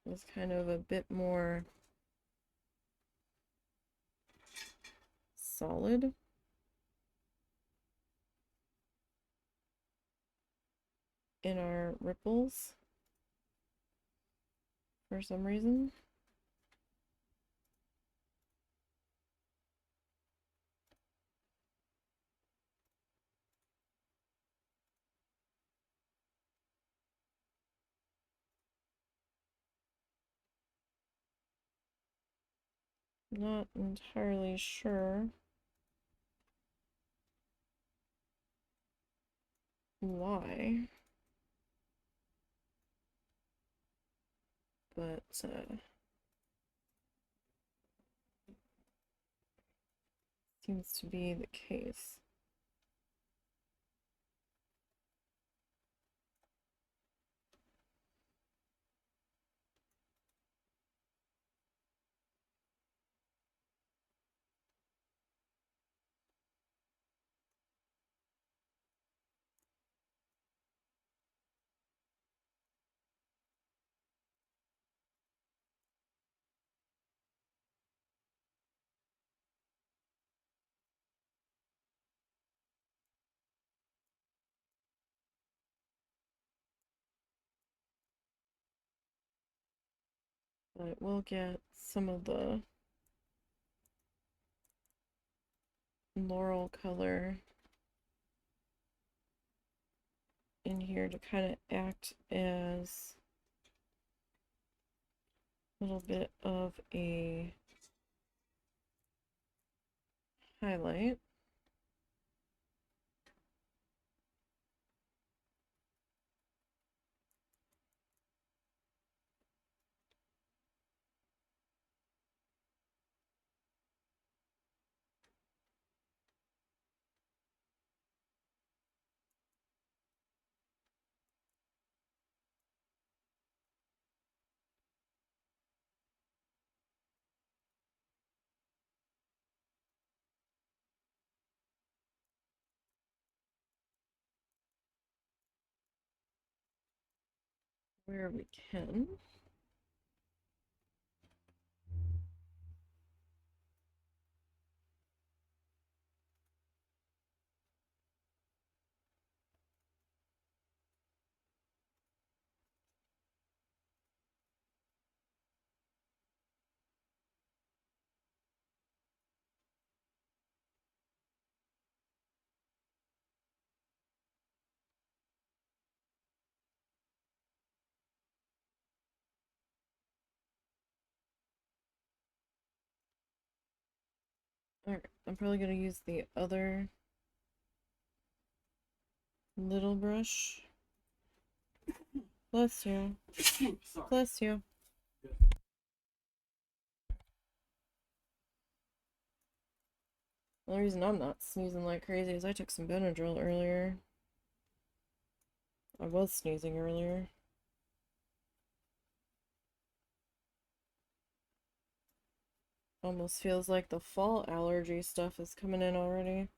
Speaker 1: was kind of a bit more solid. In our ripples for some reason. Not entirely sure why, but seems to be the case. But we'll get some of the laurel color in here to kind of act as a little bit of a highlight. where we can. Alright, I'm probably gonna use the other little brush. Bless you.
Speaker 2: Sorry.
Speaker 1: Bless you.
Speaker 2: Good.
Speaker 1: The only reason I'm not sneezing like crazy is I took some Benadryl earlier. I was sneezing earlier. Almost feels like the fall allergy stuff is coming in already.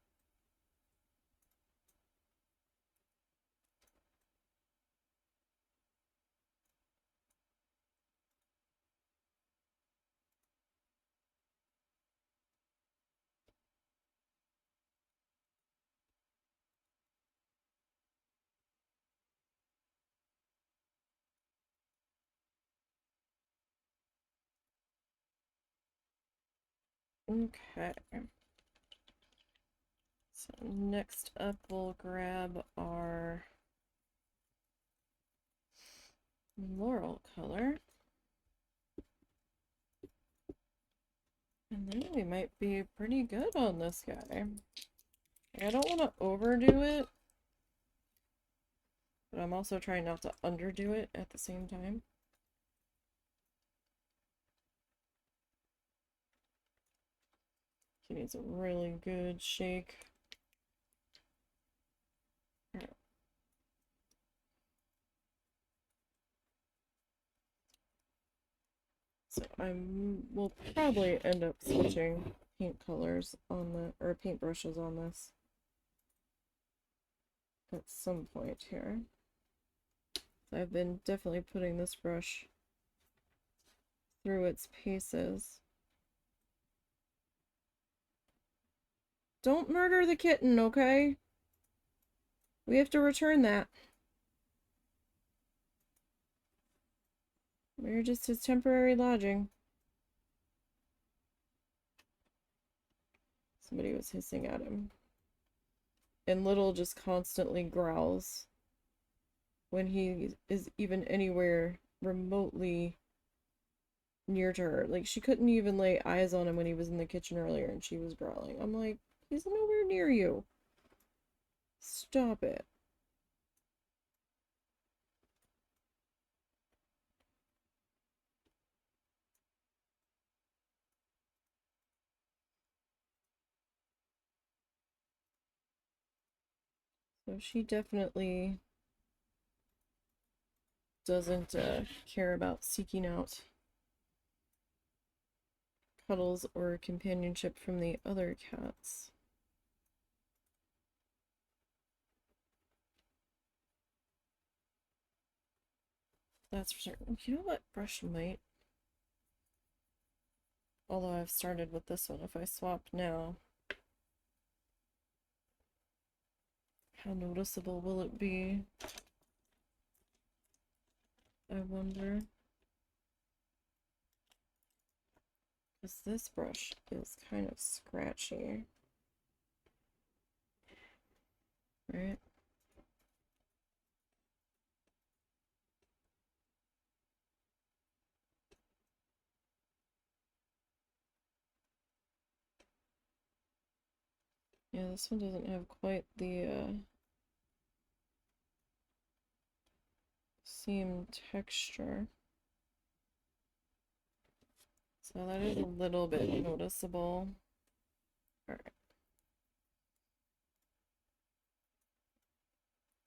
Speaker 1: Okay. So next up we'll grab our Laurel color. And then we might be pretty good on this guy. I don't want to overdo it, but I'm also trying not to underdo it at the same time. He needs a really good shake. Right. So will probably end up switching paint colors on the, or paint brushes on this at some point here. I've been definitely putting this brush through its paces. Don't murder the kitten, okay? We have to return that. We're just his temporary lodging. Somebody was hissing at him. And Little just constantly growls when he is even anywhere remotely near to her. Like, she couldn't even lay eyes on him when he was in the kitchen earlier and she was growling. I'm like, he's nowhere near you. Stop it. So she definitely doesn't care about seeking out cuddles or companionship from the other cats. That's for certain. You know what brush might? Although I've started with this one, if I swap now, how noticeable will it be? I wonder. Because this brush is kind of scratchy. Right? Yeah, this one doesn't have quite the seam texture. So that is a little bit noticeable. Alright.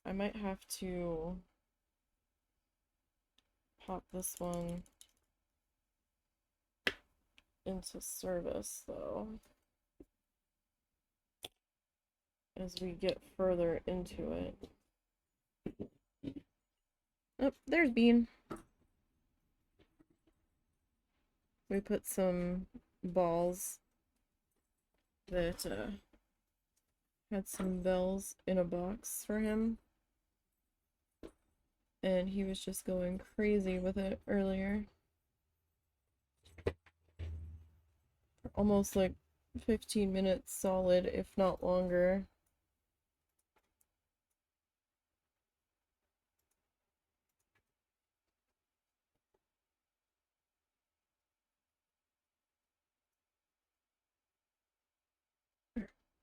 Speaker 1: I might have to pop this one into service though, as we get further into it. Oh, there's Bean. We put some balls that had some bells in a box for him. And he was just going crazy with it earlier. Almost like 15 minutes solid, if not longer.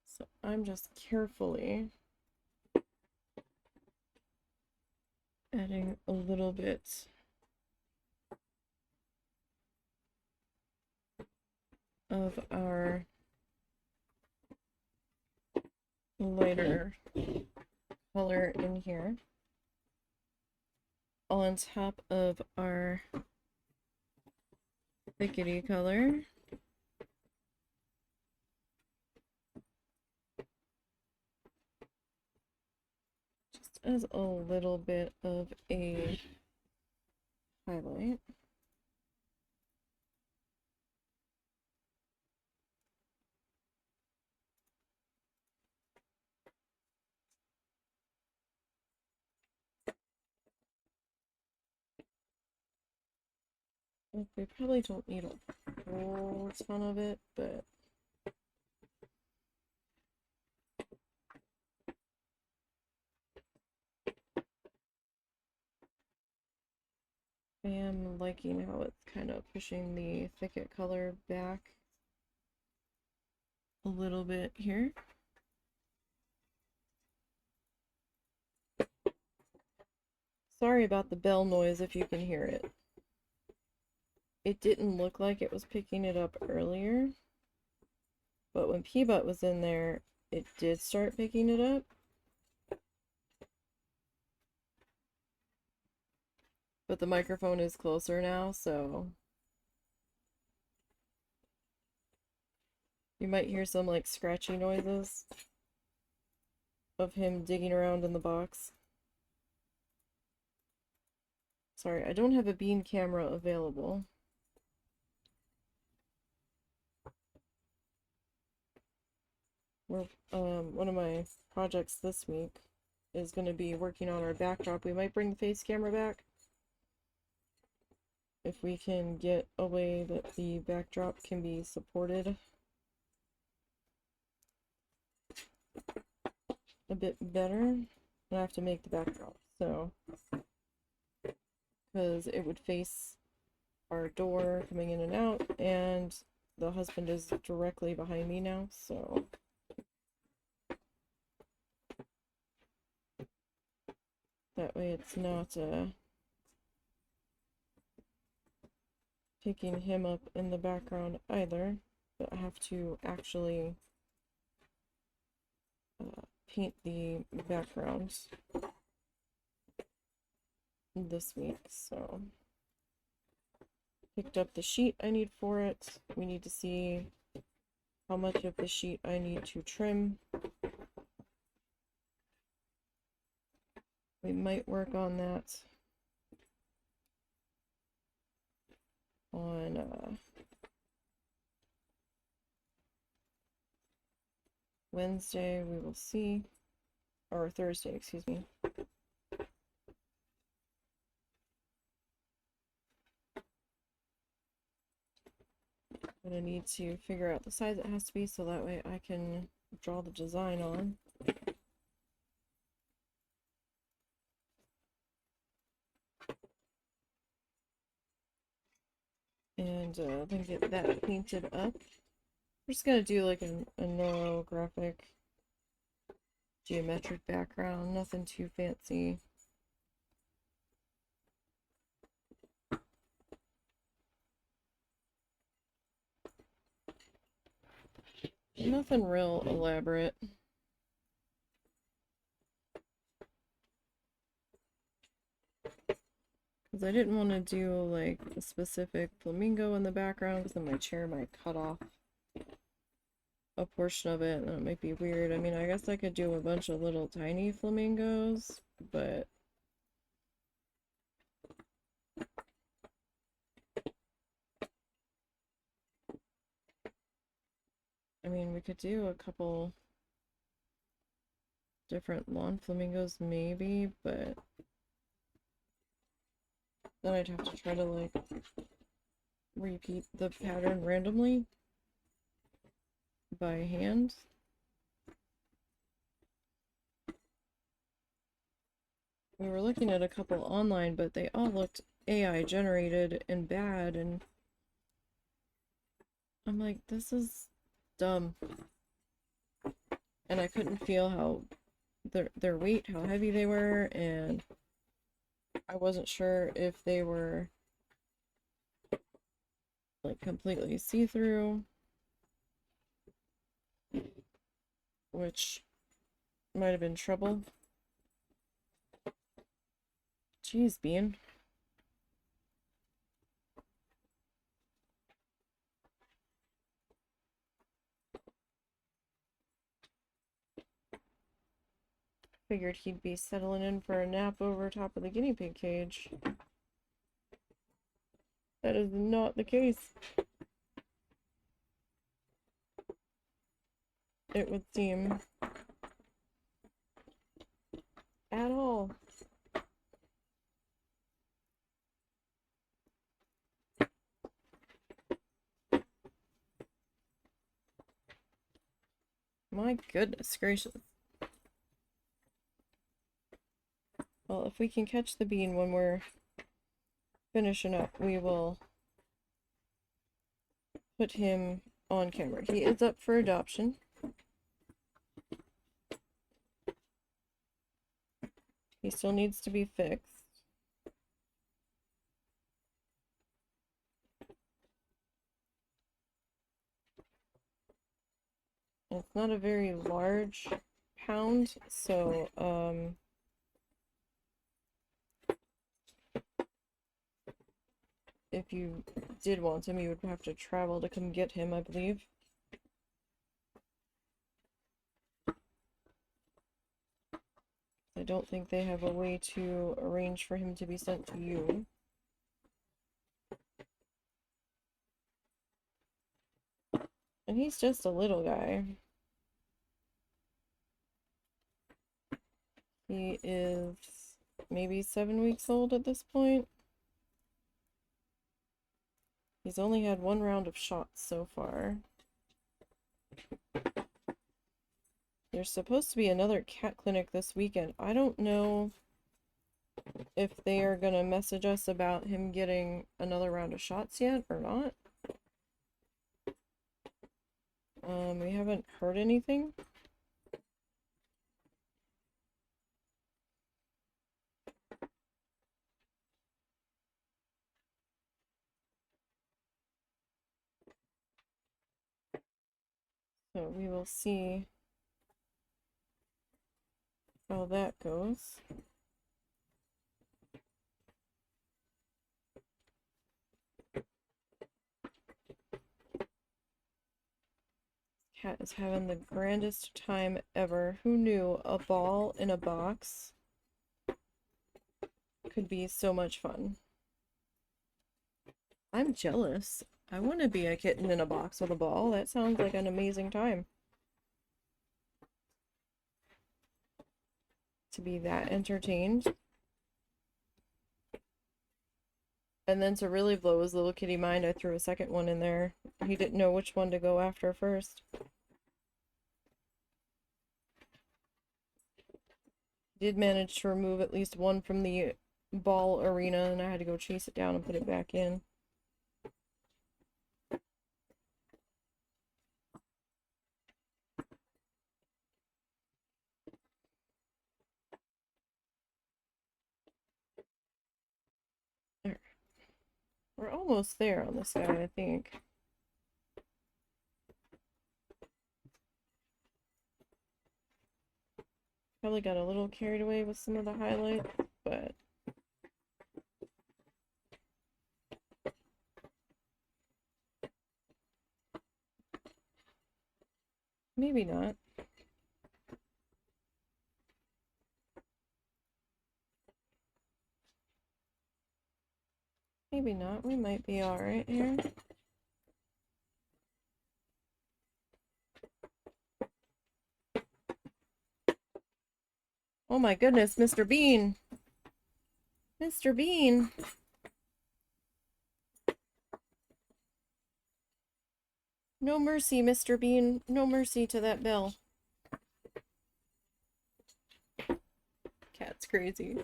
Speaker 1: So I'm just carefully adding a little bit of our lighter color in here on top of our thickety color. Just as a little bit of a highlight. We probably don't need a whole ton of it, but I am liking how it's kind of pushing the thicket color back a little bit here. Sorry about the bell noise if you can hear it. It didn't look like it was picking it up earlier, but when Peabot was in there, it did start picking it up. But the microphone is closer now, so you might hear some like scratchy noises of him digging around in the box. Sorry, I don't have a Bean camera available. One of my projects this week is going to be working on our backdrop. We might bring the face camera back if we can get a way that the backdrop can be supported a bit better. I have to make the backdrop, so because it would face our door coming in and out, and the husband is directly behind me now, so that way it's not picking him up in the background either, but I have to actually paint the background this week, so picked up the sheet I need for it. We need to see how much of the sheet I need to trim. We might work on that on Wednesday. We will see, or Thursday, excuse me. I'm gonna need to figure out the size it has to be so that way I can draw the design on. And then get that painted up. We're just gonna do like a neurographic geometric background, nothing too fancy. Nothing real elaborate. Because I didn't want to do like a specific flamingo in the background, because then my chair might cut off a portion of it and it might be weird. I mean, I guess I could do a bunch of little tiny flamingos, but could do a couple different lawn flamingos maybe, but then I'd have to try to like repeat the pattern randomly by hand. We were looking at a couple online, but they all looked AI generated and bad, and I'm like, this is dumb. And I couldn't feel how their weight, how heavy they were, and I wasn't sure if they were like completely see-through, which might have been trouble. Jeez, Bean. Figured he'd be settling in for a nap over top of the guinea pig cage. That is not the case. It would seem. At all. My goodness gracious. Well, if we can catch the bean when we're finishing up, we will put him on camera. He is up for adoption. He still needs to be fixed. It's not a very large pound, so if you did want him, you would have to travel to come get him, I believe. I don't think they have a way to arrange for him to be sent to you. And he's just a little guy. He is maybe 7 weeks old at this point. He's only had 1 round of shots so far. There's supposed to be another cat clinic this weekend. I don't know if they are going to message us about him getting another round of shots yet or not. We haven't heard anything. So we will see how that goes. Cat is having the grandest time ever. Who knew a ball in a box could be so much fun? I'm jealous. I want to be a kitten in a box with a ball. That sounds like an amazing time. To be that entertained. And then to really blow his little kitty mind, I threw a second one in there. He didn't know which one to go after first. Did manage to remove at least one from the ball arena, and I had to go chase it down and put it back in. There. We're almost there on this guy, I think. Probably got a little carried away with some of the highlights, but maybe not. Maybe not. We might be alright here. Oh my goodness, Mr. Bean. Mr. Bean. No mercy, Mr. Bean. No mercy to that bell. Cat's crazy.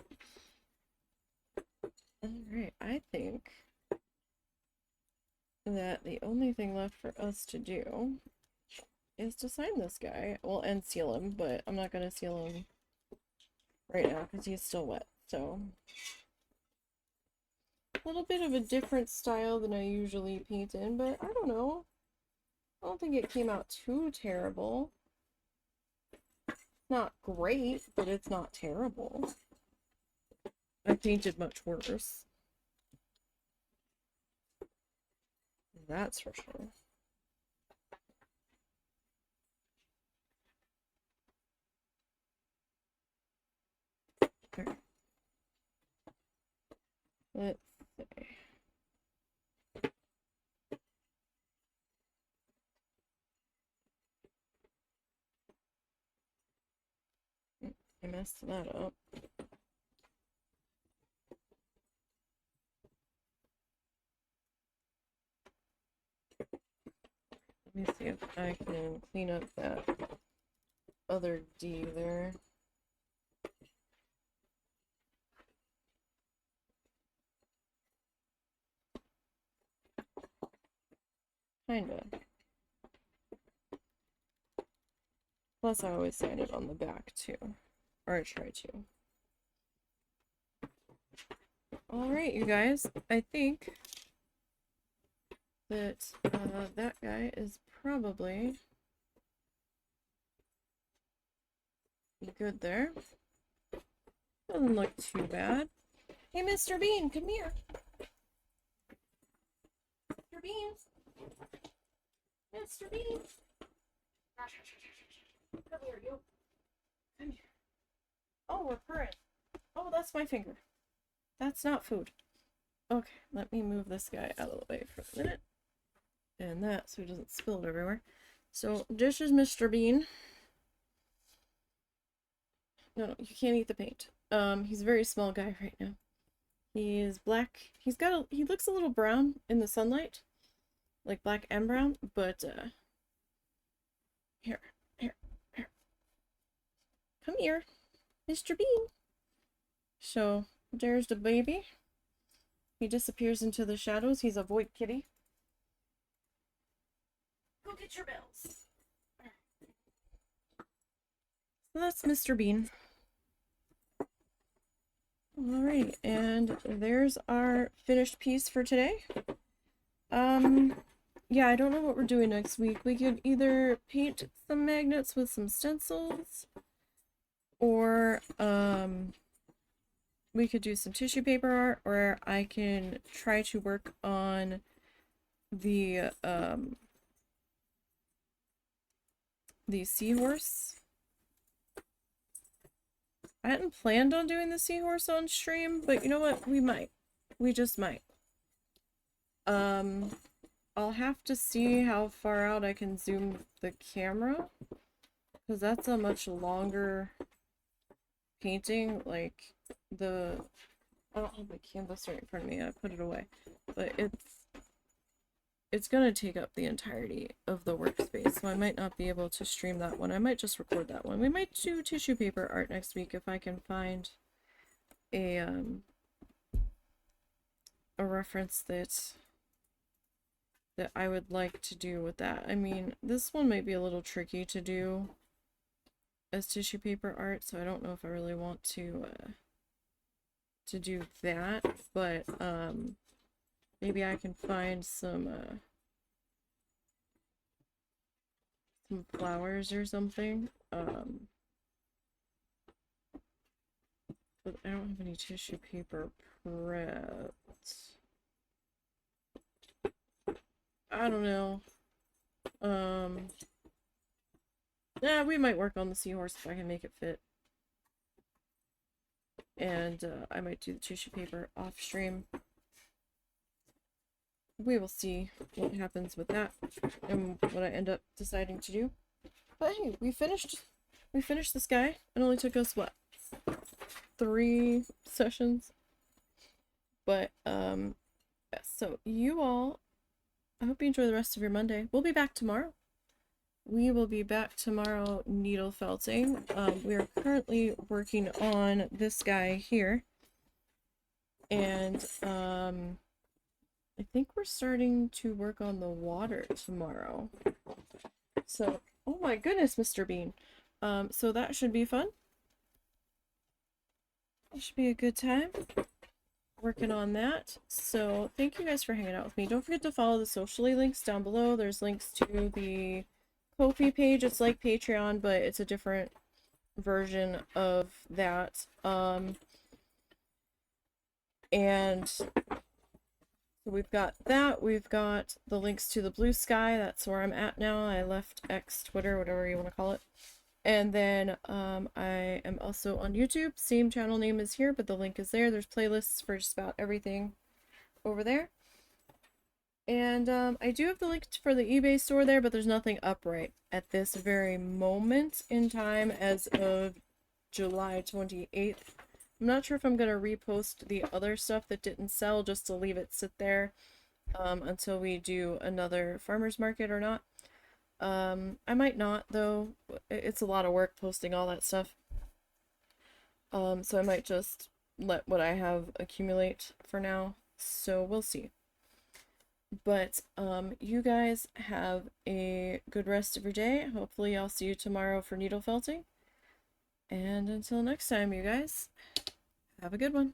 Speaker 1: Alright, I think that the only thing left for us to do is to sign this guy. Well, and seal him, but I'm not going to seal him right now because he's still wet. So, a little bit of a different style than I usually paint in, but I don't know. I don't think it came out too terrible. Not great, but it's not terrible. I painted much worse. That's for sure. Okay. Let's see. I messed that up. Let me see if I can clean up that other D there. Kinda. Plus, I always sign it on the back too. Or I try to. Alright, you guys. I think that that guy is probably good there. Doesn't look too bad. Hey, Mr. Bean, come here. Mr. Bean. Mr. Bean. Come here, you. Come here. Oh, we're current. Oh, that's my finger. That's not food. Okay, let me move this guy out of the way for a minute. And that, so he doesn't spill it everywhere. So, this is Mr. Bean. No, you can't eat the paint. He's a very small guy right now. He is black. He looks a little brown in the sunlight. Like black and brown, but, here. Come here, Mr. Bean. So, there's the baby. He disappears into the shadows. He's a void kitty. Go get your bells. So that's Mr. Bean. Alright, and there's our finished piece for today. Yeah, I don't know what we're doing next week. We could either paint some magnets with some stencils, or, we could do some tissue paper art, or I can try to work on the seahorse. I hadn't planned on doing the seahorse on stream, but you know what? We might. We just might. I'll have to see how far out I can zoom the camera, because that's a much longer painting. Like, I don't have the canvas right in front of me, I put it away, but it's gonna take up the entirety of the workspace, so I might not be able to stream that one. I might just record that one. We might do tissue paper art next week if I can find a reference that I would like to do with that. I mean, this one might be a little tricky to do as tissue paper art, so I don't know if I really want to do that, but maybe I can find some flowers or something. But I don't have any tissue paper prepped. I don't know. Yeah, we might work on the seahorse if I can make it fit. And I might do the tissue paper off stream. We will see what happens with that and what I end up deciding to do. But hey, we finished this guy. It only took us what, 3 sessions. But yeah, so you all, I hope you enjoy the rest of your Monday. We'll be back tomorrow. We will be back tomorrow needle felting. We are currently working on this guy here. And I think we're starting to work on the water tomorrow. So, oh my goodness, Mr. Bean. So that should be fun. It should be a good time working on that. So thank you guys for hanging out with me. Don't forget to follow the socially links down below. There's links to the Ko-fi page. It's like Patreon, but it's a different version of that. And so we've got that. We've got the links to the Blue Sky. That's where I'm at now. I left X, Twitter, whatever you want to call it. And then I am also on YouTube. Same channel name is here, but the link is there. There's playlists for just about everything over there. And I do have the link for the eBay store there, but there's nothing up right at this very moment in time as of July 28th. I'm not sure if I'm going to repost the other stuff that didn't sell just to leave it sit there until we do another farmer's market or not. I might not, though. It's a lot of work posting all that stuff. So I might just let what I have accumulate for now. So we'll see. But you guys have a good rest of your day. Hopefully I'll see you tomorrow for needle felting. And until next time, you guys, have a good one.